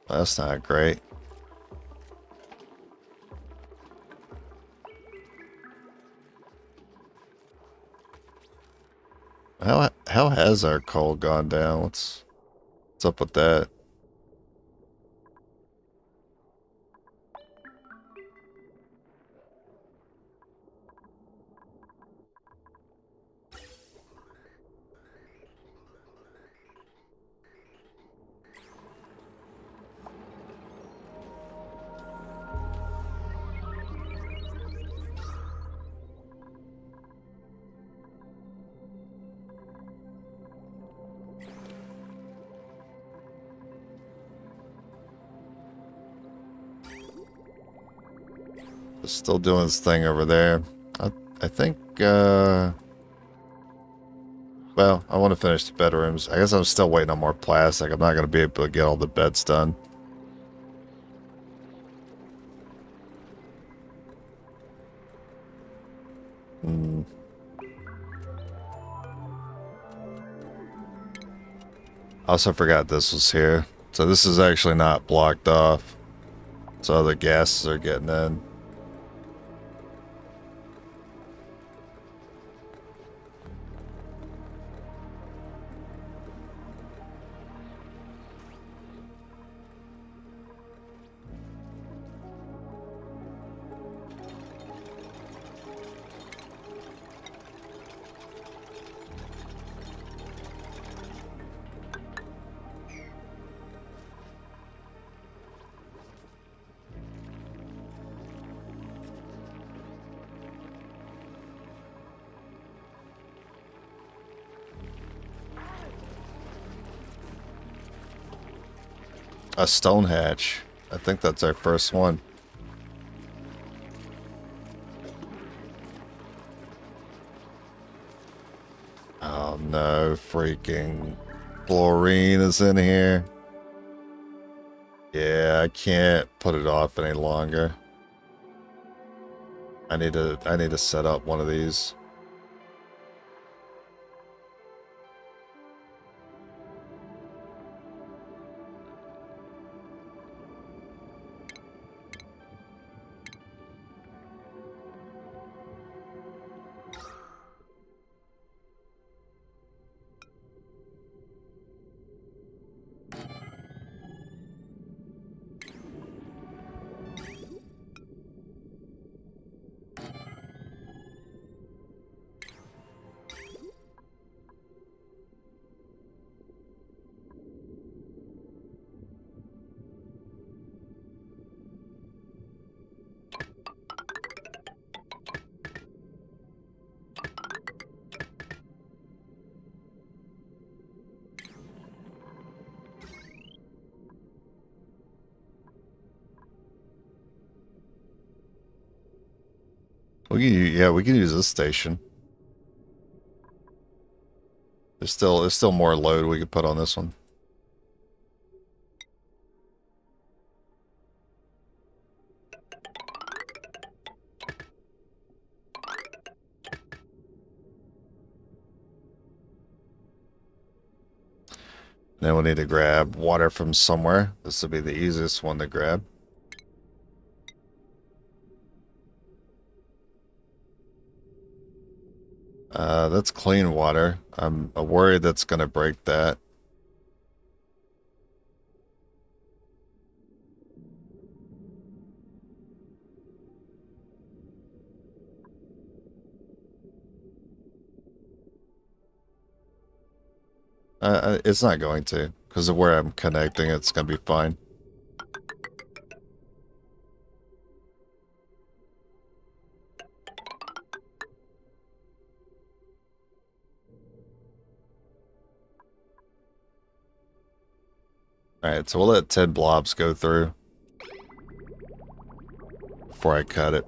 That's not great. How has our coal gone down? What's up with that? It's still doing its thing over there. I think, well, Well, I want to finish the bedrooms. I guess I'm still waiting on more plastic. I'm not going to be able to get all the beds done. I also forgot this was here. So this is actually not blocked off. So the gases are getting in. A stone hatch. I think that's our first one. Oh no, freaking chlorine is in here. Yeah, I can't put it off any longer. I need to set up one of these. We can use this station. There's still more load we could put on this one. Then we'll need to grab water from somewhere. This will be the easiest one to grab. That's clean water. I'm worried that's going to break that. It's not going to, because of where I'm connecting. It's going to be fine. Alright, so we'll let 10 blobs go through before I cut it.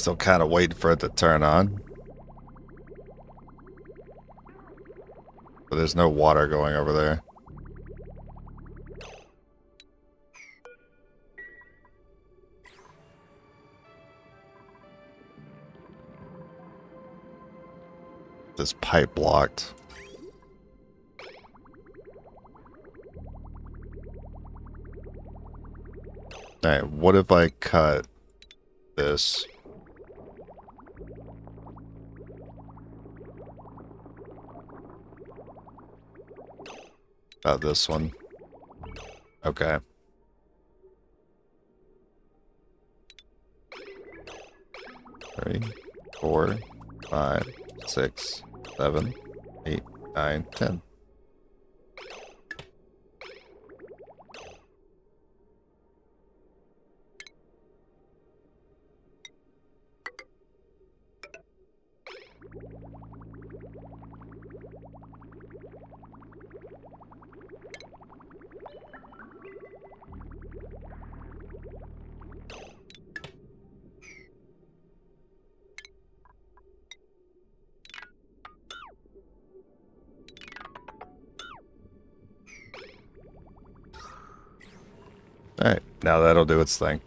Still kind of waiting for it to turn on. But there's no water going over there. This pipe blocked. Alright, what if I cut this? This one. Okay. 3, 4, 5, 6, 7, 8, 9, 10. Alright, now that'll do its thing.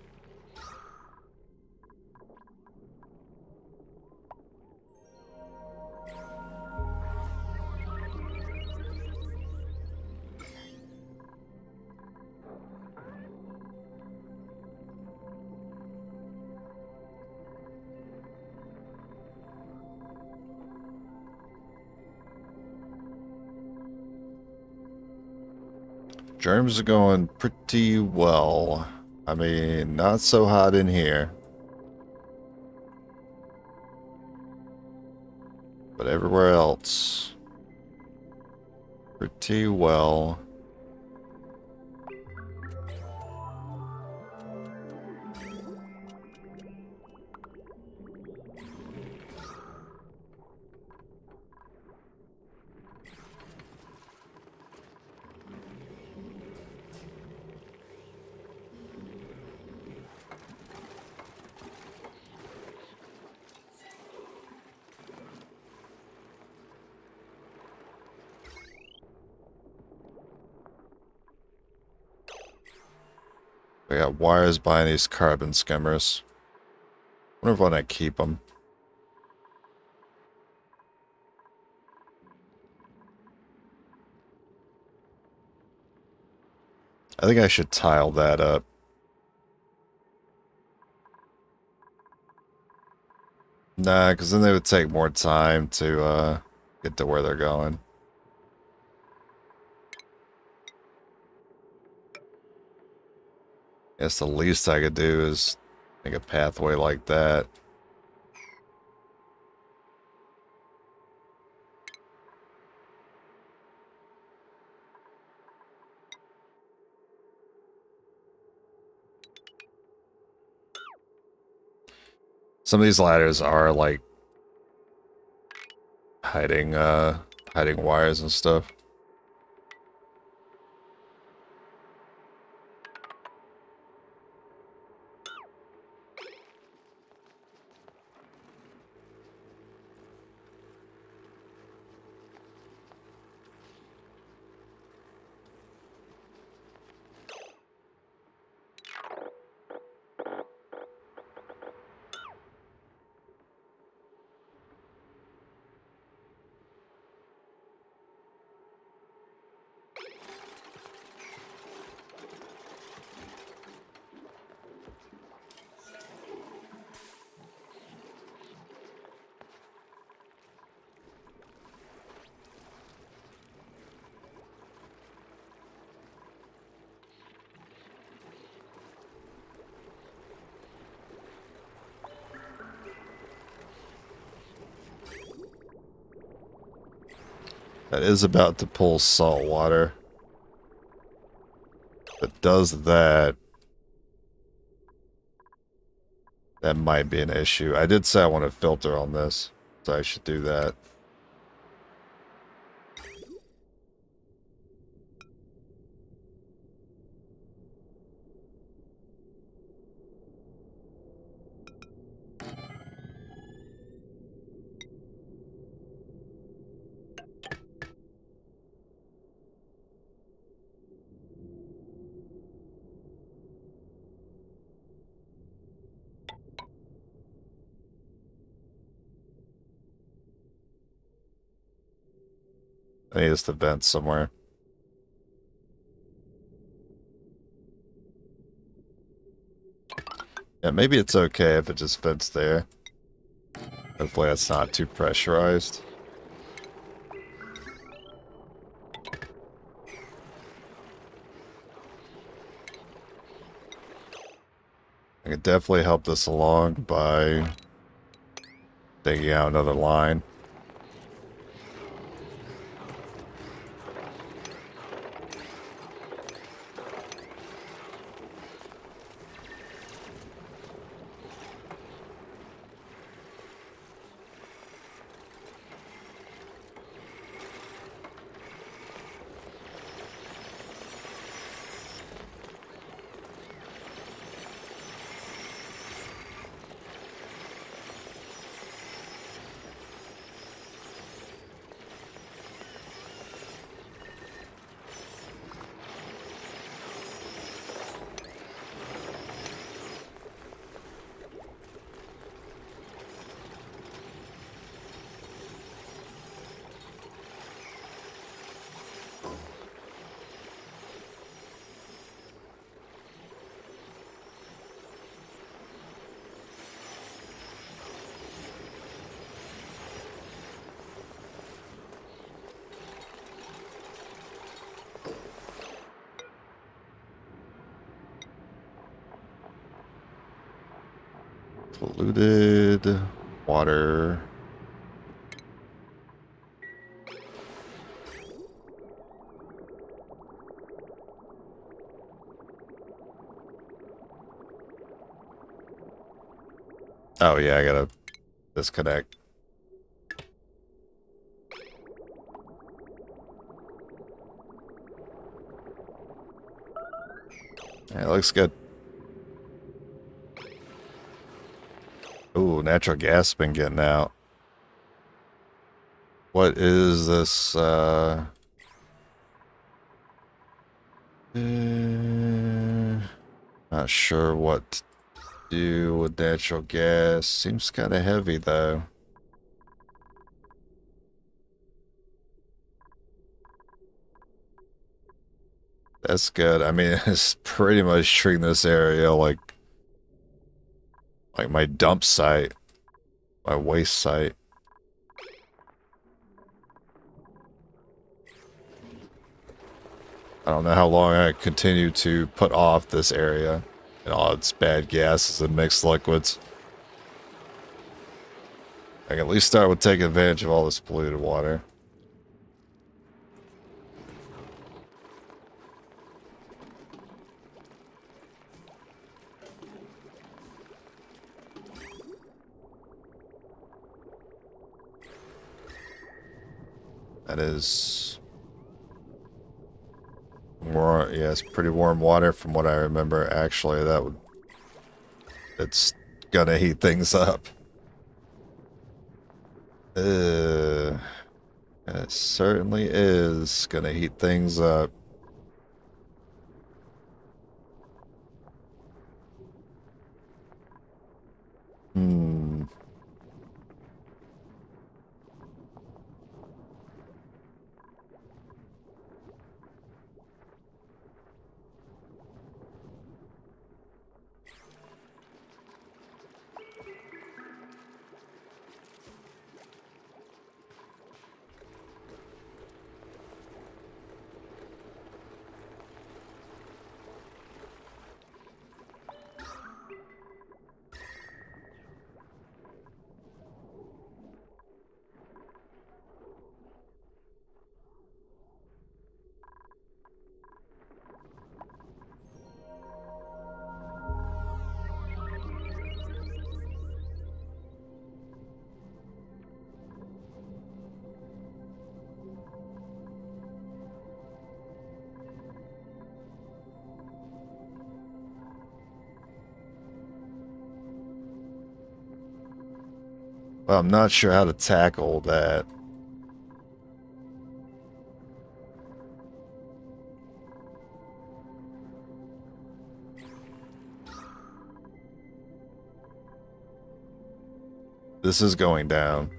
Germs are going pretty well. I mean, not so hot in here. But everywhere else, pretty well. We got wires behind these carbon skimmers. Wonder if I want to keep them. I think I should tile that up. Nah, because then they would take more time to get to where they're going. Guess the least I could do is make a pathway like that. Some of these ladders are like hiding wires and stuff. That is about to pull salt water. If it does that, that might be an issue. I did say I want to filter on this, so I should do that. I need us to vent somewhere. Yeah, maybe it's okay if it just vents there. Hopefully that's not too pressurized. I could definitely help this along by digging out another line. Polluted water. Oh yeah, I gotta disconnect. Yeah, it looks good. Ooh, natural gas been getting out. What is this, not sure what to do with natural gas. Seems kind of heavy, though. That's good. I mean, it's pretty much treating this area like my dump site, my waste site. I don't know how long I continue to put off this area and all its bad gases and mixed liquids. I can at least start with taking advantage of all this polluted water. That is more, yeah, it's pretty warm water from what I remember. Actually, it's gonna heat things up. It certainly is gonna heat things up. Hmm. Well, I'm not sure how to tackle that. This is going down.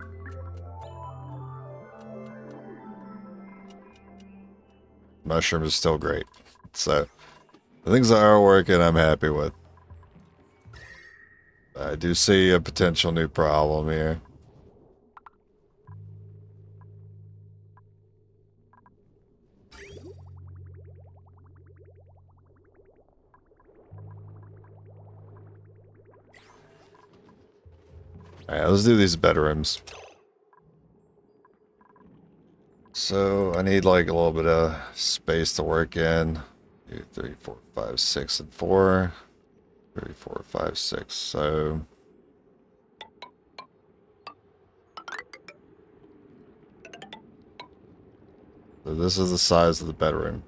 mushroom is still great. So the things that are working, I'm happy with. I do see a potential new problem here. Alright, let's do these bedrooms. So I need like a little bit of space to work in. 2, 3, 4, 5, 6, and 4. 3, 4, 5, 6. So this is the size of the bedroom.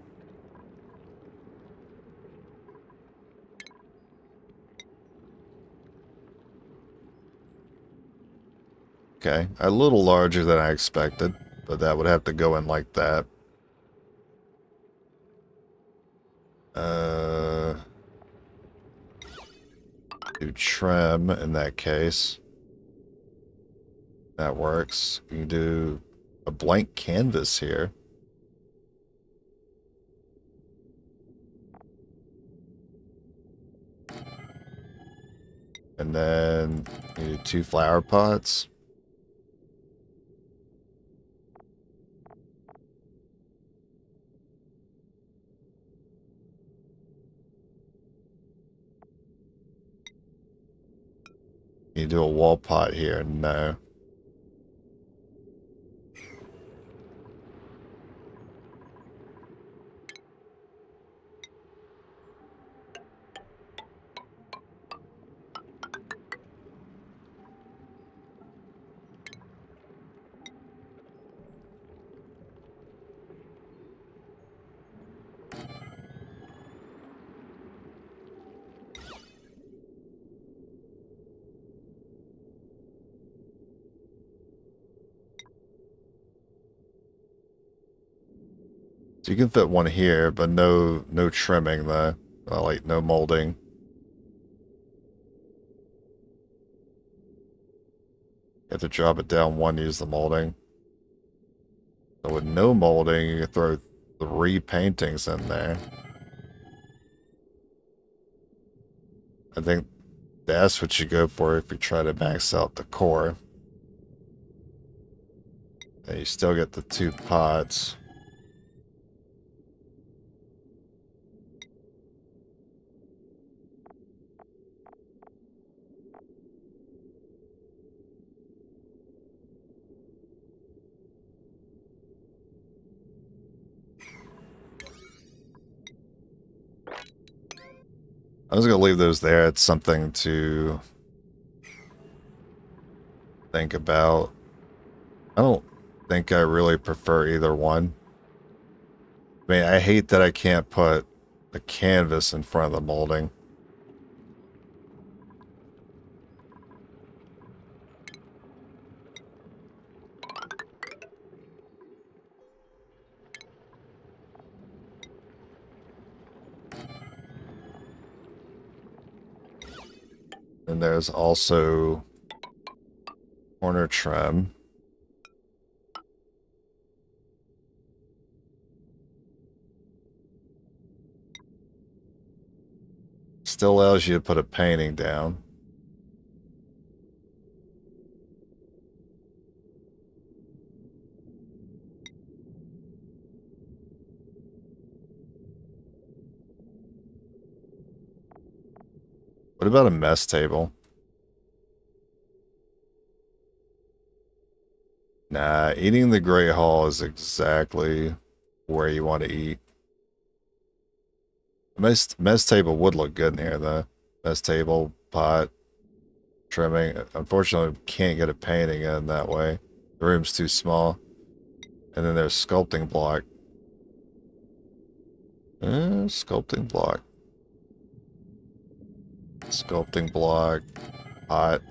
Okay, a little larger than I expected, but that would have to go in like that. Do trim in that case. That works. You can do a blank canvas here. And then you do 2 flower pots. You do a wall pot here. No. So you can fit one here, but no trimming though. Like no molding. You have to drop it down one to use the molding. So with no molding, you can throw 3 paintings in there. I think that's what you go for if you try to max out the core. And you still get the 2 pots. I'm just going to leave those there. It's something to think about. I don't think I really prefer either one. I mean, I hate that I can't put the canvas in front of the molding. And there's also corner trim. Still allows you to put a painting down. What about a mess table? Nah, eating the Great Hall is exactly where you want to eat. Mess table would look good in here, though. Mess table, pot, trimming. Unfortunately, can't get a painting in that way. The room's too small. And then there's sculpting block. Sculpting block. Sculpting block. Pot.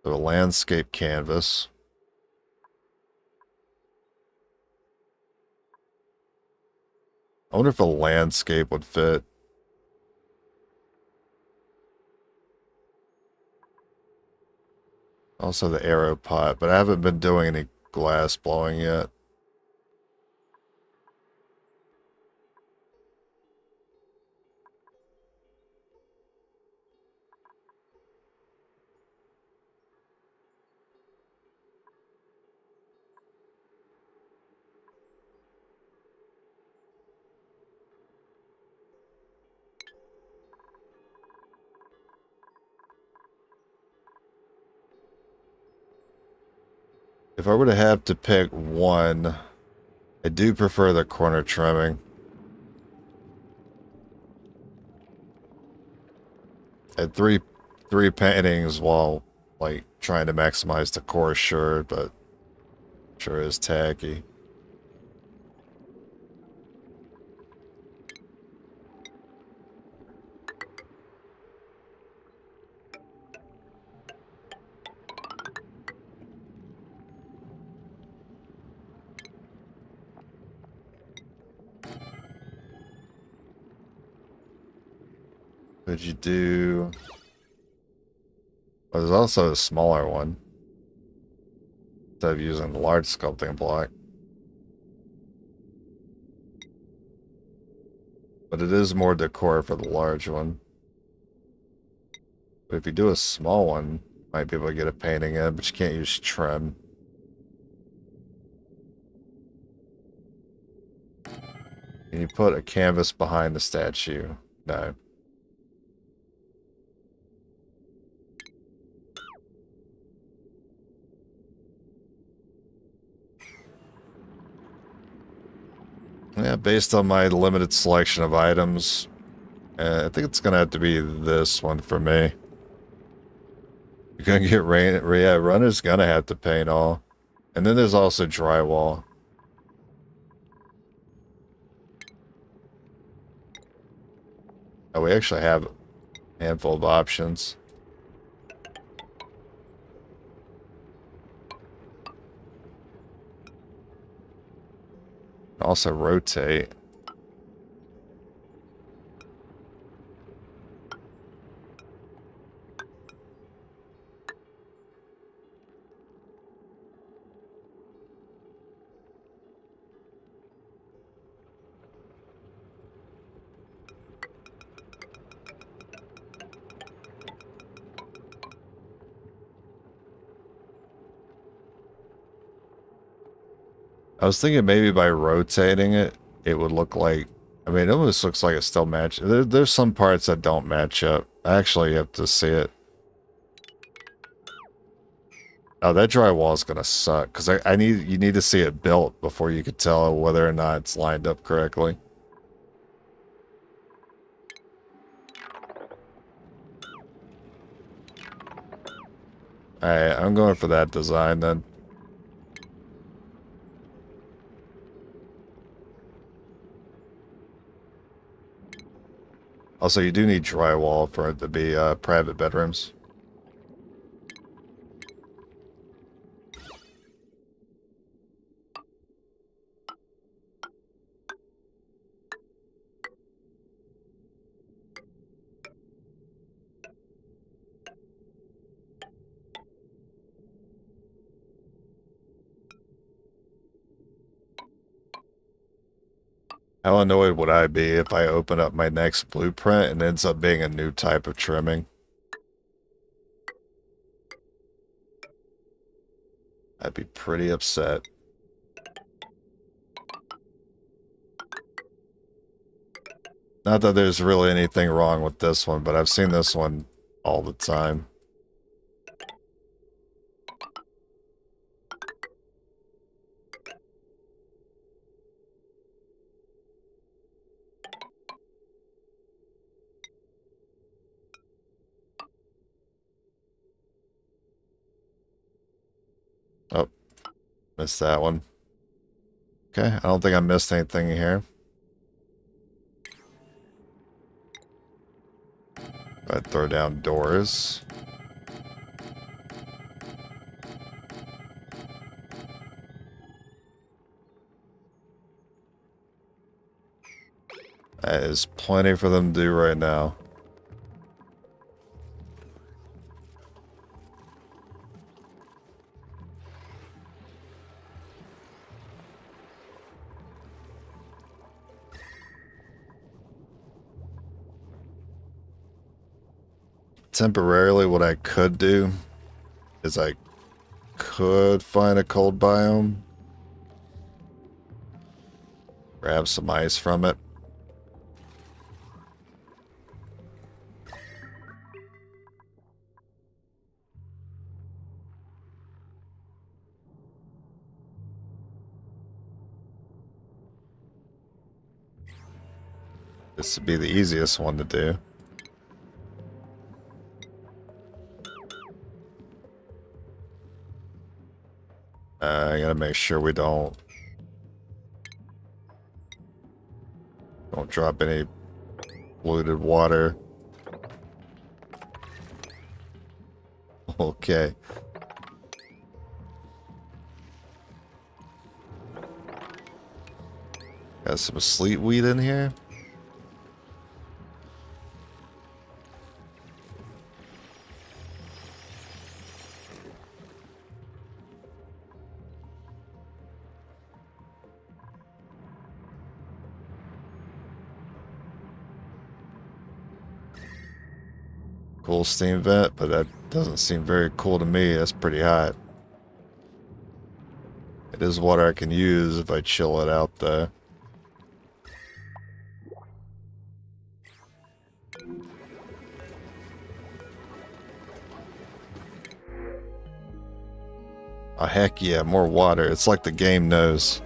So a landscape canvas. I wonder if a landscape would fit. Also the arrow pot, but I haven't been doing any glass blowing yet. If I were to have to pick one, I do prefer the corner trimming. At three paintings while like trying to maximize the core, sure, but sure is tacky. Could you do... Well, there's also a smaller one. Instead of using the large sculpting block. But it is more decor for the large one. But if you do a small one, you might be able to get a painting in, but you can't use trim. Can you put a canvas behind the statue? No. Yeah, based on my limited selection of items, I think it's gonna have to be this one for me. You're gonna get rain. Yeah, runner's gonna have to paint all. And then there's also drywall. Oh, we actually have a handful of options. Also rotate. I was thinking maybe by rotating it, it would look like... I mean, it almost looks like it still matches. There's some parts that don't match up. I actually have to see it. Oh, that drywall is gonna suck, because you need to see it built before you could tell whether or not it's lined up correctly. Alright, I'm going for that design then. Also, you do need drywall for it to be private bedrooms. How annoyed would I be if I open up my next blueprint and it ends up being a new type of trimming? I'd be pretty upset. Not that there's really anything wrong with this one, but I've seen this one all the time. Oh, missed that one. Okay, I don't think I missed anything here. I'd throw down doors. That is plenty for them to do right now. Temporarily, what I could do is I could find a cold biome, grab some ice from it. This would be the easiest one to do. I gotta make sure we don't drop any polluted water. Okay. Got some sleet weed in here. Cool steam vent, but that doesn't seem very cool to me. That's pretty hot. It is water I can use if I chill it out though. Oh heck yeah, more water. It's like the game knows.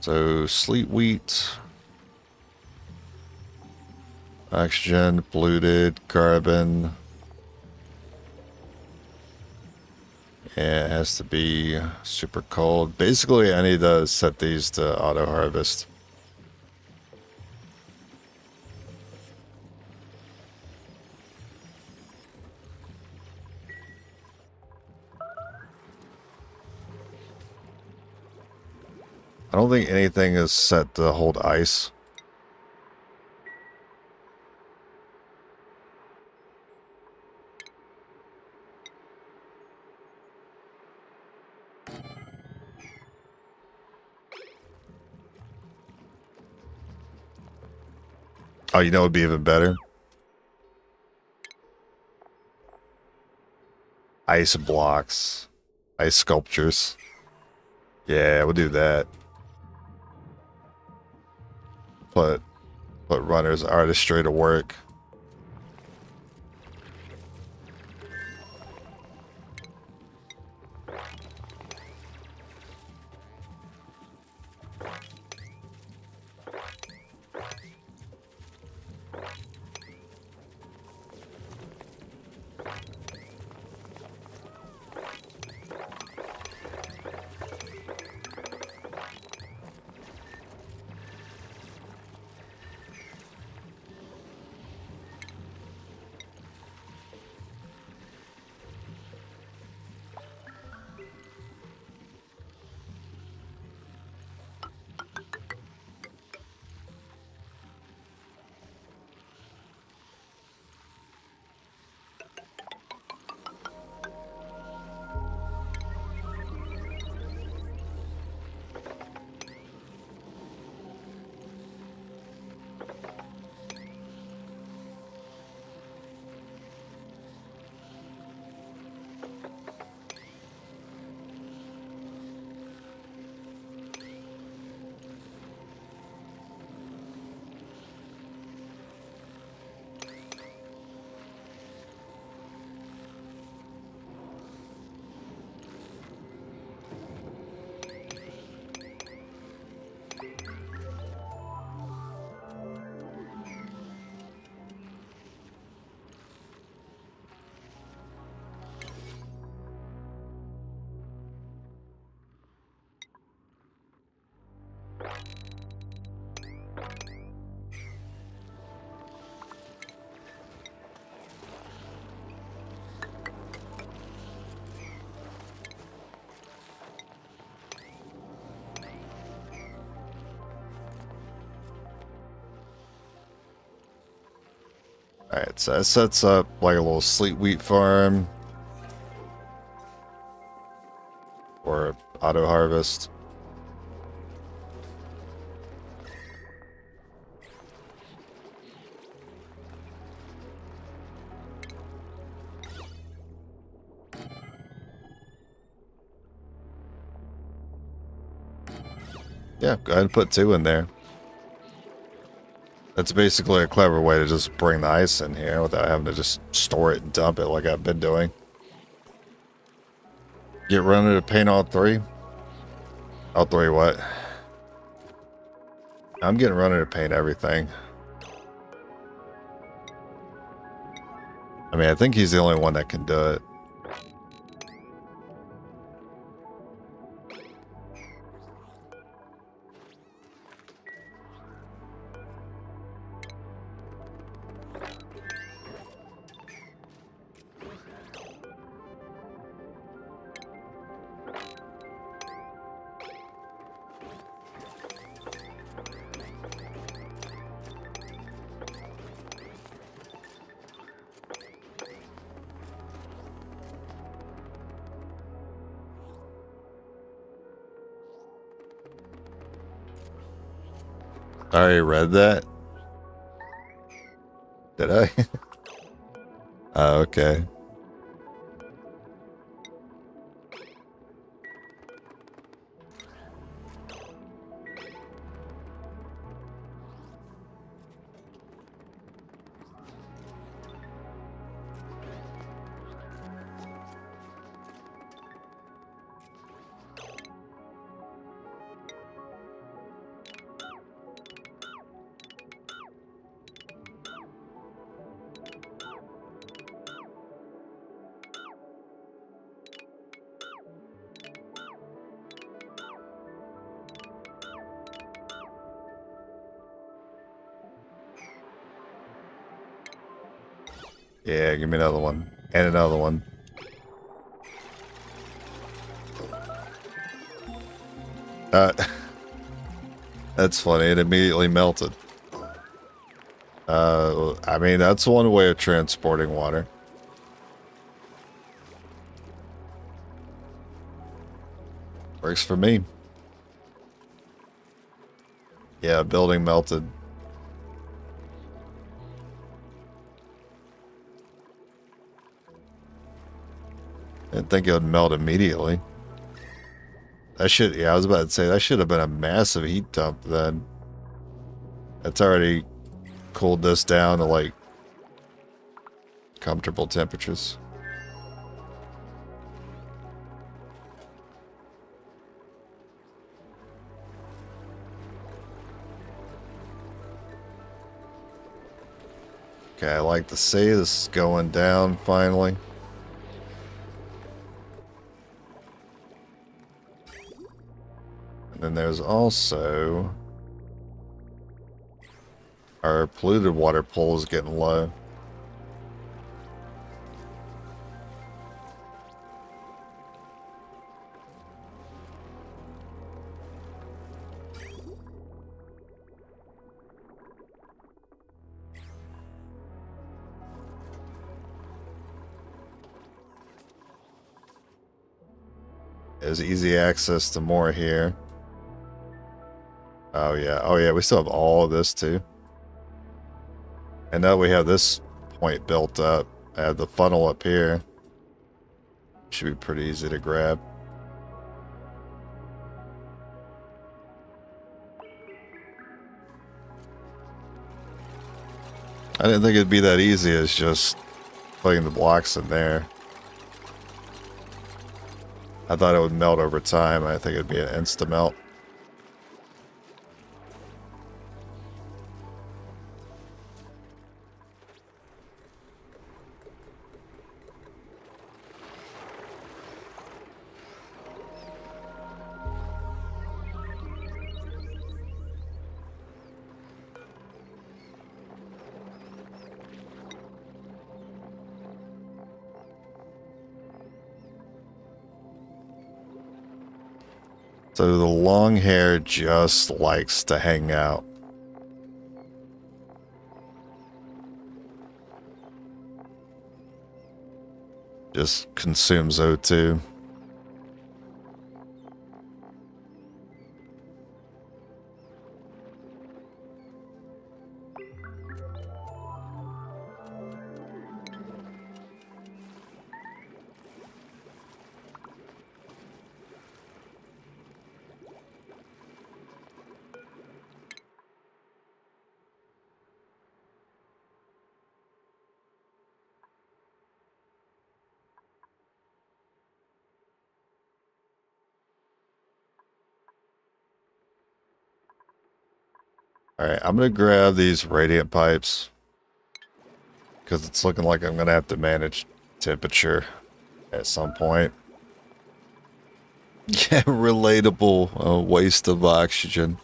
So, sleet wheat, oxygen, polluted, carbon. Yeah, it has to be super cold. Basically, I need to set these to auto harvest. I don't think anything is set to hold ice. Oh, you know what would be even better? Ice blocks. Ice sculptures. Yeah, we'll do that. Put runners artistry to work. Alright, so that sets up like a little sleet wheat farm. Or auto harvest. Yeah, go ahead and put 2 in there. That's basically a clever way to just bring the ice in here without having to just store it and dump it like I've been doing. Get running to paint all 3? All 3 what? I'm getting running to paint everything. I mean, I think he's the only one that can do it. I already read that. Did I? Oh, okay. Yeah, give me another one. And another one. That's funny. It immediately melted. I mean, that's one way of transporting water. Works for me. Yeah, building melted. I didn't think it would melt immediately. That should, yeah, I was about to say, that should have been a massive heat dump then. That's already cooled this down to, like, comfortable temperatures. Okay, I like to see this is going down finally. And then there's also our polluted water pool is getting low. There's easy access to more here. Oh yeah, we still have all of this too. And now we have this point built up. I have the funnel up here. Should be pretty easy to grab. I didn't think it'd be that easy as just putting the blocks in there. I thought it would melt over time. I think it'd be an insta melt. So the long hair just likes to hang out. just consumes O2. Alright, I'm going to grab these radiant pipes because it's looking like I'm going to have to manage temperature at some point. Yeah, relatable waste of oxygen.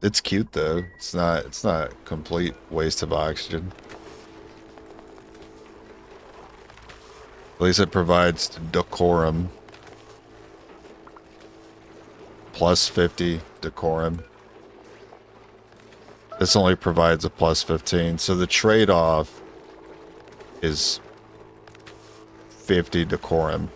It's cute though. It's not complete waste of oxygen. At least it provides decorum. Plus 50 decorum. This only provides a plus 15, so the trade-off is 50 decorum.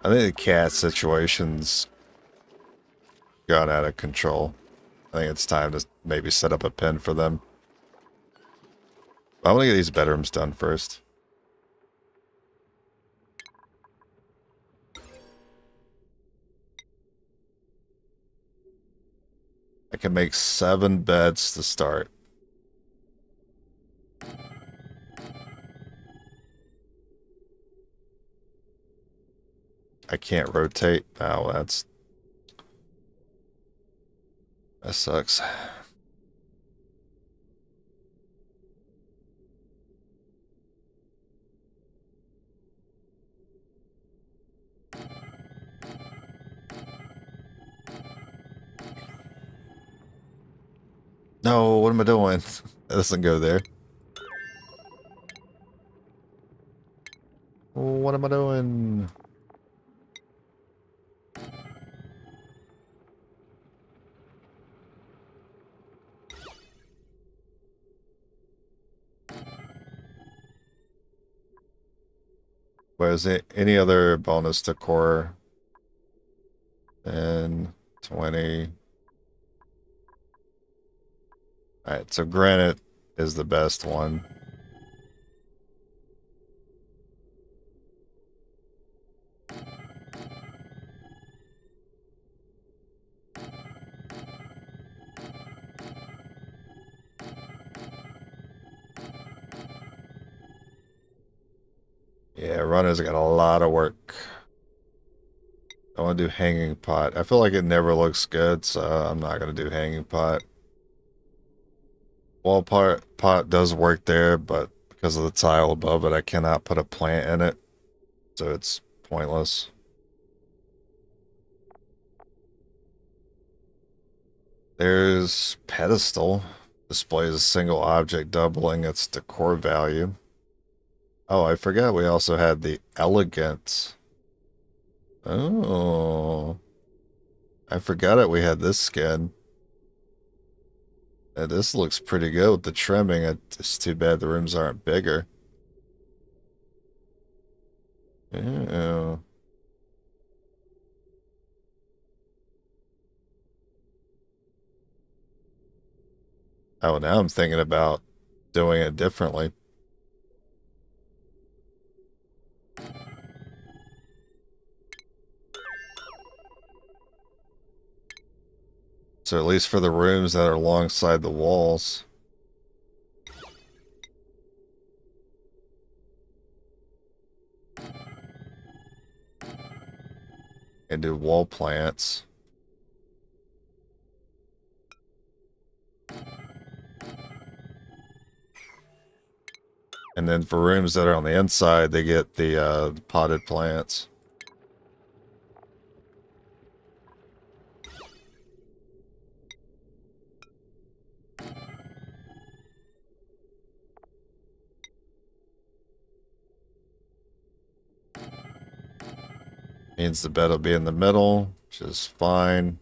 I think the cat situation's gone out of control. I think it's time to maybe set up a pen for them. I want to get these bedrooms done first. I can make 7 beds to start. I can't rotate. Oh, that sucks. No, what am I doing? That doesn't go there. What am I doing? Was it any other bonus to core? And 20. Alright, so granite is the best one. Yeah, runner's got a lot of work. I want to do hanging pot. I feel like it never looks good, so I'm not going to do hanging pot. Wall pot does work there, but because of the tile above it, I cannot put a plant in it. So it's pointless. There's pedestal. Displays a single object doubling its decor value. Oh, I forgot we also had the elegant. Oh. I forgot it. We had this skin. And this looks pretty good with the trimming. It's too bad the rooms aren't bigger. Ew. Oh, now I'm thinking about doing it differently. So at least for the rooms that are alongside the walls. And do wall plants. And then for rooms that are on the inside, they get the potted plants. Means the bed will be in the middle, which is fine.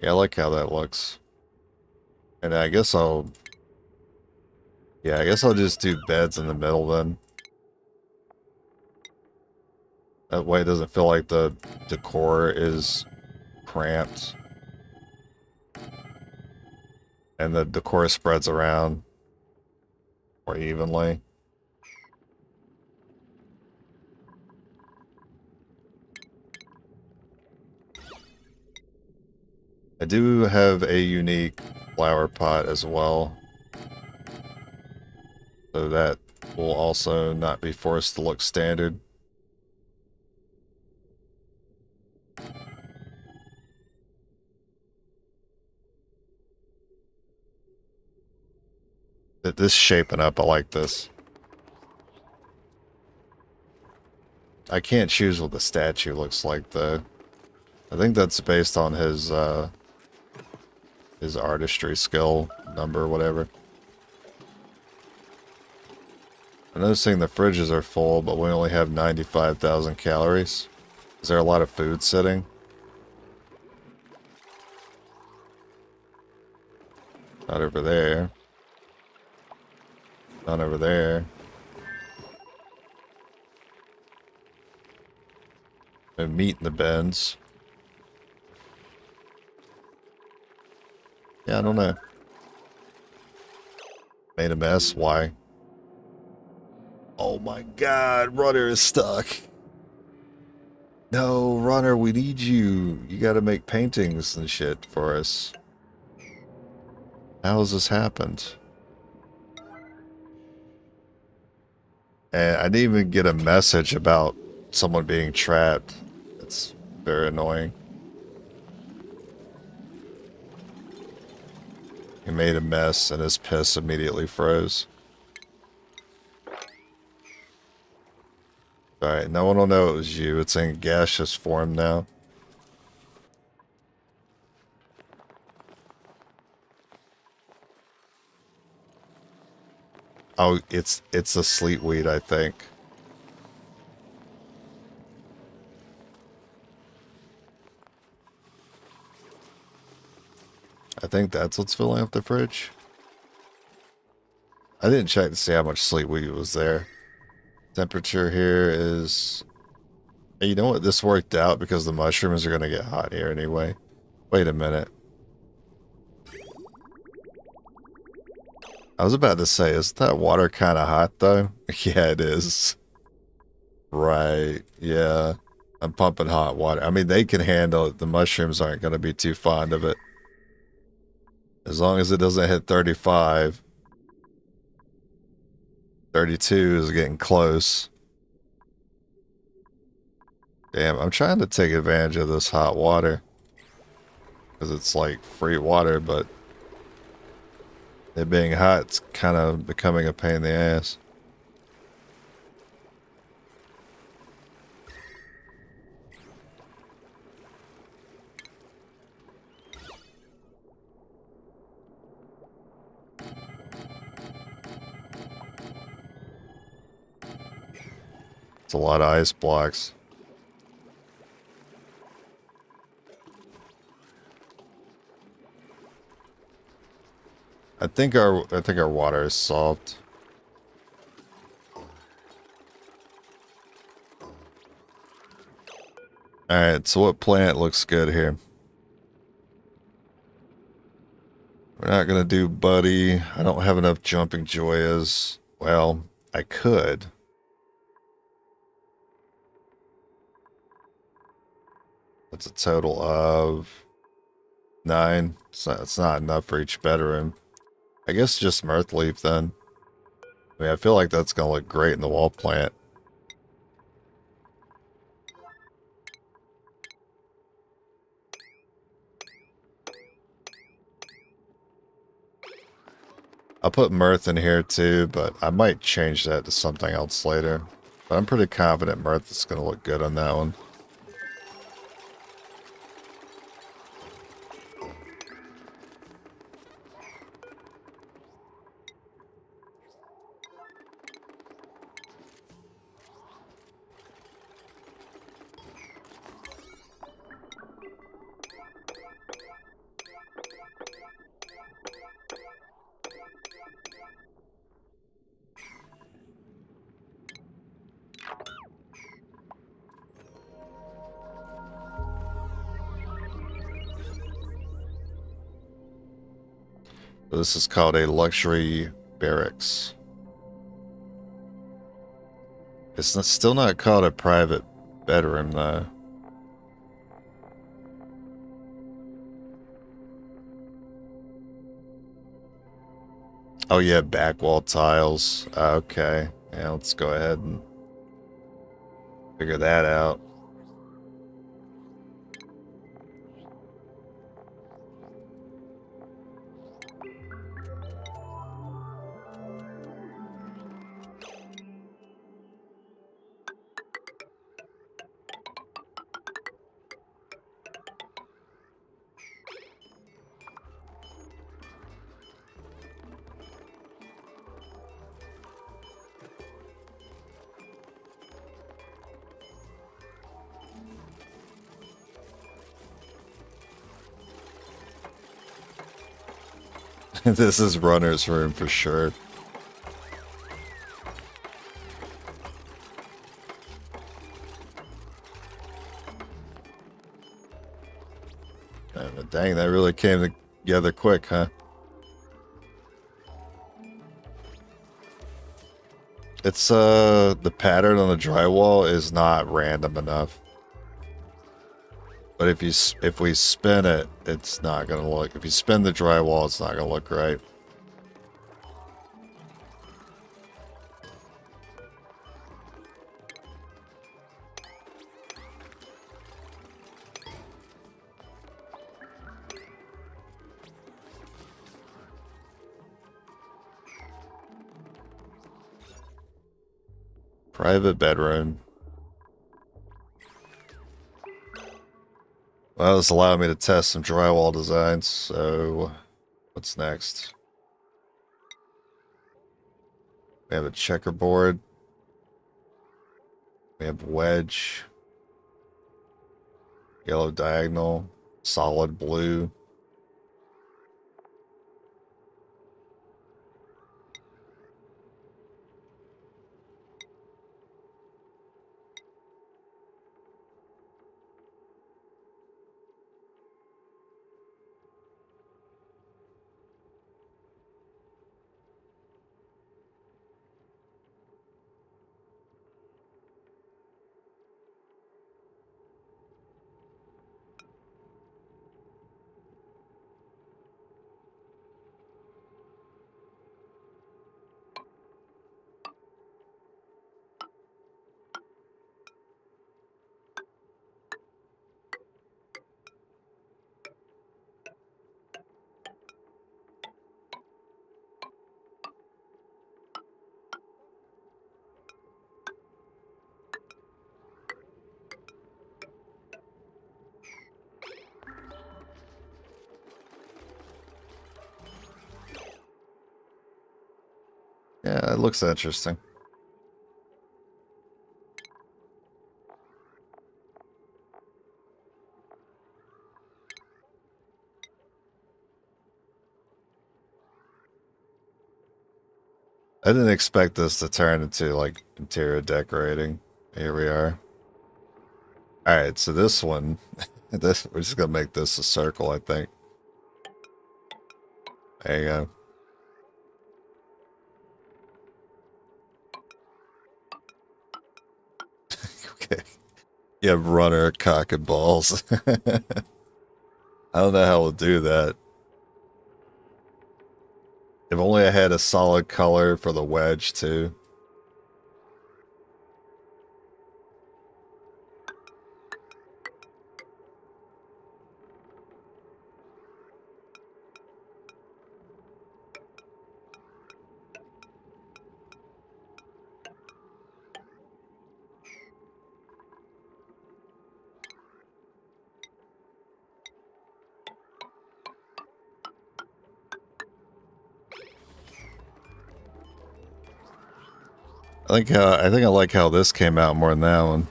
Yeah, I like how that looks. And I guess I'll... Yeah, I guess I'll just do beds in the middle then. That way it doesn't feel like the decor is cramped. And the decor spreads around more evenly. I do have a unique flower pot as well. So that will also not be forced to look standard. This shaping up, I like this. I can't choose what the statue looks like though. I think that's based on his artistry skill number or whatever. I'm noticing the fridges are full, but we only have 95,000 calories. Is there a lot of food sitting? Not over there. Not over there. No meat in the bins. Yeah, I don't know. Made a mess? Why? Oh my god, Runner is stuck. No, Runner, we need you. You gotta make paintings and shit for us. How has this happened? And I didn't even get a message about someone being trapped. It's very annoying. He made a mess and his piss immediately froze. Alright, no one will know it was you. It's in gaseous form now. Oh, it's a sleet weed, I think. I think that's what's filling up the fridge. I didn't check to see how much sleet weed was there. Temperature here is... Hey, you know what? This worked out because the mushrooms are going to get hot here anyway. Wait a minute. I was about to say, isn't that water kind of hot though? Yeah, it is. Right, yeah. I'm pumping hot water. I mean, they can handle it. The mushrooms aren't going to be too fond of it. As long as it doesn't hit 35. 32 is getting close. Damn, I'm trying to take advantage of this hot water. Because it's like free water, but it being hot, it's kind of becoming a pain in the ass. It's a lot of ice blocks. I think our water is solved. Alright, so what plant looks good here? We're not gonna do Buddy. I don't have enough Jumping Joyas. Well, I could. That's a total of 9. It's not enough for each bedroom. I guess just Mirthleaf then. I mean, I feel like that's gonna look great in the wall plant. I'll put Mirth in here too, but I might change that to something else later. But I'm pretty confident Mirth is gonna look good on that one. This is called a luxury barracks. Still not called a private bedroom, though. Oh, yeah, back wall tiles. Okay. Yeah, let's go ahead and figure that out. This is runner's room for sure. But dang, that really came together quick, huh? It's the pattern on the drywall is not random enough. But if we spin it, it's not gonna look. If you spin the drywall, it's not gonna look right. Private bedroom. Well, this allowed me to test some drywall designs, so what's next? We have a checkerboard. We have wedge. Yellow diagonal. Solid blue. Yeah, it looks interesting. I didn't expect this to turn into, like, interior decorating. Here we are. Alright, so this one, we're just gonna make this a circle, I think. There you go. Okay. You have runner, cock, and balls. I don't know how we'll do that. If only I had a solid color for the wedge, too. I think I like how this came out more than that one.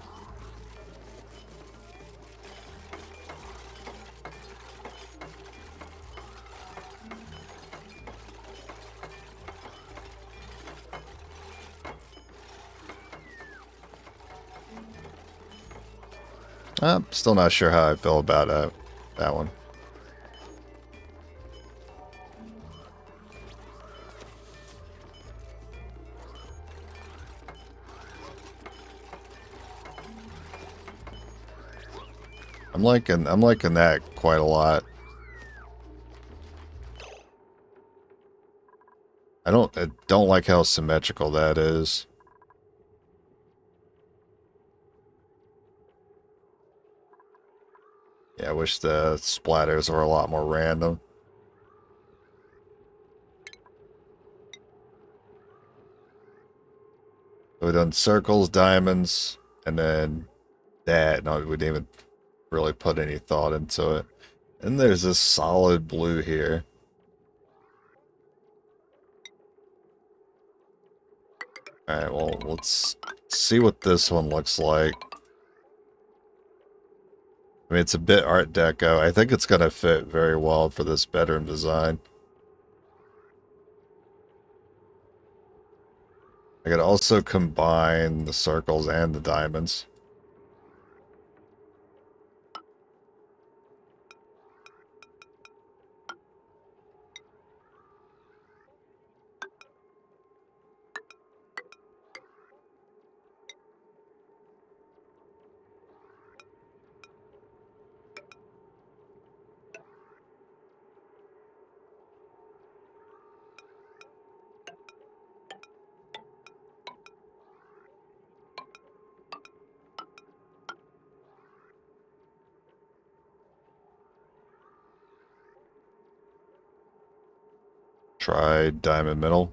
I'm still not sure how I feel about that one. I'm liking that quite a lot. I don't like how symmetrical that is. Yeah, I wish the splatters were a lot more random. We've done circles, diamonds, and then that. No, we didn't even really put any thought into it. And there's this solid blue here. Alright, well, let's see what this one looks like. I mean, it's a bit Art Deco. I think it's going to fit very well for this bedroom design. I could also combine the circles and the diamonds. Try diamond middle.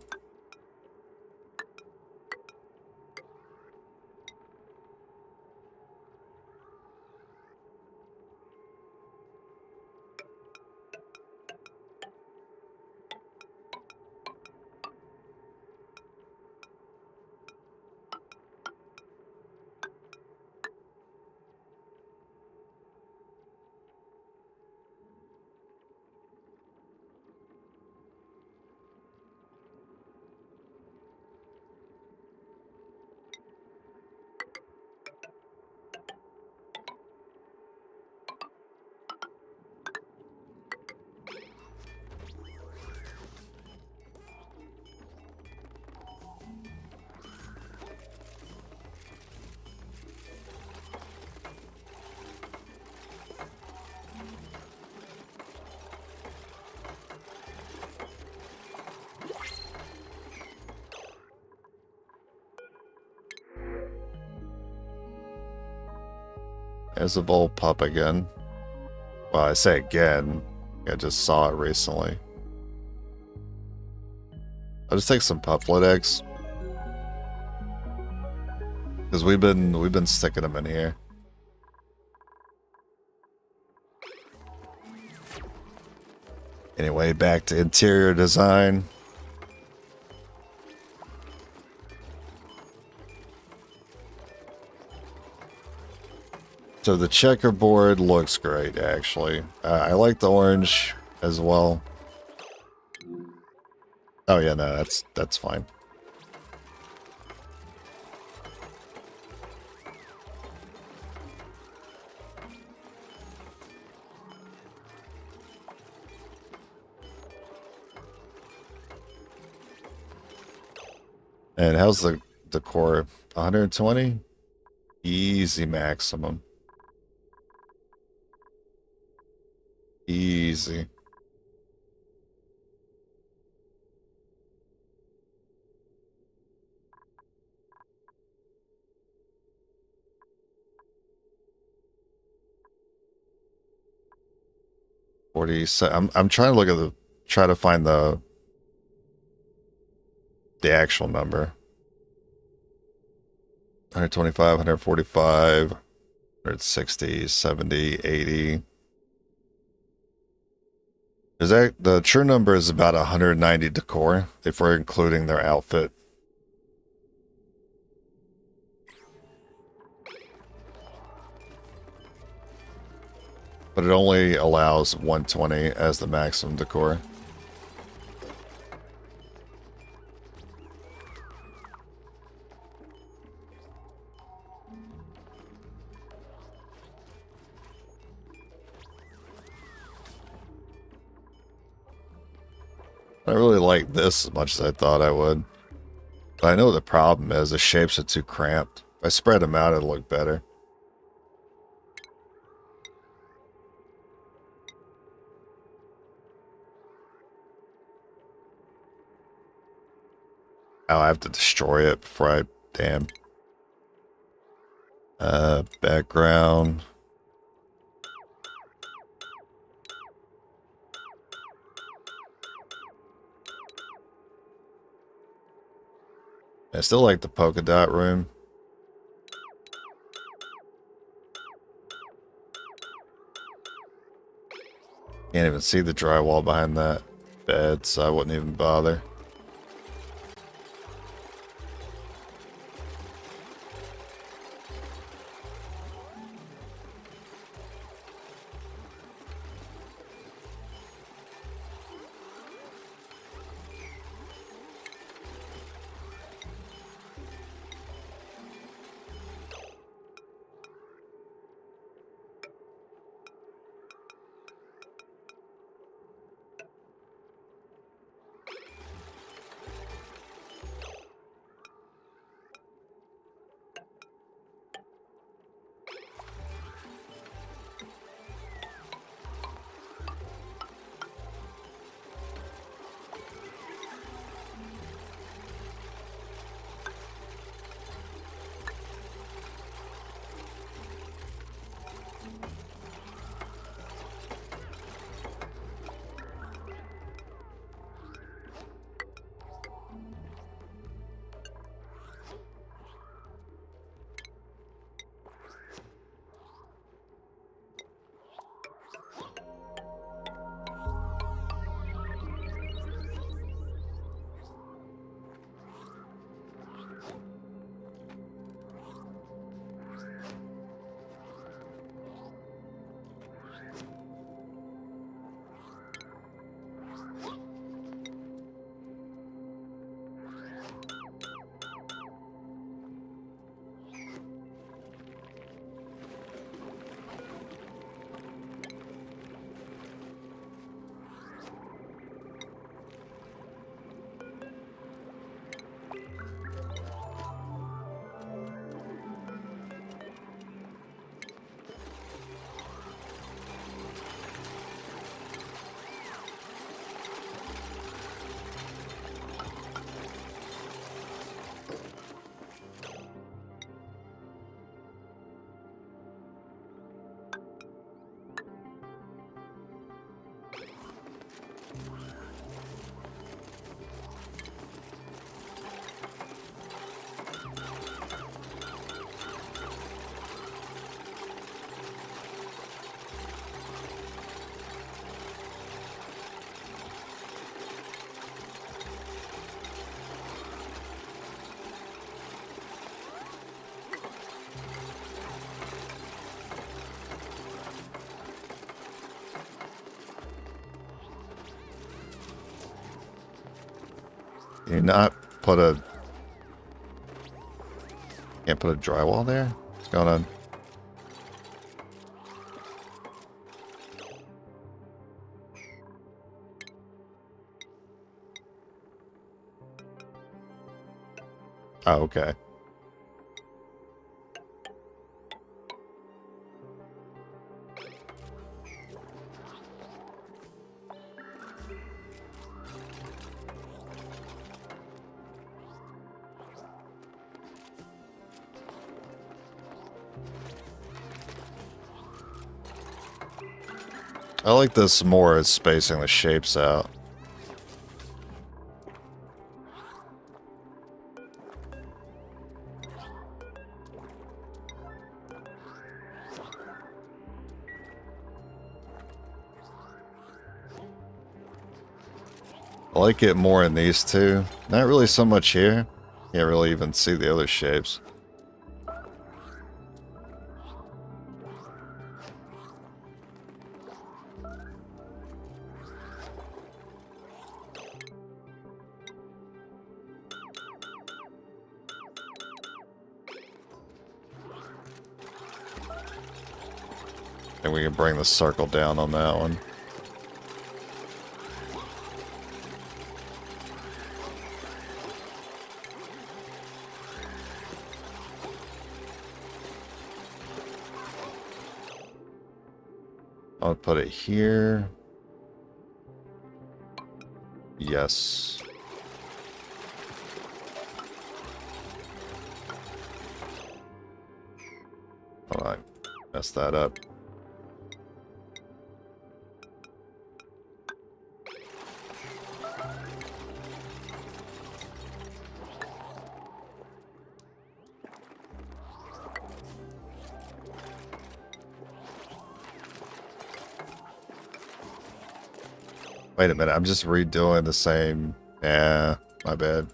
There's a bull pup again. Well, I say again. I just saw it recently. I'll just take some puplet eggs. Because we've been sticking them in here. Anyway, back to interior design. So the checkerboard looks great, actually. I like the orange as well. Oh yeah, no, that's fine. And how's the core? 120? Easy maximum. Easy. I'm trying to look at try to find the actual number. 125, 145, 160, 70, 80. Is that the true number is about 190 decor if we're including their outfit. But it only allows 120 as the maximum decor. I really like this as much as I thought I would. But I know the problem is the shapes are too cramped. If I spread them out, it'll look better. Oh, I have to destroy it before I... Damn. Background. I still like the polka dot room. Can't even see the drywall behind that bed, so I wouldn't even bother. Can you not put a... Can't put a drywall there? What's going on? Oh, okay. I like this more as spacing the shapes out. I like it more in these two. Not really so much here. Can't really even see the other shapes. And we can bring the circle down on that one. I'll put it here. Yes. Hold on. Mess that up. Wait a minute, I'm just redoing the same. Yeah, my bad.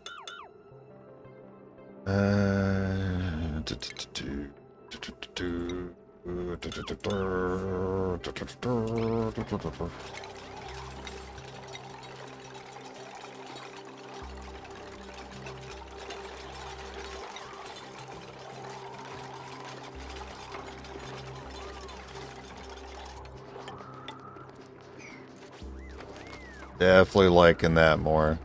Definitely liking that more.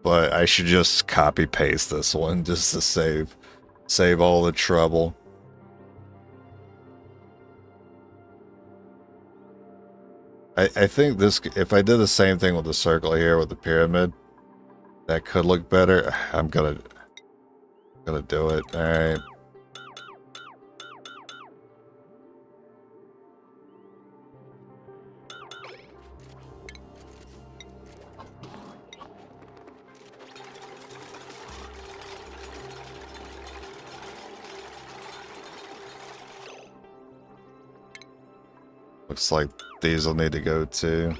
But I should just copy paste this one just to save all the trouble. I think this, if I did the same thing with the circle here with the pyramid, that could look better. I'm gonna do it. All right. Looks like these will need to go too.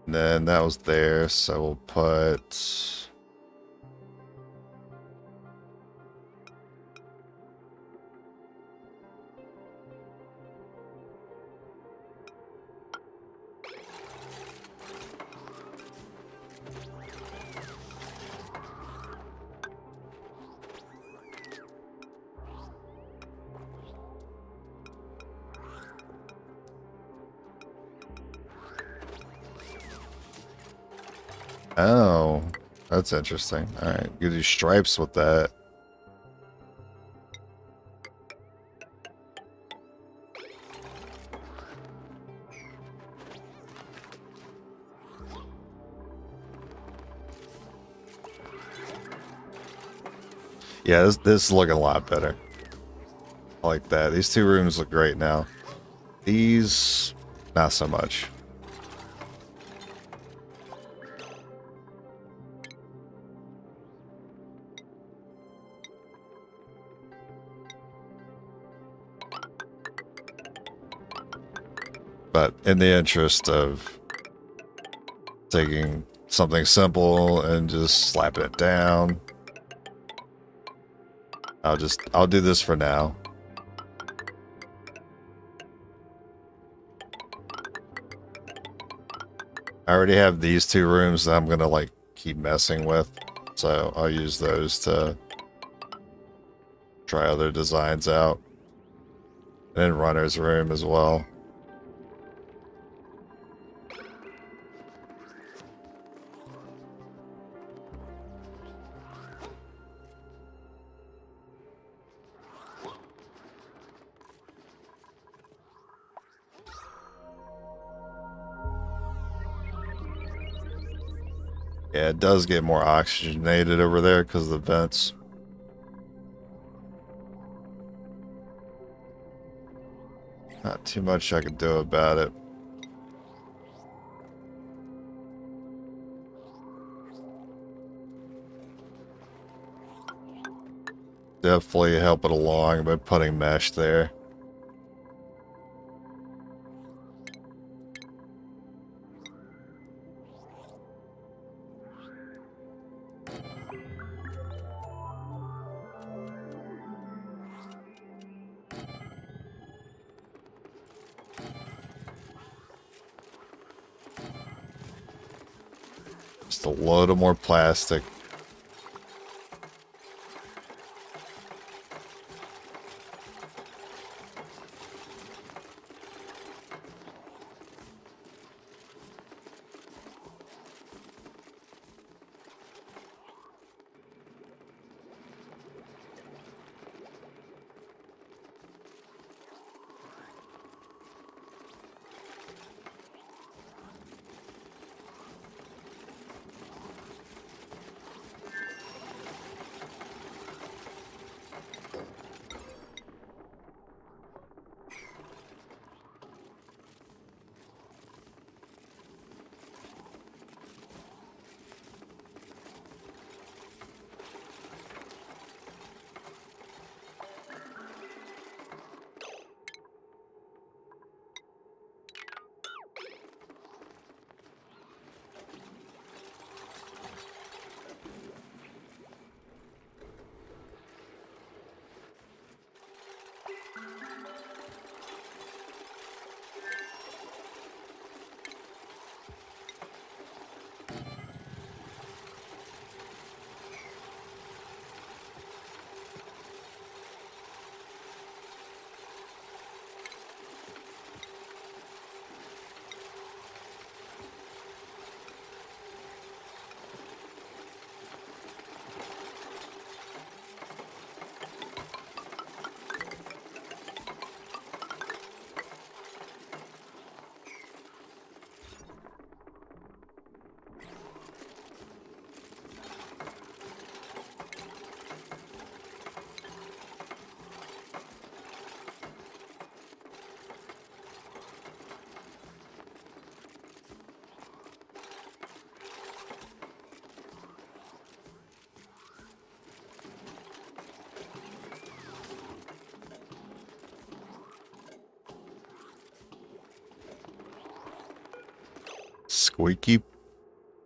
And then that was there, so we'll put... Oh, that's interesting. All right, you do stripes with that. Yeah, this is looking a lot better. I like that. These two rooms look great now. These, not so much. But in the interest of taking something simple and just slapping it down, I'll do this for now. I already have these two rooms that I'm gonna like keep messing with, so I'll use those to try other designs out. And then runner's room as well. Yeah, it does get more oxygenated over there because of the vents. Not too much I could do about it. Definitely help it along by putting mesh there. Just a load of more plastic.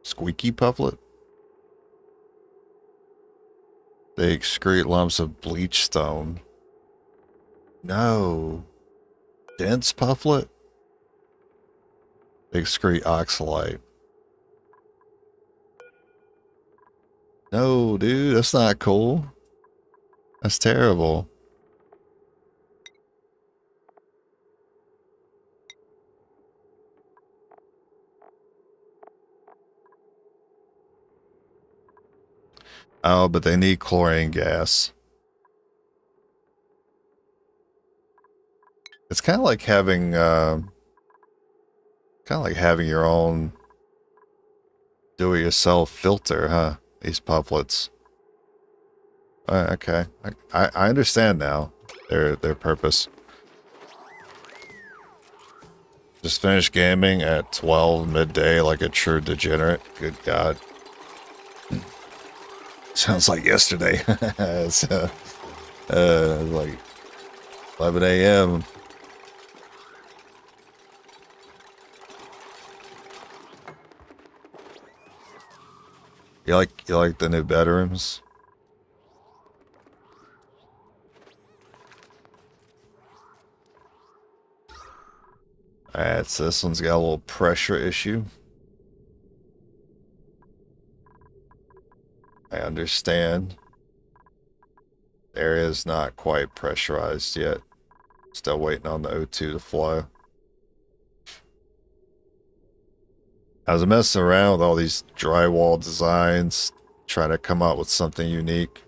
Squeaky pufflet? They excrete lumps of bleach stone. No. Dense pufflet? They excrete oxalite. No, dude, that's not cool. That's terrible. Oh, but they need chlorine gas. It's kind of like having your own do-it-yourself filter, huh? These pufflets. Okay, I understand now their purpose. Just finished gaming at 12 midday like a true degenerate. Good God. Sounds like yesterday. It's like 11 a.m. You like the new bedrooms? Alright, so this one's got a little pressure issue. I understand. The area is not quite pressurized yet. Still waiting on the O2 to flow. I was messing around with all these drywall designs, trying to come up with something unique.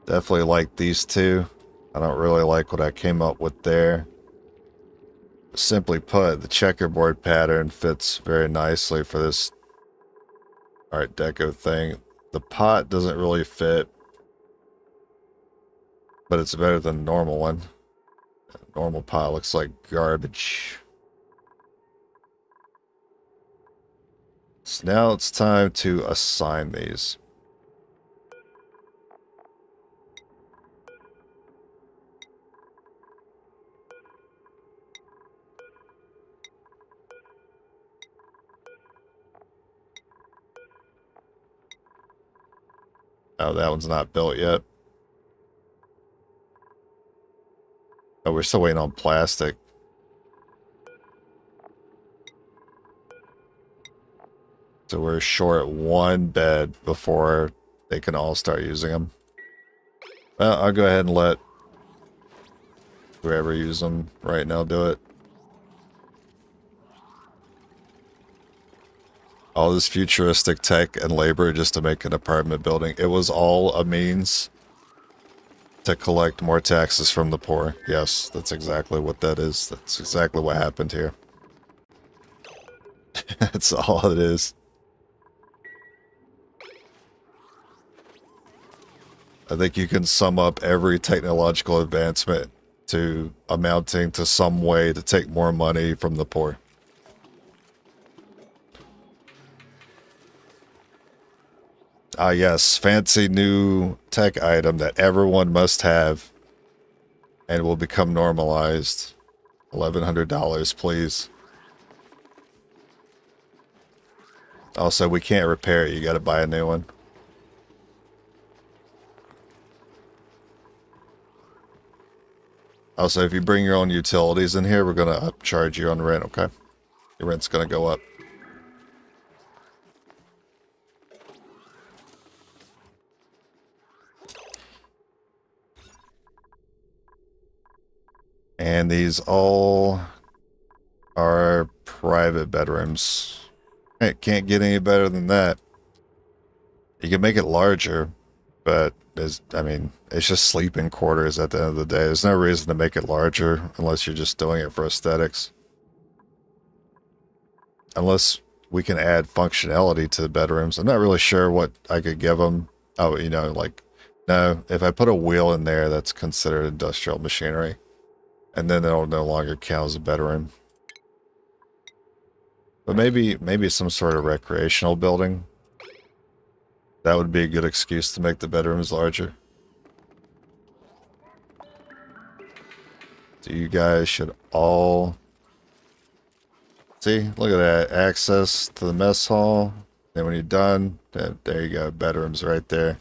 Definitely like these two. I don't really like what I came up with there. Simply put, the checkerboard pattern fits very nicely for this Art Deco thing. The pot doesn't really fit, but it's better than the normal one. Normal pot looks like garbage. So now it's time to assign these. Oh, that one's not built yet. Oh, we're still waiting on plastic. So we're short one bed before they can all start using them. Well, I'll go ahead and let whoever use them right now do it. All this futuristic tech and labor just to make an apartment building. It was all a means to collect more taxes from the poor. Yes, that's exactly what that is. That's exactly what happened here. That's all it is. I think you can sum up every technological advancement to amounting to some way to take more money from the poor. Ah, yes, fancy new tech item that everyone must have and will become normalized. $1,100, please. Also, we can't repair it. You gotta buy a new one. Also, if you bring your own utilities in here, we're gonna upcharge you on rent, okay? Your rent's gonna go up. And these all are private bedrooms. It can't get any better than that. You can make it larger, but I mean, it's just sleeping quarters at the end of the day. There's no reason to make it larger unless you're just doing it for aesthetics. Unless we can add functionality to the bedrooms. I'm not really sure what I could give them. Oh, you know, like, no, if I put a wheel in there, that's considered industrial machinery. And then it'll no longer count as a bedroom. But maybe some sort of recreational building. That would be a good excuse to make the bedrooms larger. So you guys should all... See, look at that. Access to the mess hall. Then when you're done, there you go. Bedrooms right there.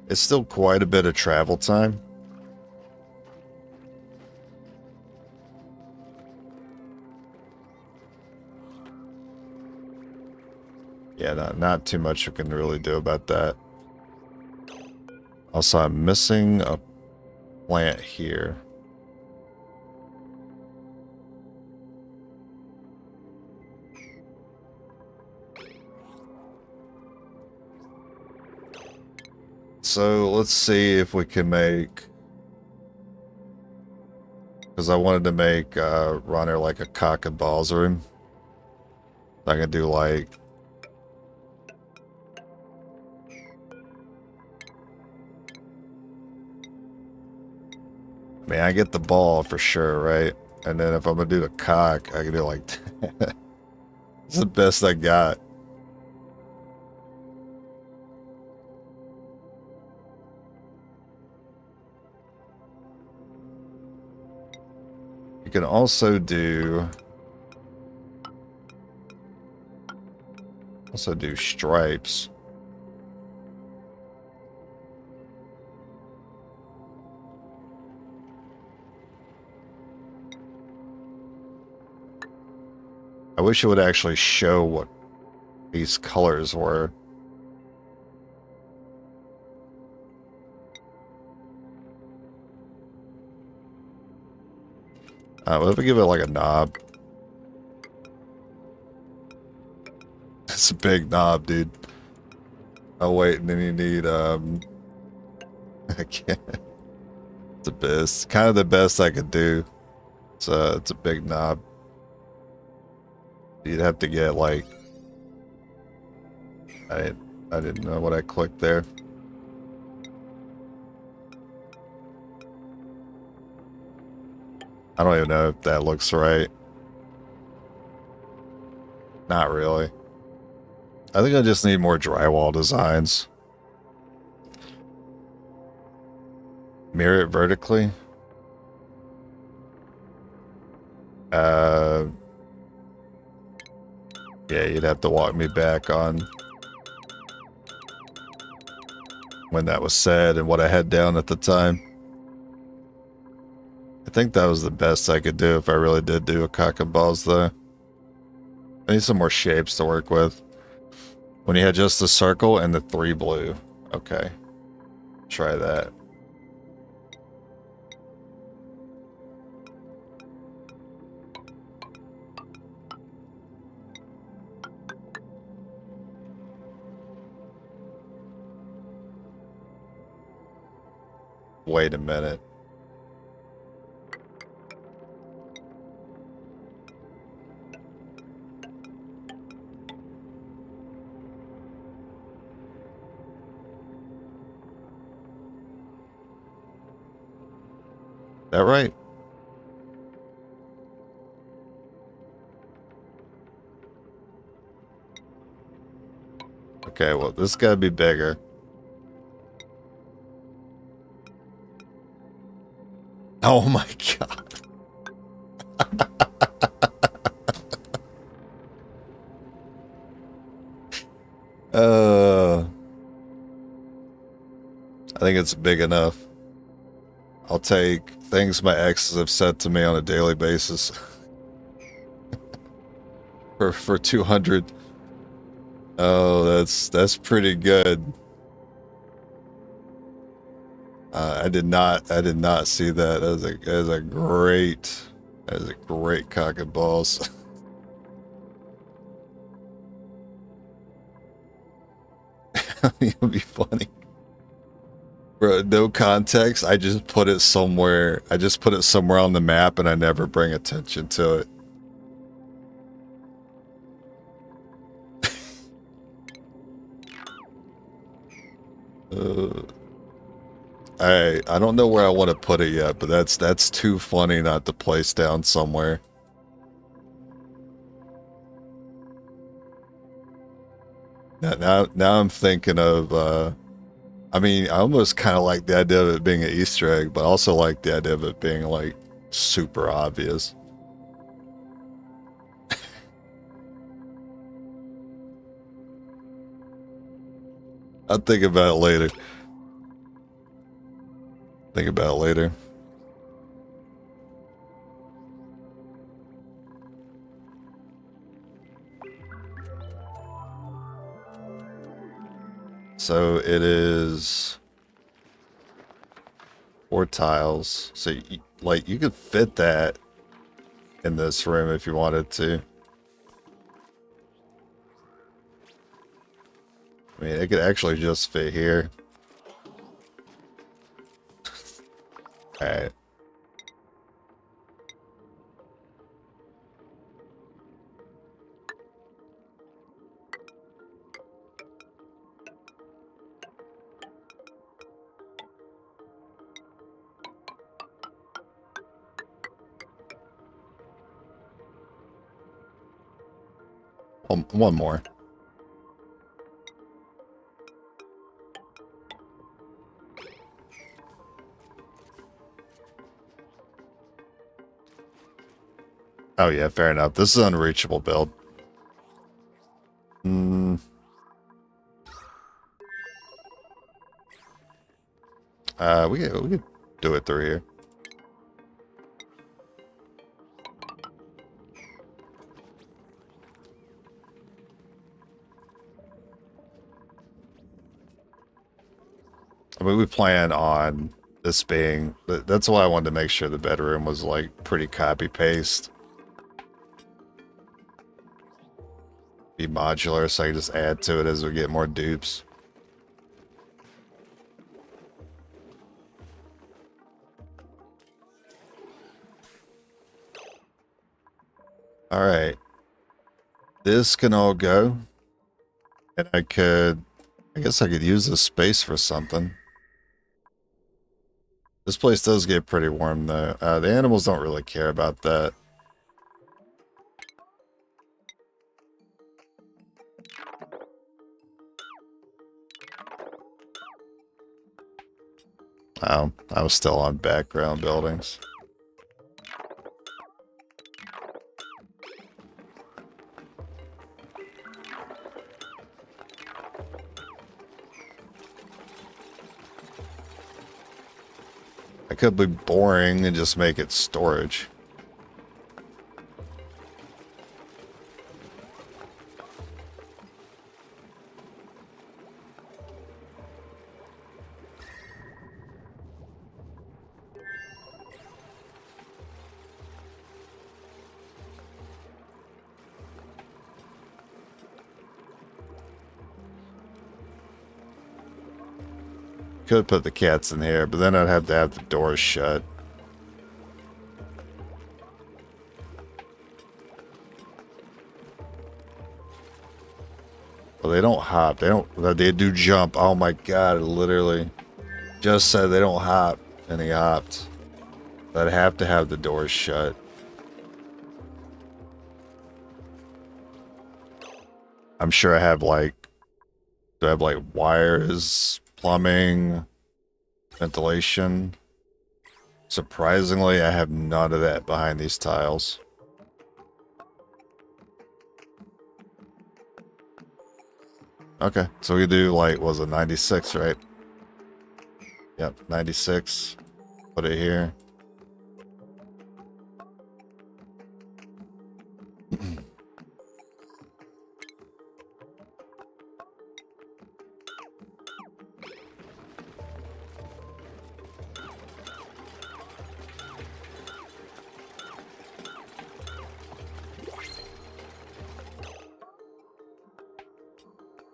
It's still quite a bit of travel time. Yeah, not too much you can really do about that. Also, I'm missing a plant here. So let's see if we can make... Because I wanted to make Runner like a cock and balls room. I can do like... I mean, I get the ball for sure, right? And then if I'm gonna do the cock, I can do like... It's the best I got. You can also do... stripes. I wish it would actually show what these colors were. What if we give it like a knob? It's a big knob, dude. Oh wait, and then you need I can't. It's the best. Kind of the best I could do. It's a big knob. You'd have to get like I didn't know what I clicked there. I don't even know if that looks right. Not really. I think I just need more drywall designs. Mirror it vertically. Yeah, you'd have to walk me back on when that was said and what I had down at the time. I think that was the best I could do if I really did do a cock and balls, though. I need some more shapes to work with. When you had just the circle and the 3 blue. Okay. Try that. Wait a minute. Is that right? Okay, well, this gotta be bigger. Oh my god. I think it's big enough. I'll take things my exes have said to me on a daily basis. for 200. Oh, that's pretty good. I did not see that as a great cock and balls. It would be funny. Bro, no context. I just put it somewhere. I just put it somewhere on the map and I never bring attention to it. I don't know where I want to put it yet, but that's too funny not to place down somewhere. Now I'm thinking of I mean, I almost kind of like the idea of it being an Easter egg, but I also like the idea of it being like super obvious. I'll think about it later. Think about it later. So it is 4 tiles. So you could fit that in this room if you wanted to. I mean, it could actually just fit here. Alright. One more. Oh yeah, fair enough. This is an unreachable build. We could do it through here. I mean, we plan on this being... That's why I wanted to make sure the bedroom was, like, pretty copy-paste. Be modular, so I can just add to it as we get more dupes. Alright. This can all go. And I guess I could use this space for something. This place does get pretty warm, though. The animals don't really care about that. Oh, I was still on background buildings. I could be boring and just make it storage. Could put the cats in here, but then I'd have to have the doors shut. Well, they don't hop. They do jump. Oh my god, literally. Just said they don't hop, and he hopped. I'd have to have the doors shut. I'm sure I have like, do I have like wires, plumbing, ventilation? Surprisingly, I have none of that behind these tiles. Okay, so we do like, was it 96, right? Yep, 96. Put it here.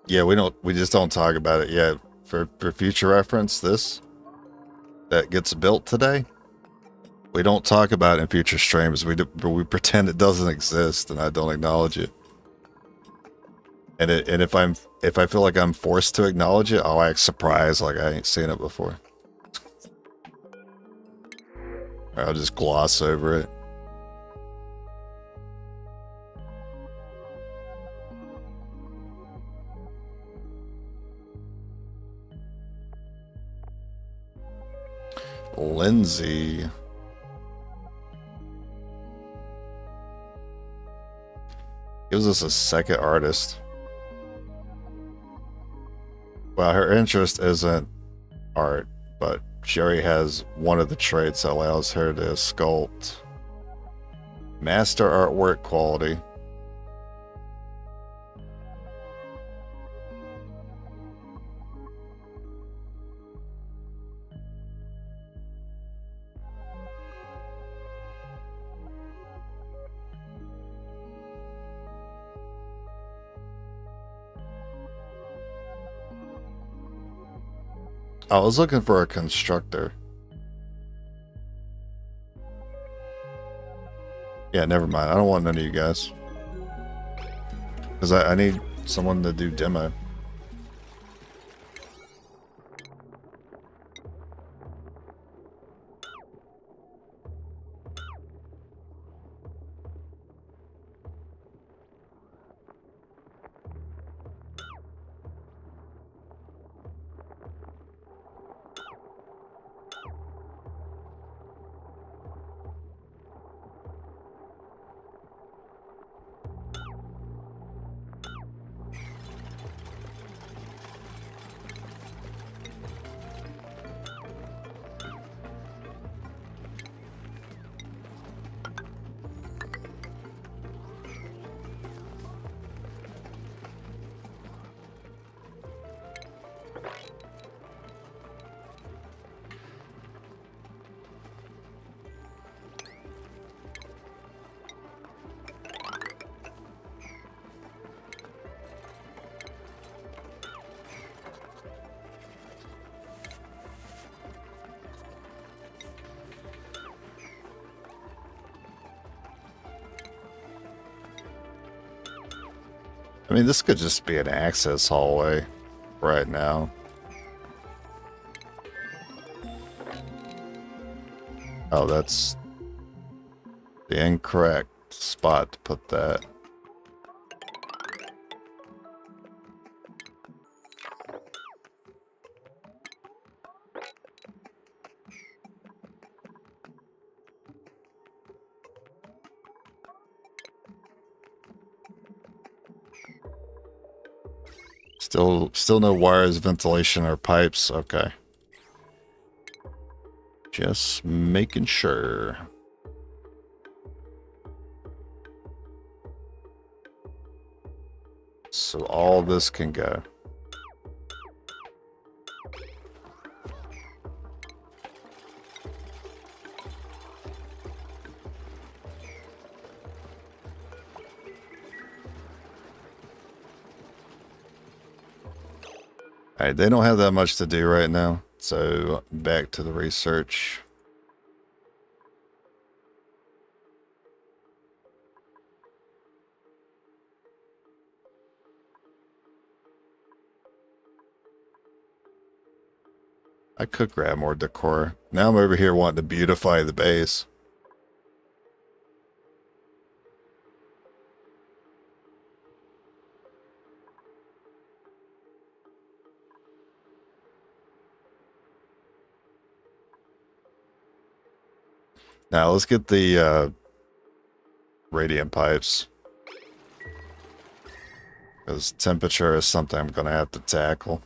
Yeah, we just don't talk about it yet. For future reference, this that gets built today, we don't talk about it in future streams. We pretend it doesn't exist, and I don't acknowledge it. And if I feel like I'm forced to acknowledge it, I'll act surprised like I ain't seen it before. Or I'll just gloss over it. Lindsay. Gives us a second artist. Well, her interest isn't art, but she already has one of the traits that allows her to sculpt. Master artwork quality. I was looking for a constructor. Yeah, never mind. I don't want none of you guys. Because I need someone to do demo. I mean, this could just be an access hallway right now. Oh, that's the incorrect spot to put that. Still no wires, ventilation, or pipes. Okay. Just making sure. So all this can go. Alright, they don't have that much to do right now, so back to the research. I could grab more decor. Now I'm over here wanting to beautify the base. Now let's get the radiant pipes. Because temperature is something I'm going to have to tackle.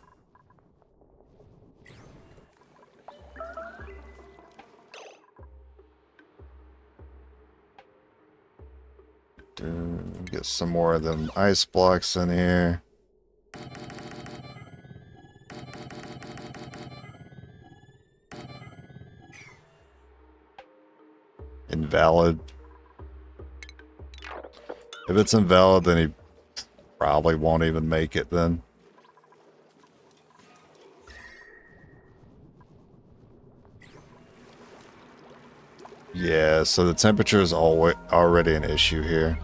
Get some more of them ice blocks in here. Invalid. If it's invalid, then he probably won't even make it then. Yeah, so the temperature is already an issue here.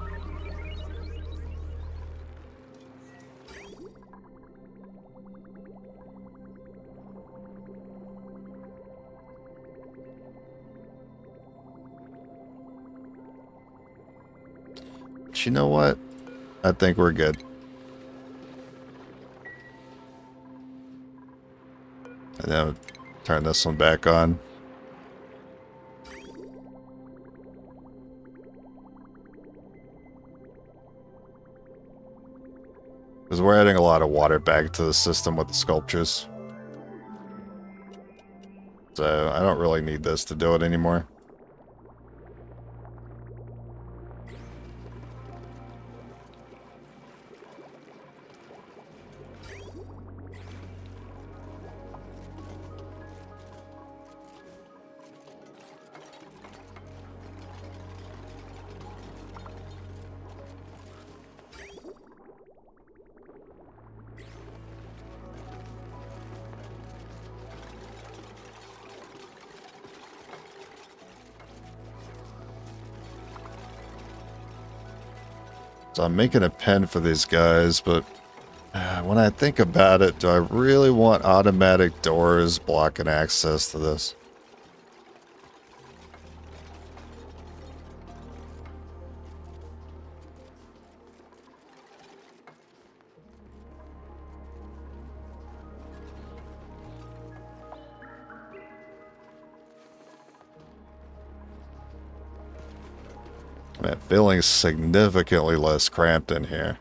But you know what? I think we're good. And then turn this one back on. Because we're adding a lot of water back to the system with the sculptures. So I don't really need this to do it anymore. So I'm making a pen for these guys, but when I think about it, do I really want automatic doors blocking access to this? Man, feeling significantly less cramped in here.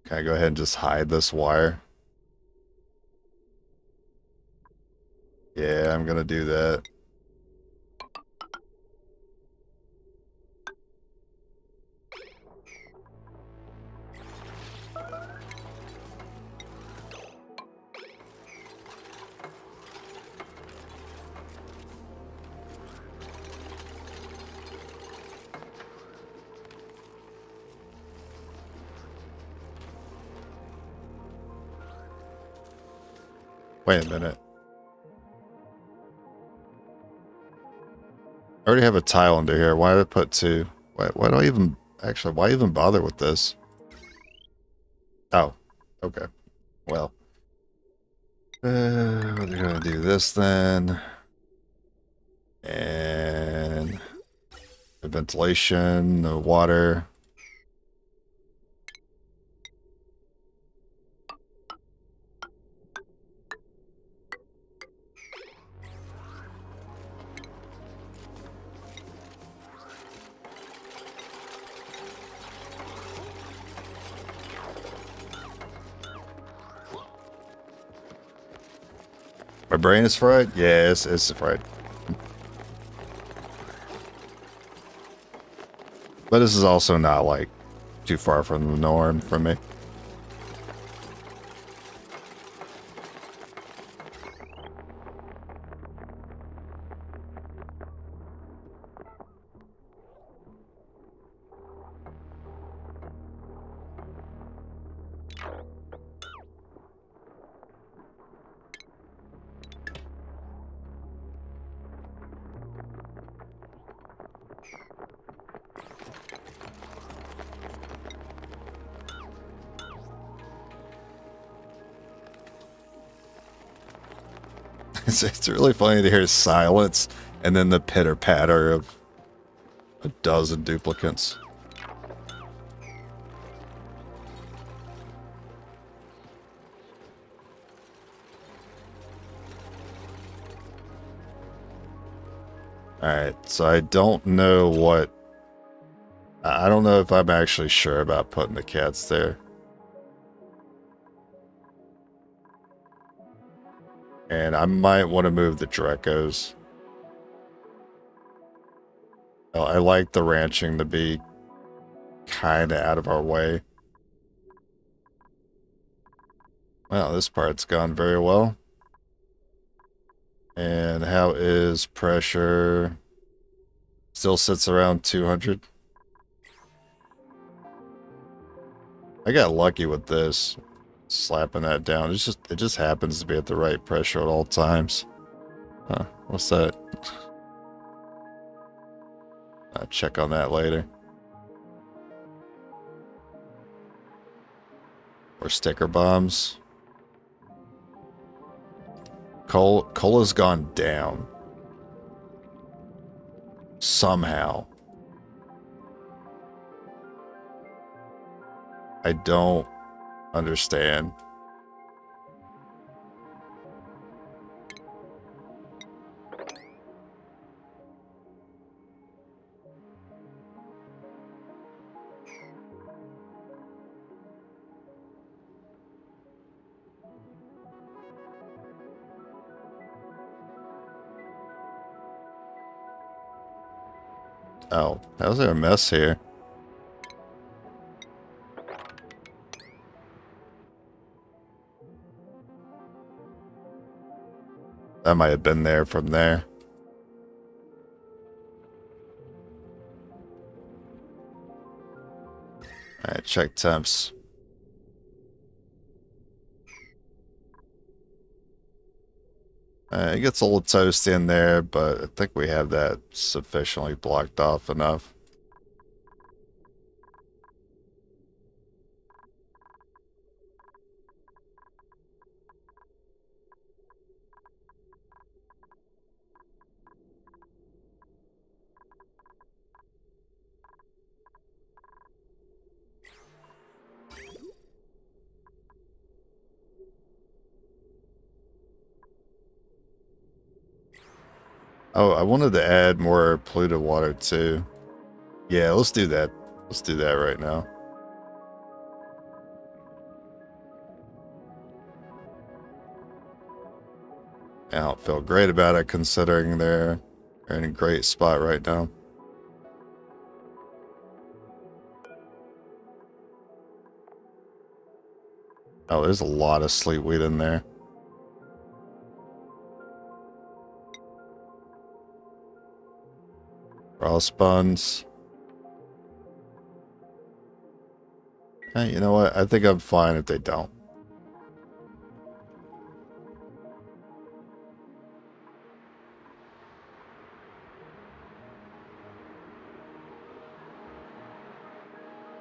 Can I go ahead and just hide this wire? Yeah, I'm gonna do that. Wait a minute. I already have a tile under here. Why did I put two? Why do I even... Actually, why even bother with this? Oh, okay. Well. We're gonna do this then. And... the ventilation, the water. My brain is fried? Yeah, it's fried. But this is also not, like, too far from the norm for me. It's really funny to hear silence and then the pitter-patter of a dozen duplicates. Alright, so I don't know what... I don't know if I'm actually sure about putting the cats there. And I might want to move the Drecos. I like the ranching to be kind of out of our way. Well, this part's gone very well. And how is pressure? Still sits around 200. I got lucky with this. Slapping that down. It just happens to be at the right pressure at all times. Huh, what's that? I'll check on that later. Or sticker bombs. Cola's gone down. Somehow. I don't understand. Oh, how's there a mess here? That might have been there from there. Alright, check temps. It gets a little toasty in there, but I think we have that sufficiently blocked off enough. Oh, I wanted to add more polluted water too. Yeah, let's do that. Let's do that right now. I don't feel great about it considering they're in a great spot right now. Oh, there's a lot of sleet weed in there. Frost buns. Hey, you know what? I think I'm fine if they don't.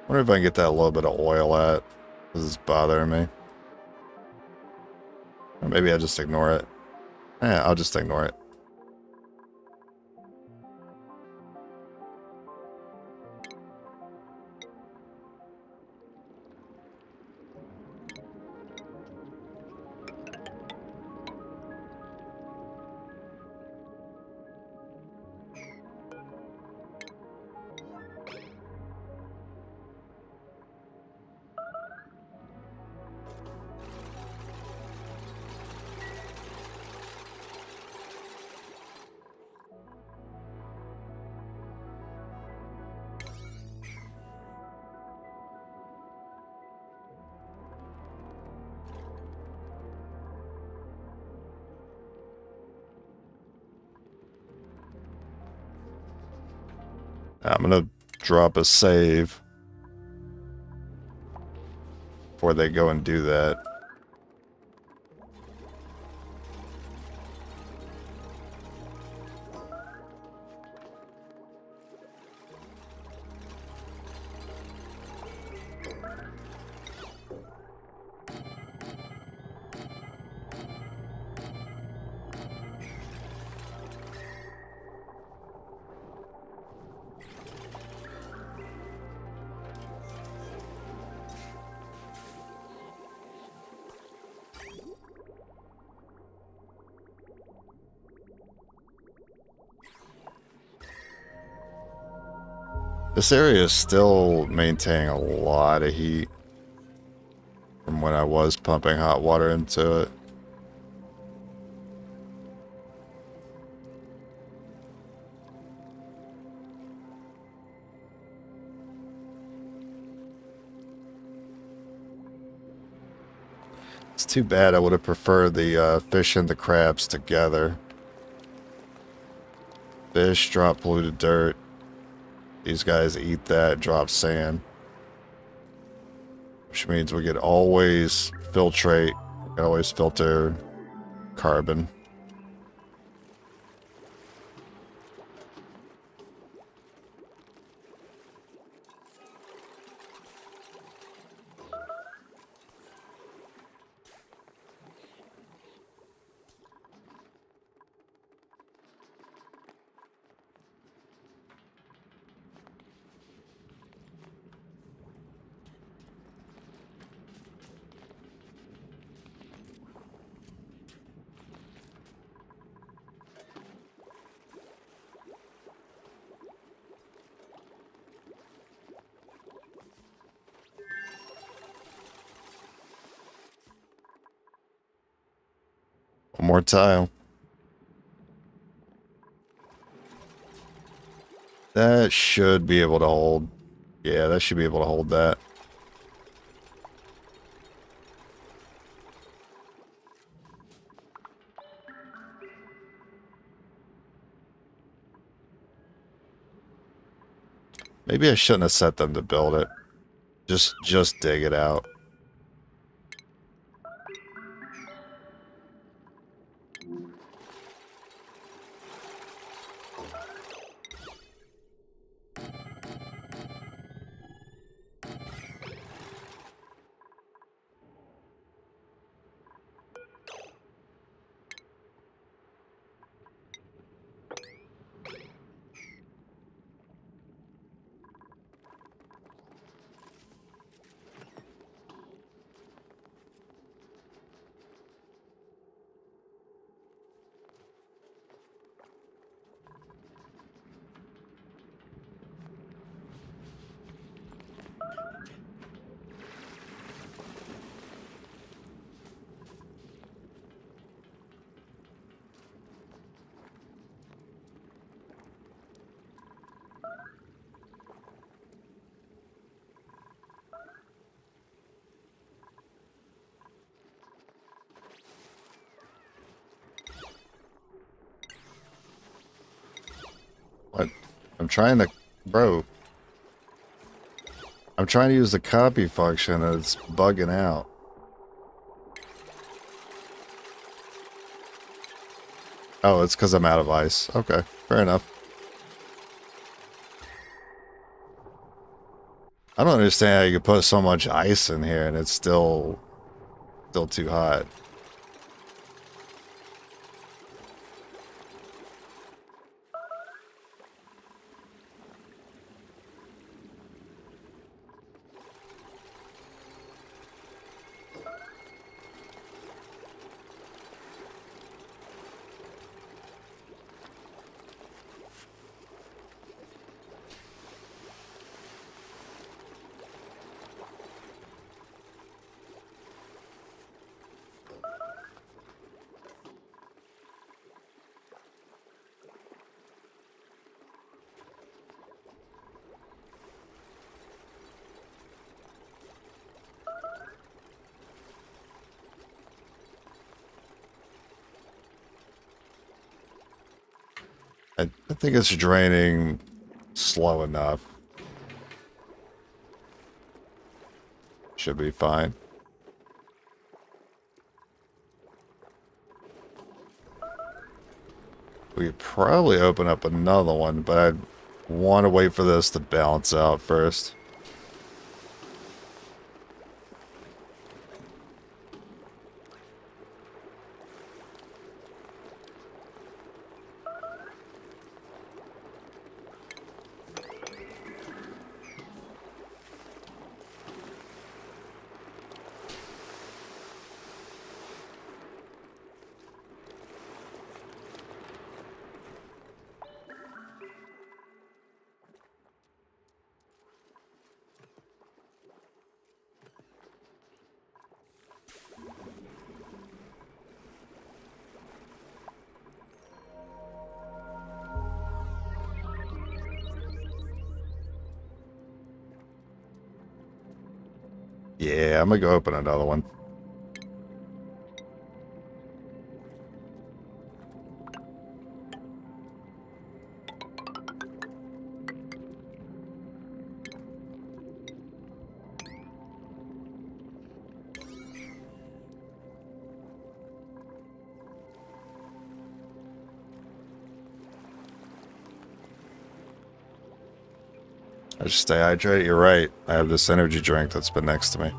Wonder if I can get that little bit of oil at. This is bothering me. Or maybe I just ignore it. I'll just ignore it. I'm gonna drop a save before they go and do that. This area is still maintaining a lot of heat from when I was pumping hot water into it. It's too bad. I would have preferred the fish and the crabs together. Fish drop polluted dirt. These guys eat that, drop sand. Which means we could always filtrate, we can always filter carbon. One more tile. That should be able to hold. Yeah, that should be able to hold that. Maybe I shouldn't have set them to build it. Just dig it out. What? I'm trying to... Bro. I'm trying to use the copy function and it's bugging out. Oh, it's because I'm out of ice. Okay, fair enough. I don't understand how you could put so much ice in here and it's still too hot. I think it's draining slow enough. Should be fine. We could probably open up another one, but I'd want to wait for this to balance out first. Yeah, I'm gonna go open another one. I just stay hydrated. You're right. I have this energy drink that's been next to me.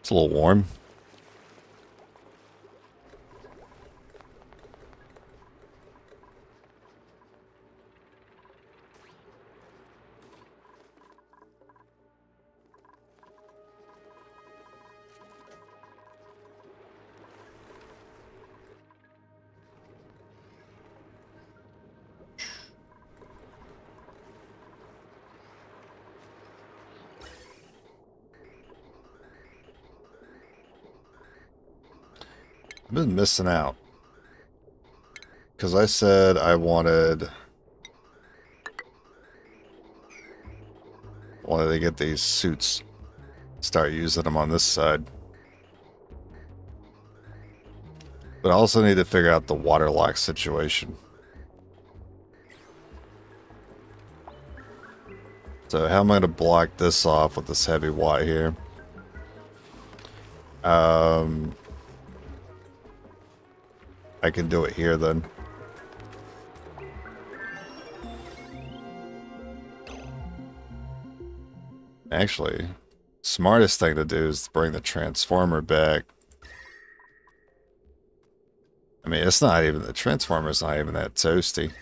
It's a little warm. I've been missing out. Because I said I wanted to get these suits. Start using them on this side. But I also need to figure out the water lock situation. So how am I going to block this off with this heavy watt here? I can do it here then. Actually, smartest thing to do is to bring the transformer back. I mean, it's not even, the transformer's not even that toasty.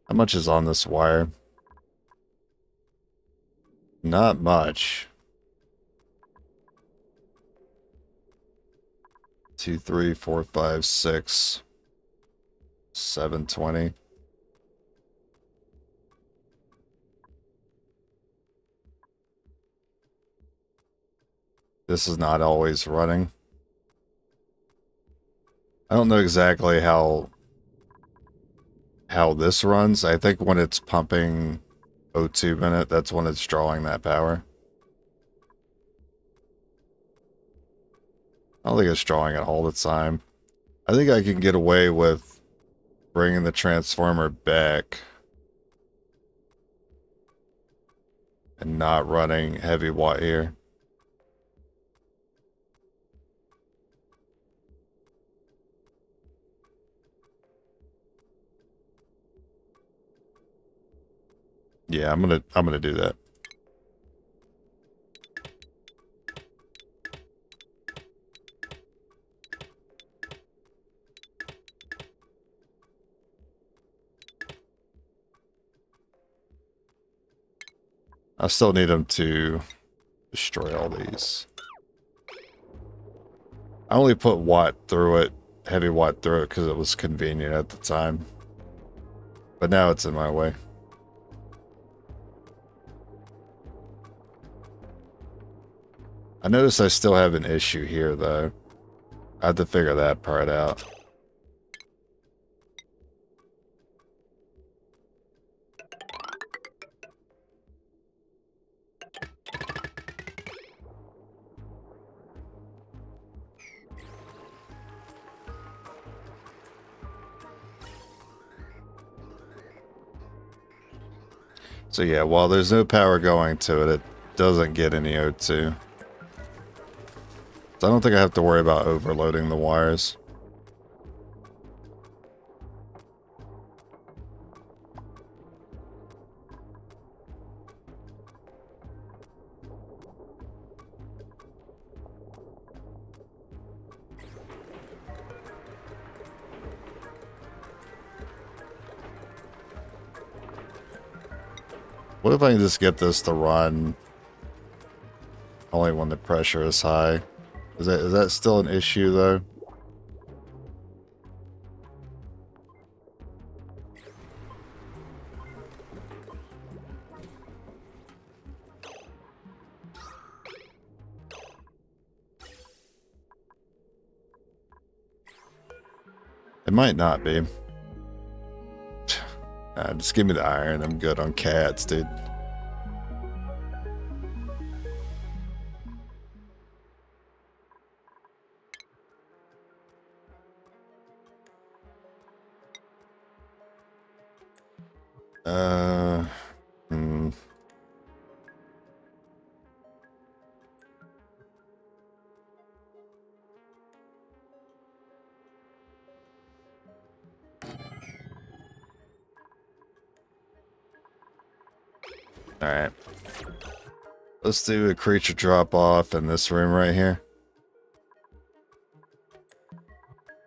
How much is on this wire? Not much. 2, 3, 4, 5, 6, 720. This is not always running. I don't know exactly how this runs. I think when it's pumping O2 in it, that's when it's drawing that power. I don't think it's drawing it all the time. I think I can get away with bringing the transformer back and not running heavy watt here. Yeah, I'm gonna do that. I still need them to destroy all these. I only put watt through it, heavy watt through it, because it was convenient at the time. But now it's in my way. I notice I still have an issue here, though. I have to figure that part out. So yeah, while there's no power going to it, it doesn't get any O2. So I don't think I have to worry about overloading the wires. What if I can just get this to run only when the pressure is high? Is that still an issue though? It might not be. Just give me the iron. I'm good on cats, dude. Hmm. Alright. Let's do a creature drop off in this room right here.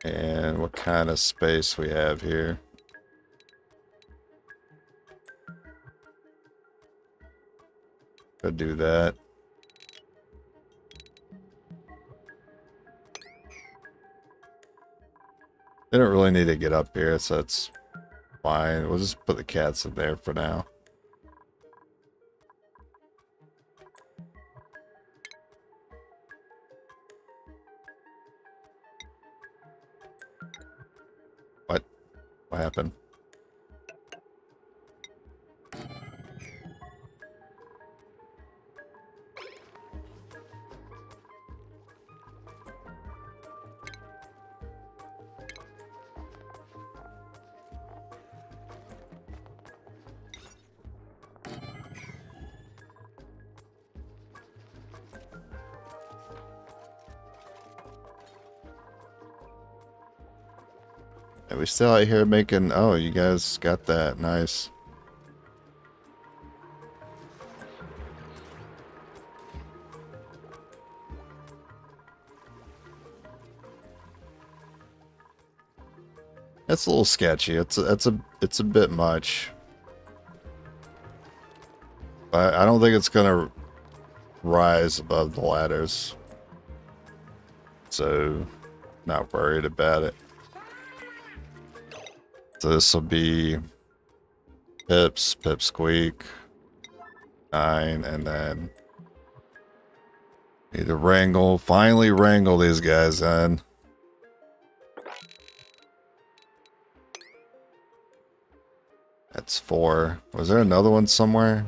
And what kind of space we have here. Could do that. They don't really need to get up here, so that's fine. We'll just put the cats in there for now. What? What happened? And we still out here making... Oh, you guys got that. Nice. That's a little sketchy. It's a bit much. I don't think it's gonna rise above the ladders. So, not worried about it. So this will be Pips, Pipsqueak, 9, and then need to finally wrangle these guys in. That's 4. Was there another one somewhere?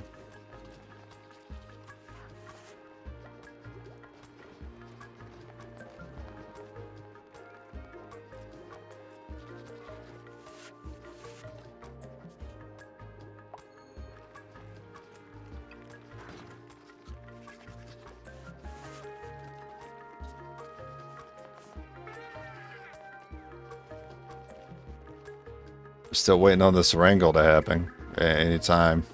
Still waiting on this wrangle to happen at any time.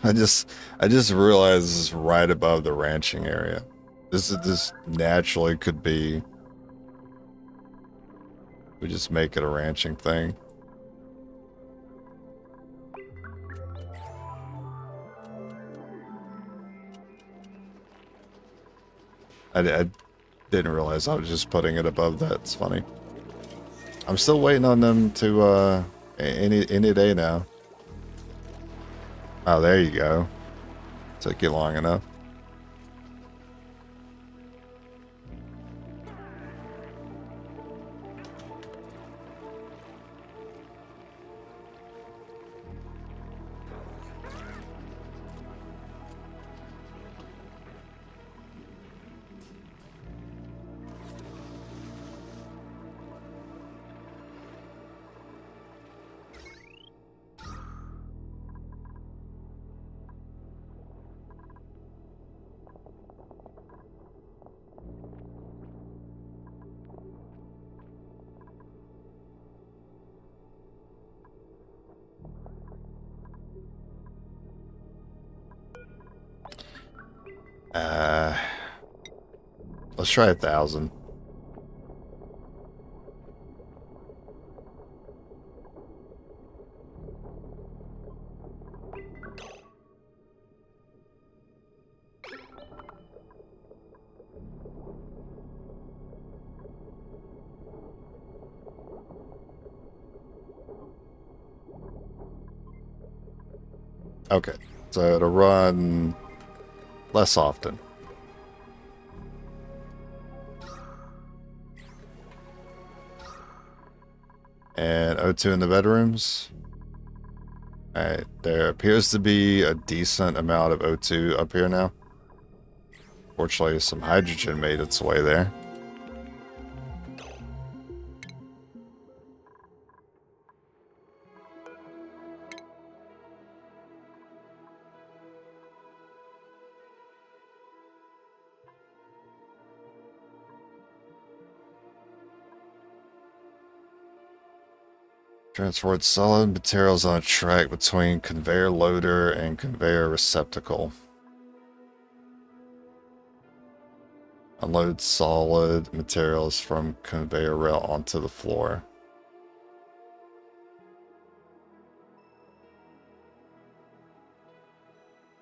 I just realized this is right above the ranching area. This naturally could be We just make it a ranching thing. I didn't realize I was just putting it above that. It's funny. I'm still waiting on them to, any day now. Oh, there you go. Took you long enough. Let's try 1,000. Okay, so it'll run less often. And O2 in the bedrooms. Alright, there appears to be a decent amount of O2 up here now. Fortunately, some hydrogen made its way there. Transport solid materials on a track between conveyor loader and conveyor receptacle. Unload solid materials from conveyor rail onto the floor.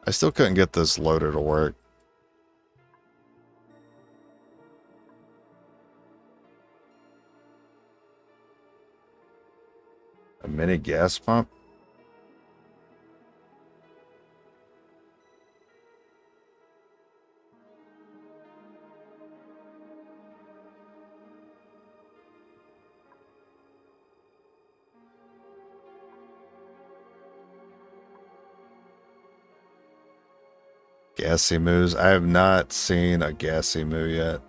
I still couldn't get this loader to work. A mini gas pump? Gassy moos. I have not seen a gassy moo yet.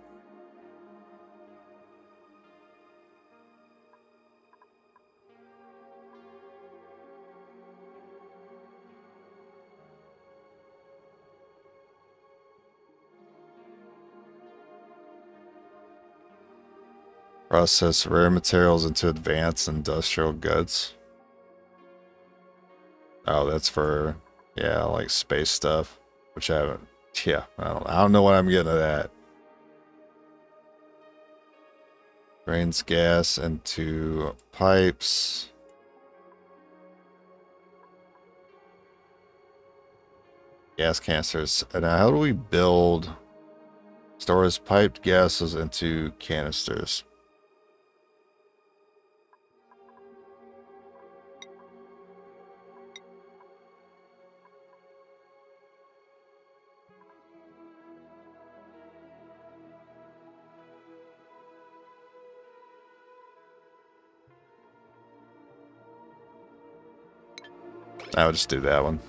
Process rare materials into advanced industrial goods. Oh, that's for, yeah, like space stuff, which I haven't, yeah, I don't know what I'm getting at that. Drains gas into pipes. Gas canisters. And now how do we build, stores piped gases into canisters? I would just do that one.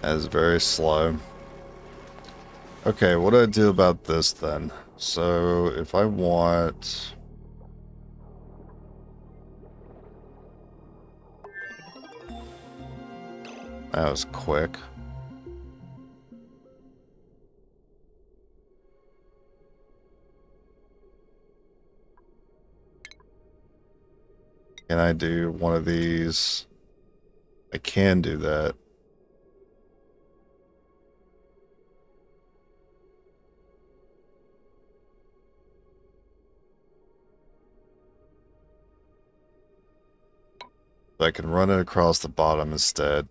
That is very slow. Okay, what do I do about this then? So if I want... That was quick. Can I do one of these? I can do that. I can run it across the bottom instead.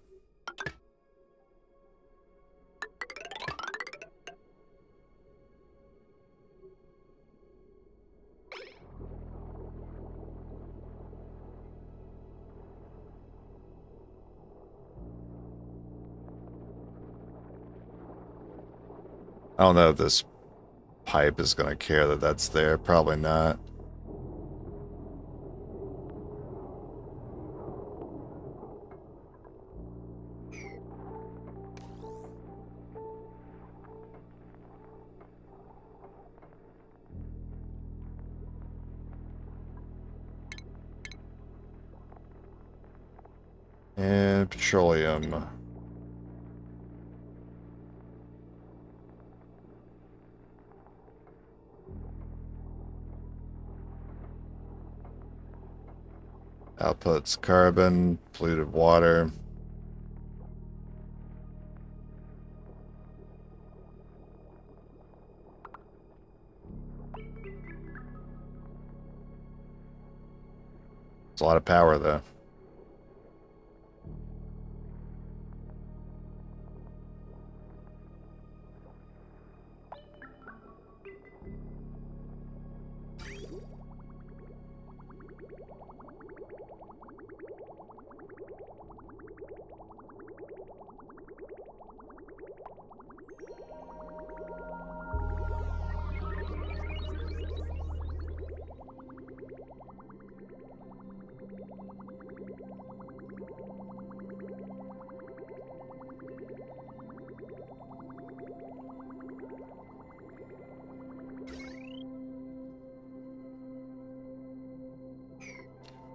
I don't know if this pipe is going to care that that's there. Probably not. And petroleum. Outputs carbon, polluted water. It's a lot of power though.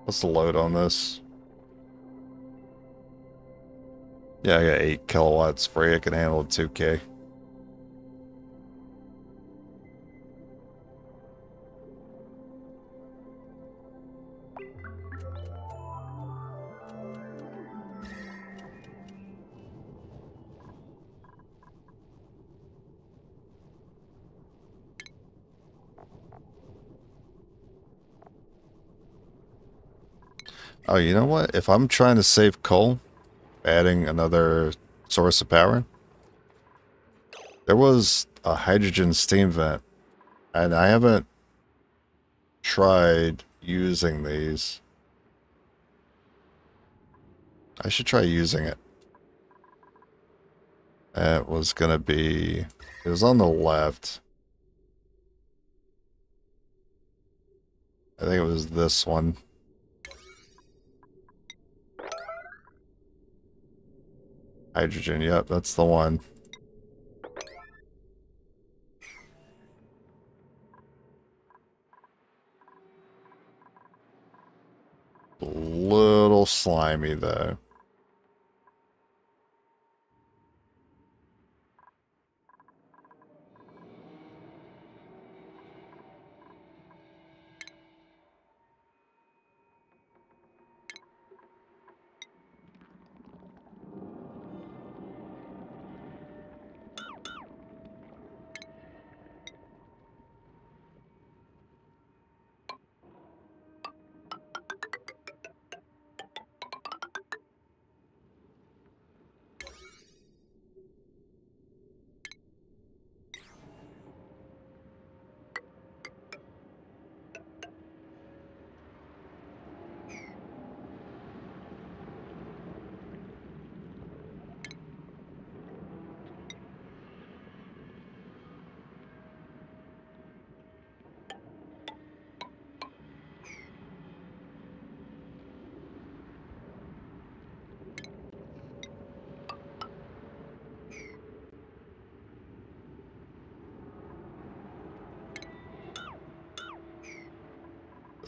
What's the load on this? Yeah, I got 8 kilowatts free. I can handle 2K. Oh, you know what? If I'm trying to save coal, adding another source of power, there was a hydrogen steam vent, and I haven't tried using these. I should try using it. It was gonna be... It was on the left. I think it was this one. Hydrogen, yep, that's the one. A little slimy, though.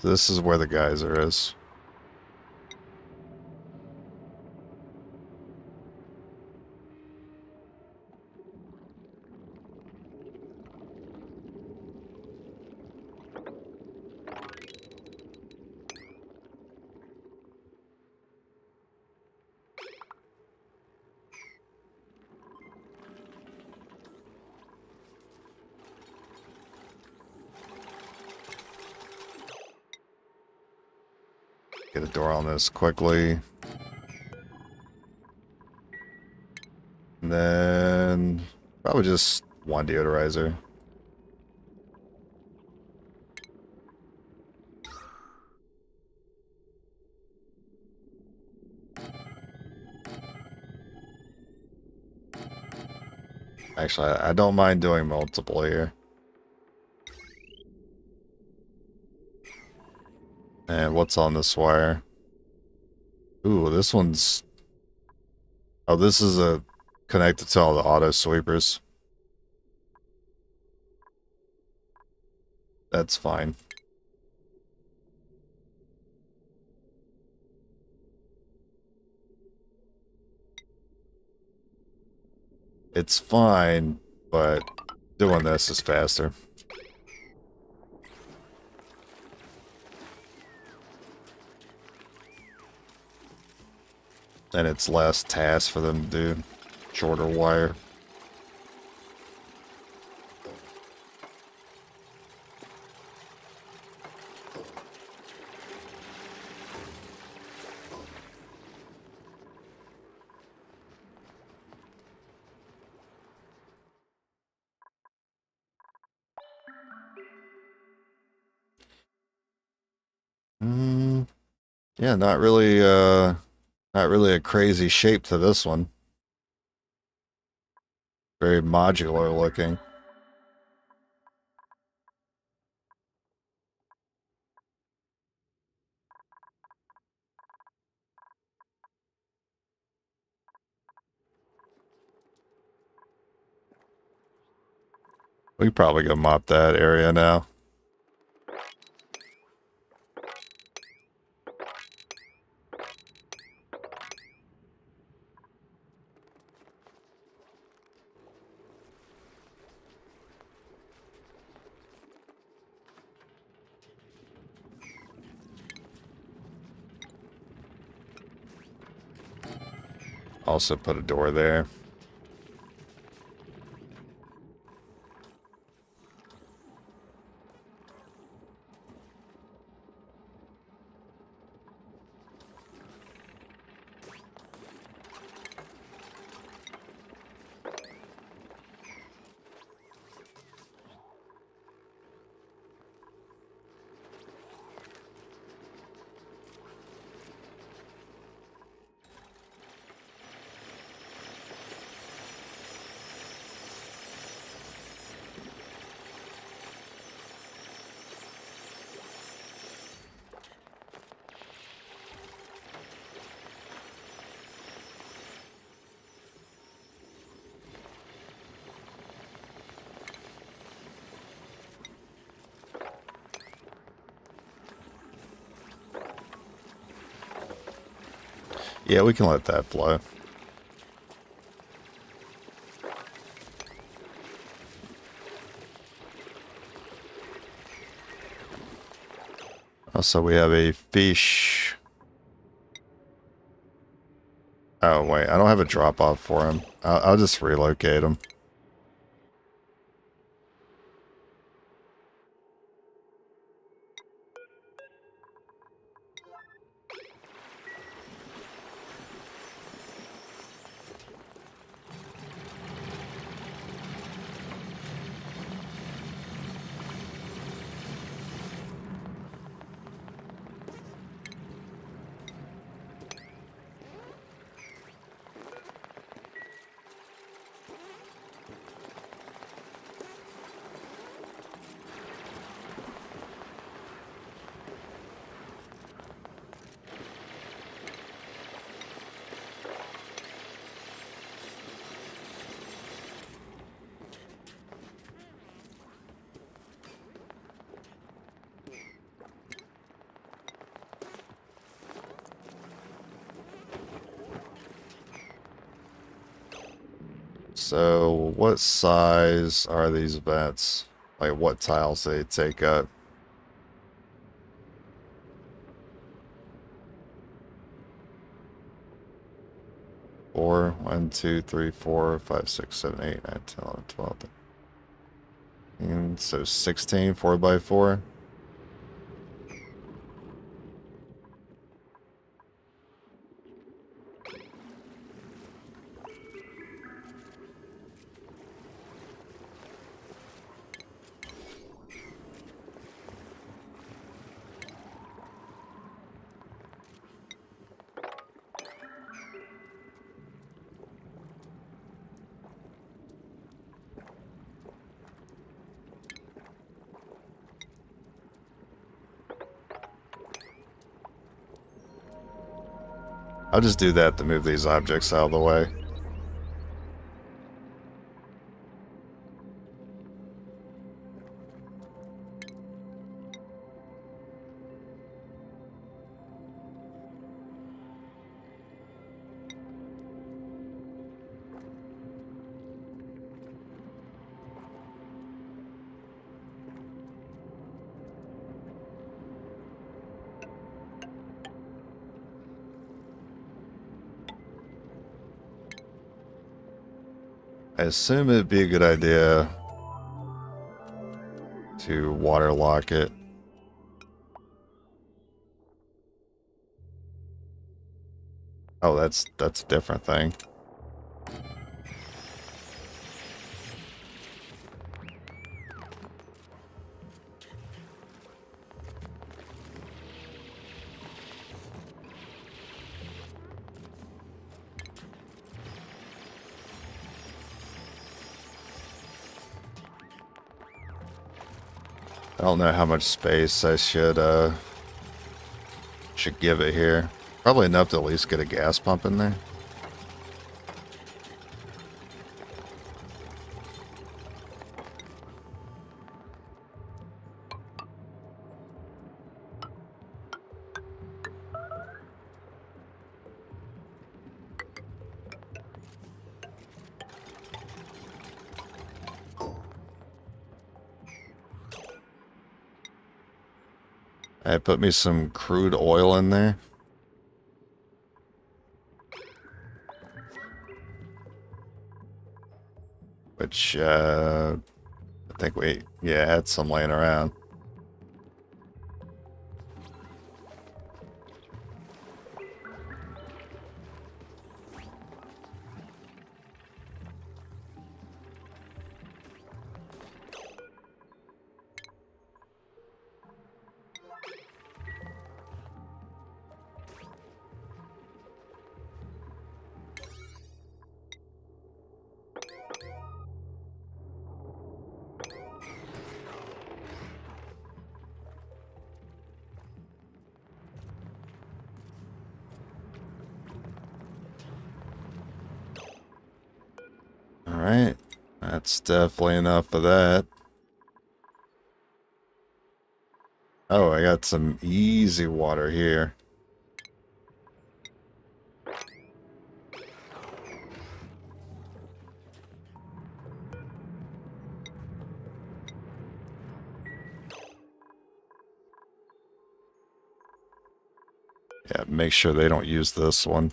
This is where the geyser is. Get a door on this quickly. And then probably just one deodorizer. Actually, I don't mind doing multiple here. And what's on this wire? Ooh, this one's... Oh, this is connected to all the auto sweepers. That's fine. It's fine, but doing this is faster. And it's less tasks for them to do. Shorter wire. Yeah, not really a crazy shape to this one. Very modular looking. We could probably go mop that area now. Also put a door there. Yeah, we can let that flow. Also, we have a fish. Oh, wait. I don't have a drop-off for him. I'll just relocate him. So, what size are these vents? Like, what tiles do they take up? Four, 1, 2, 3, 4, 5, 6, 7, 8, 9, 10, 11, 12. And so 16, 4 by 4. I'll just do that to move these objects out of the way. I assume it'd be a good idea to waterlock it. Oh, that's a different thing. I don't know how much space I should give it here. Probably enough to at least get a gas pump in there. I put me some crude oil in there. Which, I think had some laying around. Alright, that's definitely enough of that. Oh, I got some easy water here. Yeah, make sure they don't use this one.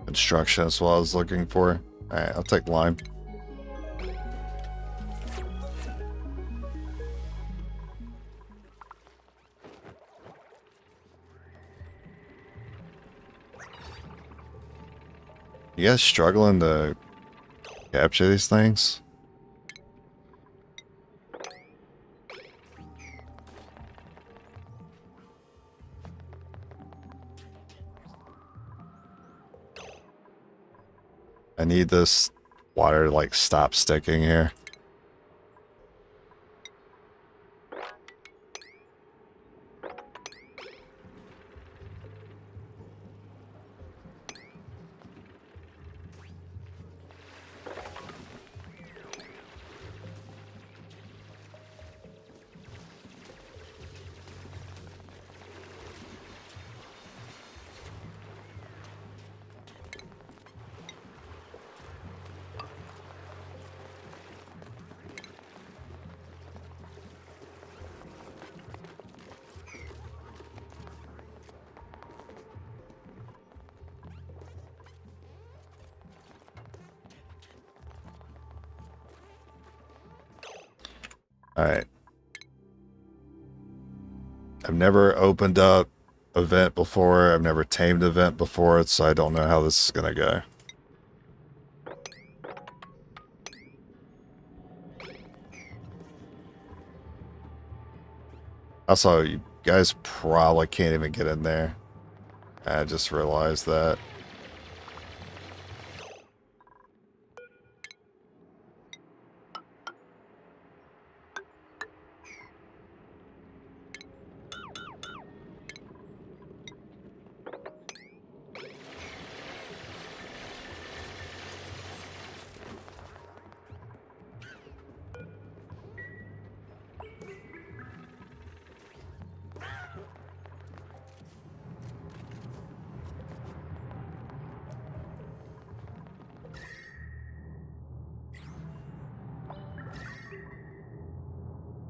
Construction is what I was looking for. Alright, I'll take lime. You guys struggling to capture these things? I need this water to like stop sticking here. Alright. I've never opened up a vent before. I've never tamed a vent before, so I don't know how this is gonna go. Also, you guys probably can't even get in there. I just realized that.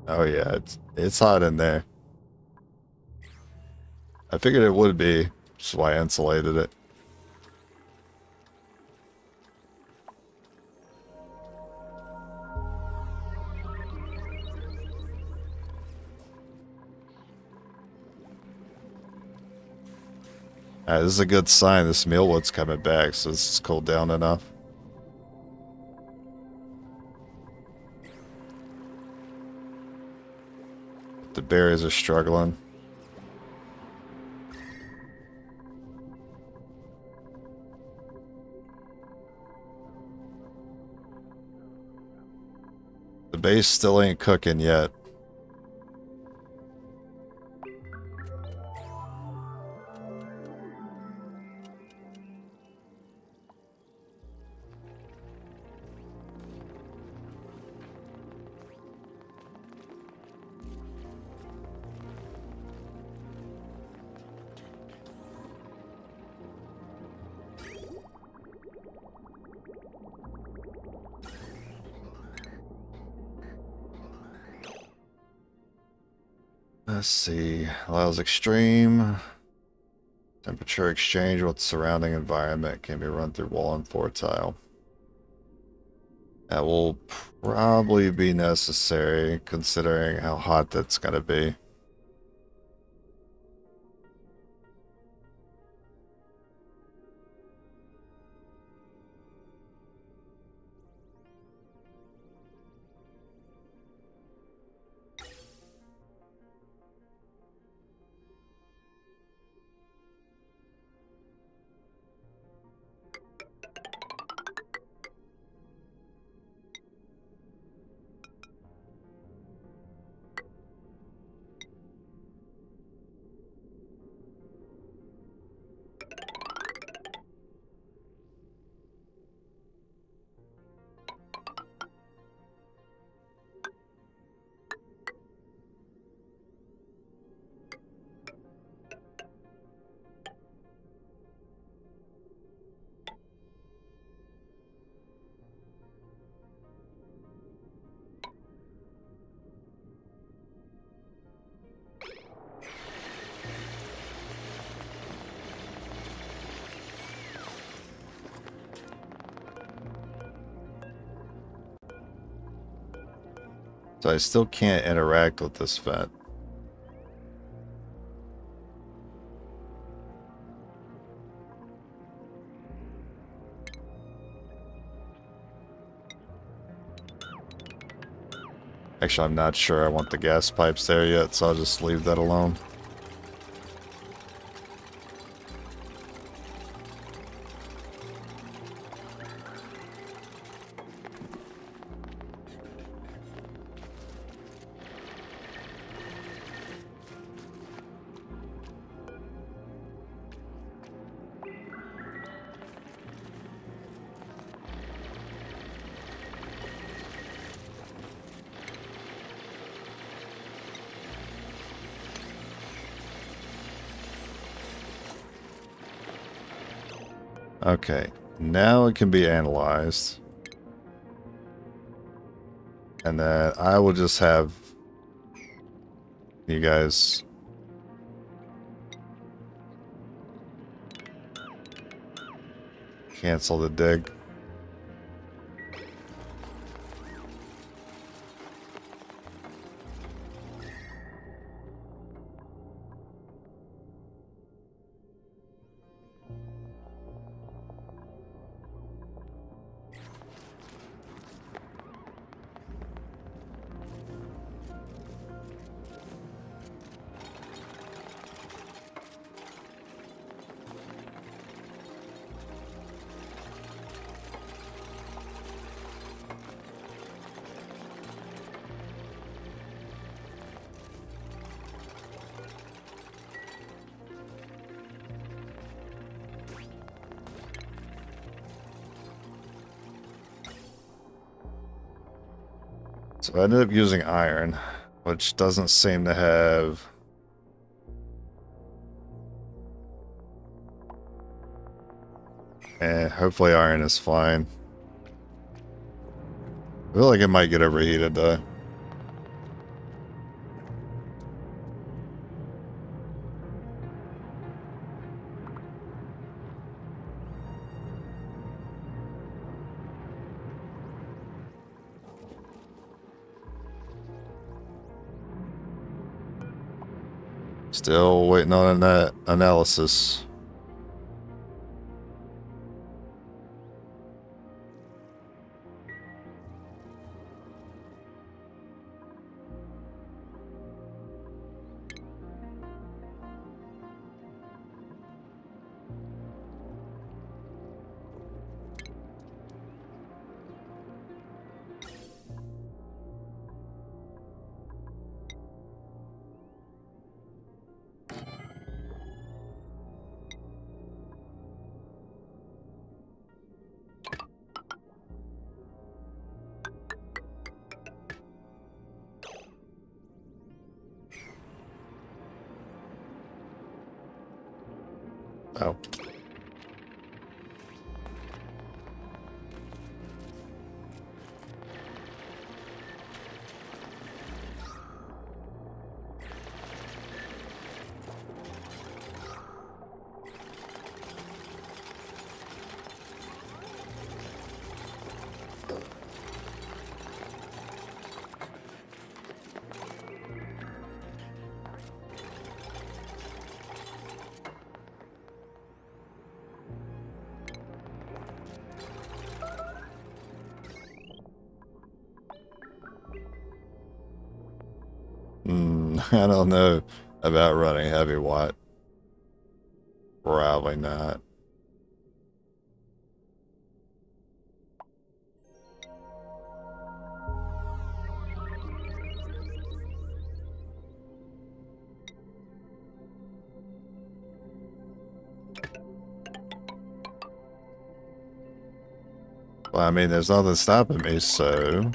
Oh yeah, it's hot in there. I figured it would be, that's why I insulated it. This is a good sign. This mealwood's coming back, so this is cooled down enough. The berries are struggling. The base still ain't cooking yet. Let's see. Allows extreme temperature exchange with surrounding environment. Can be run through wall and floor tile. That will probably be necessary considering how hot that's going to be. So I still can't interact with this vent. Actually, I'm not sure I want the gas pipes there yet, so I'll just leave that alone. Okay, now it can be analyzed. And then I will just have you guys cancel the dig. So I ended up using iron, which doesn't seem to have... hopefully iron is fine. I feel like it might get overheated though. Still waiting on that analysis. Oh. I don't know about running heavy watt. Probably not. Well, I mean, there's nothing stopping me, so...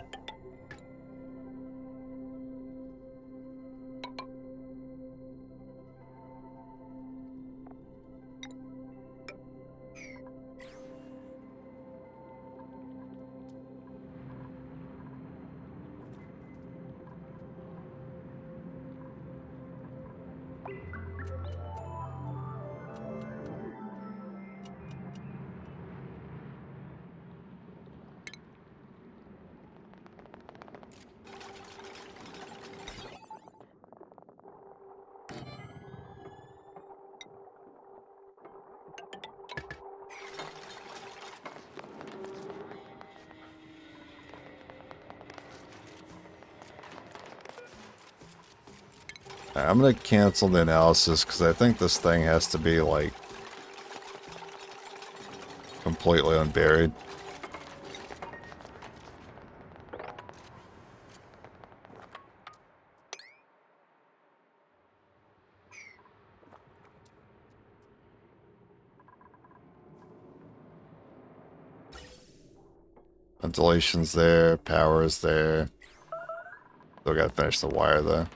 I'm gonna cancel the analysis because I think this thing has to be like completely unburied. Ventilation's there, power is there. Still gotta finish the wire though.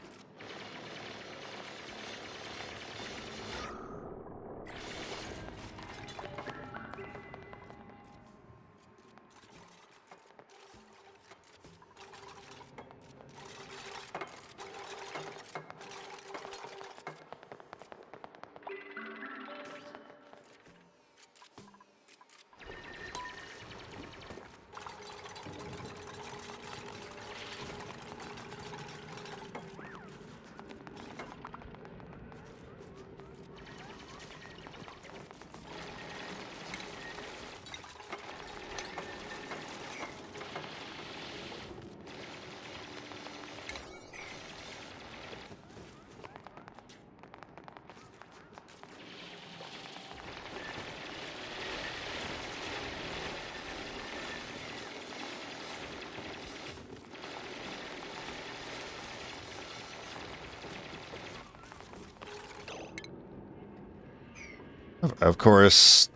Of course,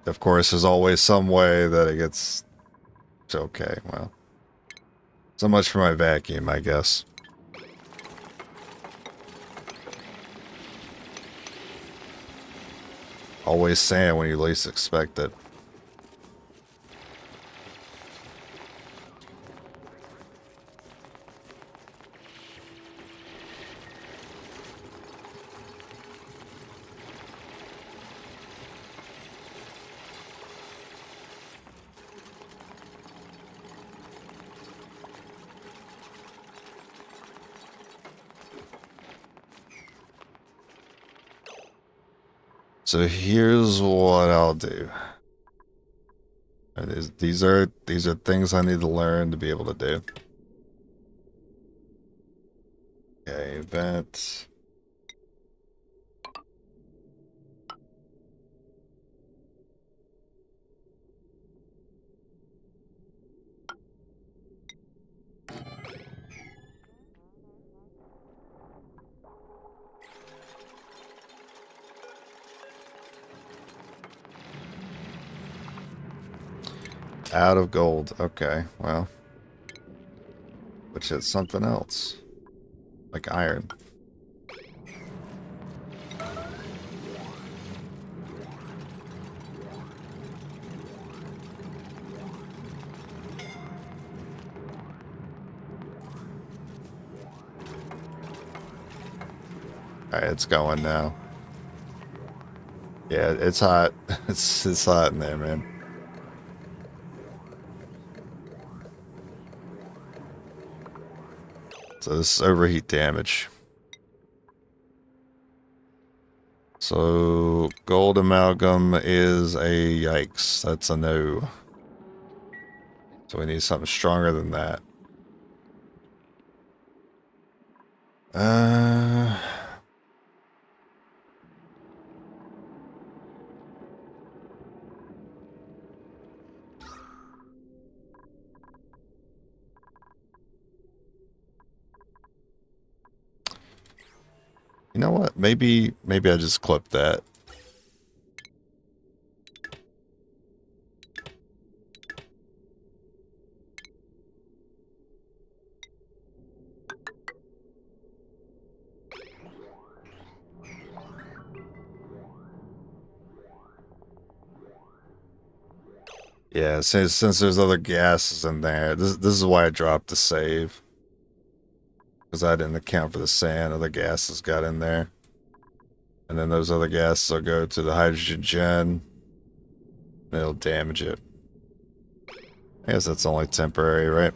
there's always some way that it gets... It's okay, well. So much for my vacuum, I guess. Always sand when you least expect it. So here's what I'll do. These are things I need to learn to be able to do. Okay, event. Out of gold. Okay, well. Which is something else. Like iron. Alright, it's going now. Yeah, it's hot. It's hot in there, man. So this is overheat damage. So gold amalgam is a yikes. That's a no. So we need something stronger than that. You know what? Maybe I just clip that. Yeah, since there's other gases in there, this is why I dropped the save. Because I didn't account for the sand, other gases got in there. And then those other gases will go to the hydrogen gen. And it'll damage it. I guess that's only temporary, right?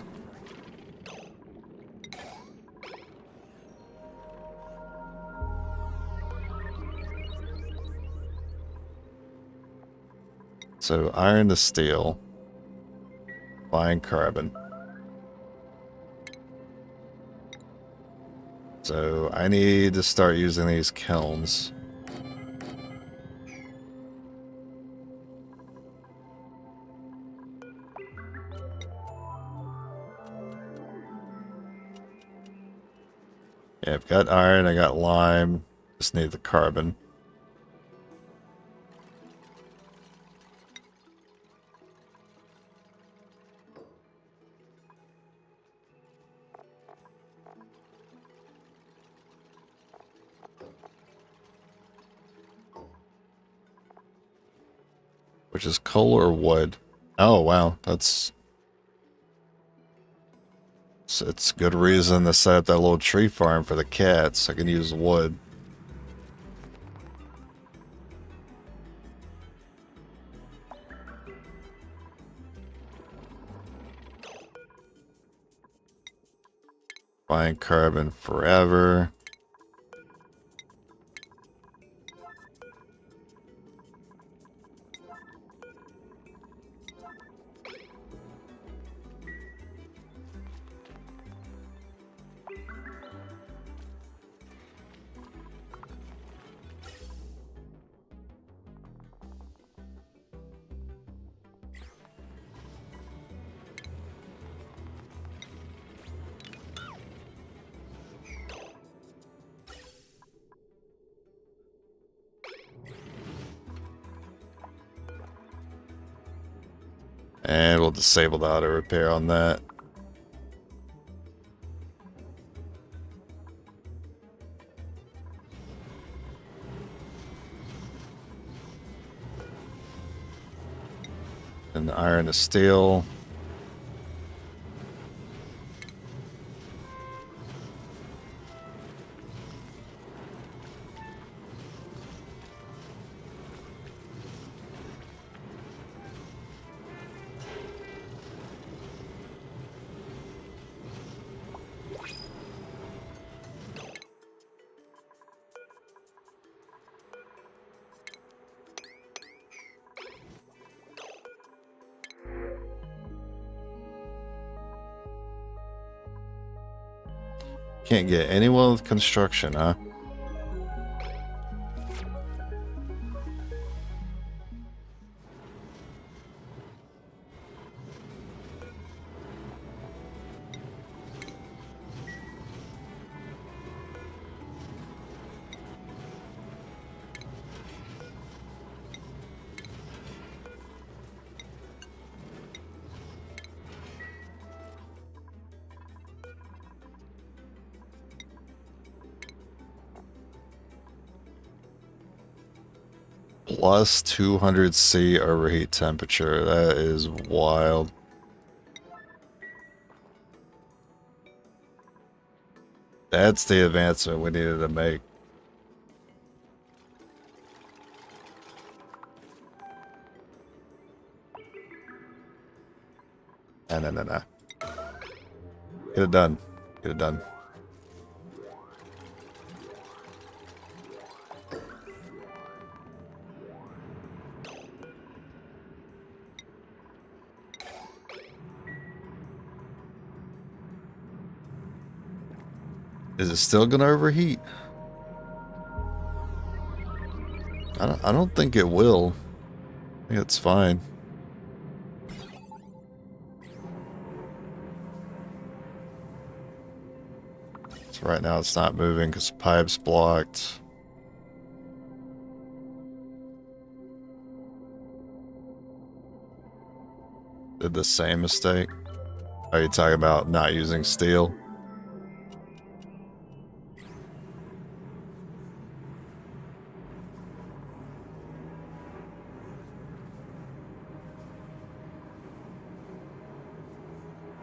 So iron to steel. Fine carbon. So I need to start using these kilns. Yeah, I've got iron, I got lime. Just need the carbon. Which is coal or wood? Oh, wow. It's good reason to set up that little tree farm for the cats. I can use wood. Find carbon forever. And we'll disable the auto repair on that. And the iron to steel. Can't get anyone with construction, huh? Plus 200°C overheat temperature. That is wild. That's the advancement we needed to make. No. Get it done. Get it done. Is it still gonna overheat? I don't think it will. I think it's fine. So right now it's not moving because the pipe's blocked. Did the same mistake. Are you talking about not using steel?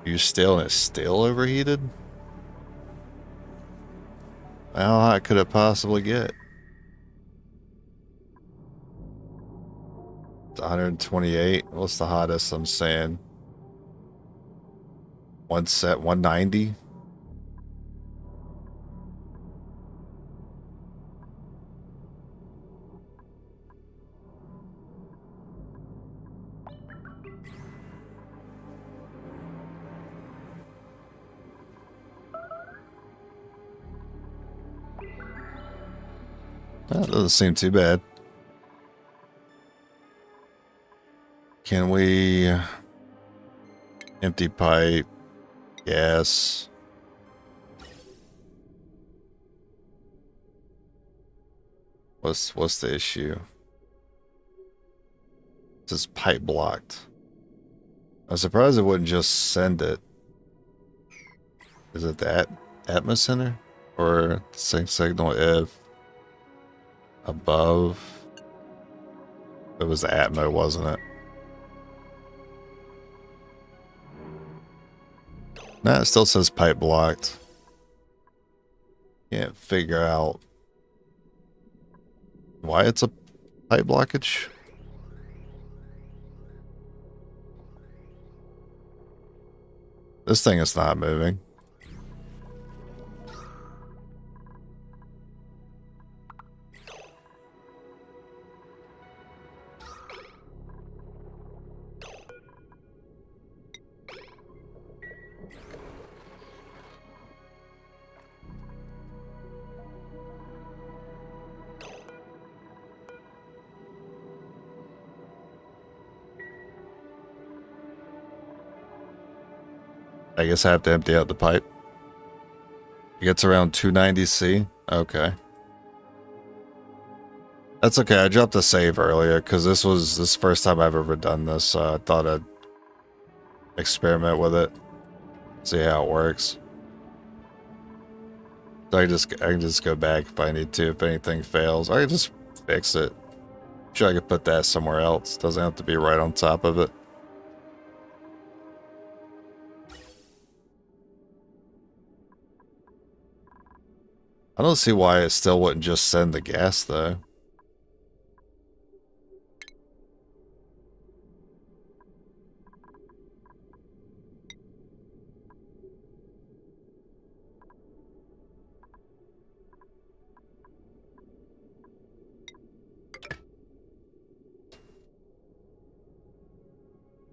You steel and it's still overheated? How hot could it possibly get? It's 128. What's the hottest I'm saying? 190? That doesn't seem too bad. Can we empty pipe? Yes. What's the issue? This pipe blocked. I'm surprised it wouldn't just send it. Is it that Atmos Center? Or sync signal if above? It was the Atmo, wasn't it? Nah, it still says pipe blocked. Can't figure out why it's a pipe blockage. This thing is not moving. I guess I have to empty out the pipe. It gets around 290C. Okay. That's okay. I dropped a save earlier because this is the first time I've ever done this. So I thought I'd experiment with it, see how it works. So I can just go back if I need to, if anything fails. I can just fix it. Sure, I could put that somewhere else. Doesn't have to be right on top of it. I don't see why it still wouldn't just send the gas, though.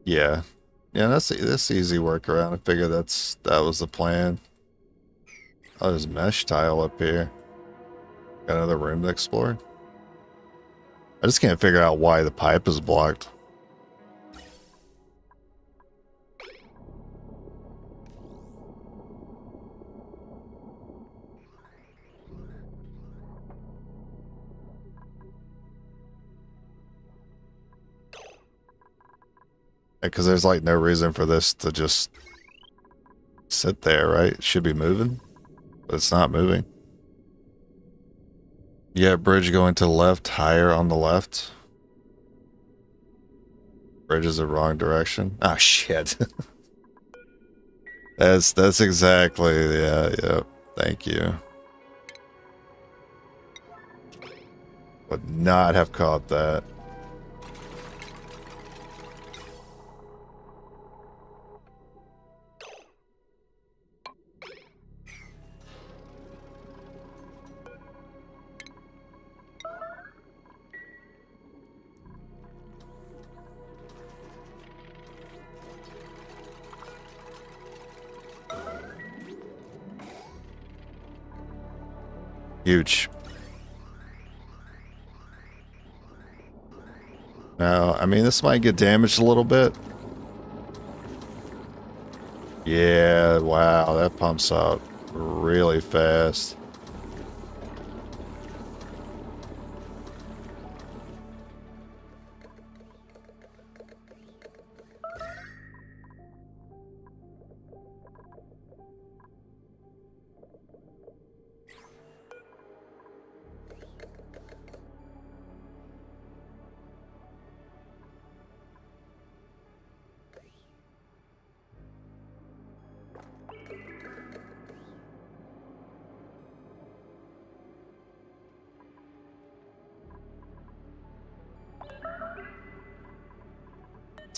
Yeah. Yeah, that's easy workaround. I figure that was the plan. Oh, there's mesh tile up here. Got another room to explore. I just can't figure out why the pipe is blocked. Because there's like no reason for this to just sit there, right? It should be moving, but it's not moving. Yeah, bridge going to the left, higher on the left. Bridge is the wrong direction. Ah, shit. That's exactly, yeah. Thank you. Would not have caught that. Huge. Now, I mean, this might get damaged a little bit. Yeah, wow, that pumps out really fast.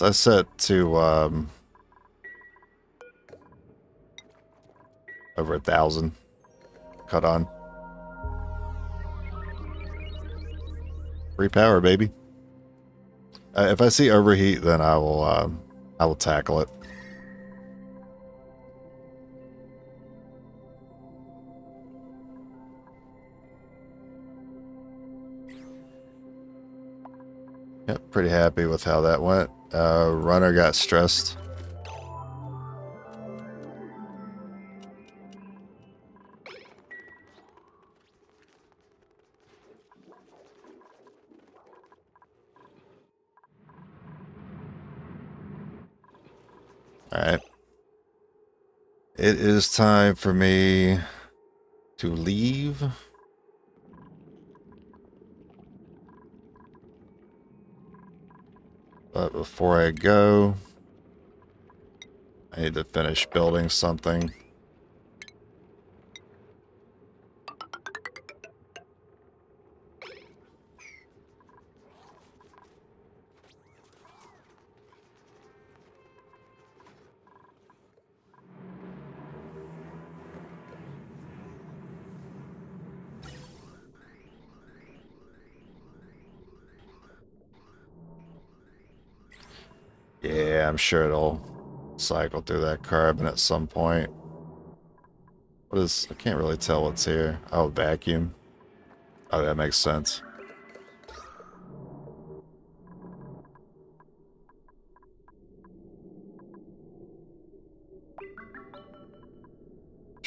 I set to over 1,000 cut on. Free power, baby. If I see overheat, then I will tackle it. Yep, pretty happy with how that went. Runner got stressed. Alright. It is time for me to leave. But before I go, I need to finish building something. Yeah, I'm sure it'll cycle through that carbon at some point. What is... I can't really tell what's here. Oh, vacuum. Oh, that makes sense.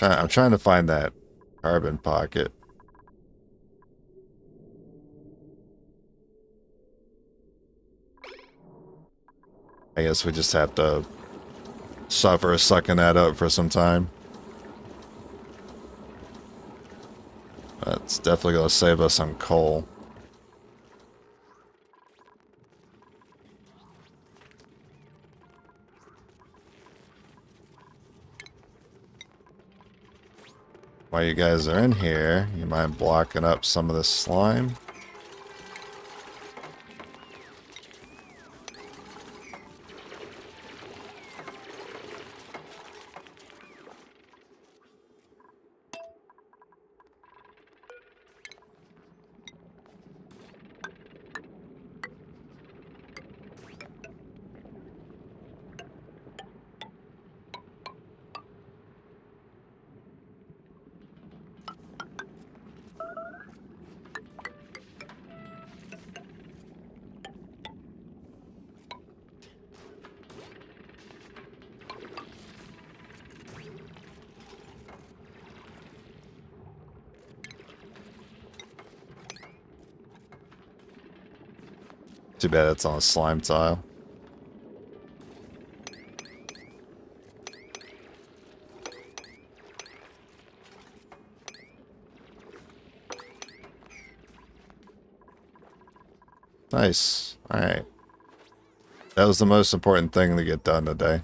I'm trying to find that carbon pocket. I guess we just have to suffer sucking that up for some time. That's definitely going to save us some coal. While you guys are in here, you mind blocking up some of this slime? Too bad it's on a slime tile. Nice. Alright. That was the most important thing to get done today.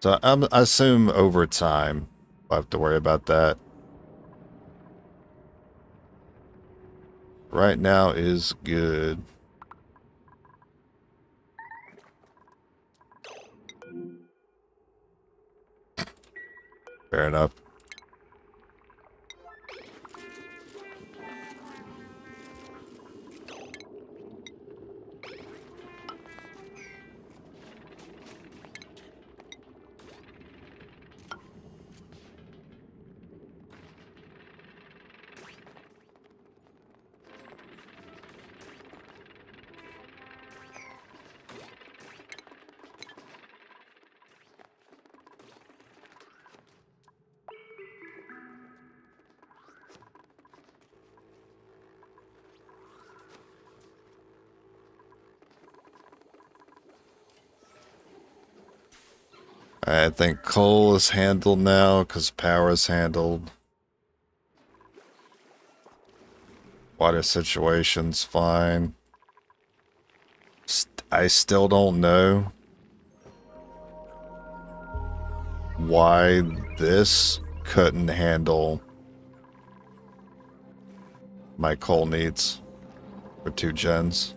So I assume over time I'll have to worry about that. Right now is good. Fair enough. I think coal is handled now because power is handled. Water situation's fine. I still don't know why this couldn't handle my coal needs for 2 gens.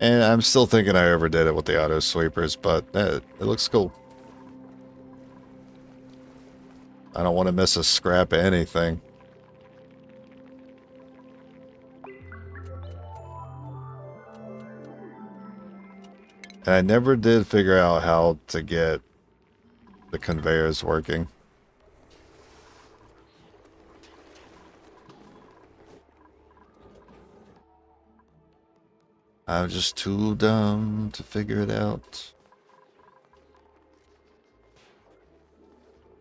And I'm still thinking I overdid it with the auto sweepers, but it looks cool. I don't want to miss a scrap of anything. And I never did figure out how to get the conveyors working. I'm just too dumb to figure it out.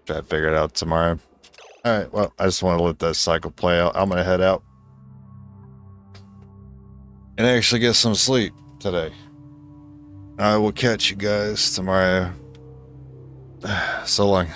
Try to figure it out tomorrow. Alright, well, I just want to let that cycle play out. I'm going to head out and actually get some sleep today. I will catch you guys tomorrow. So long.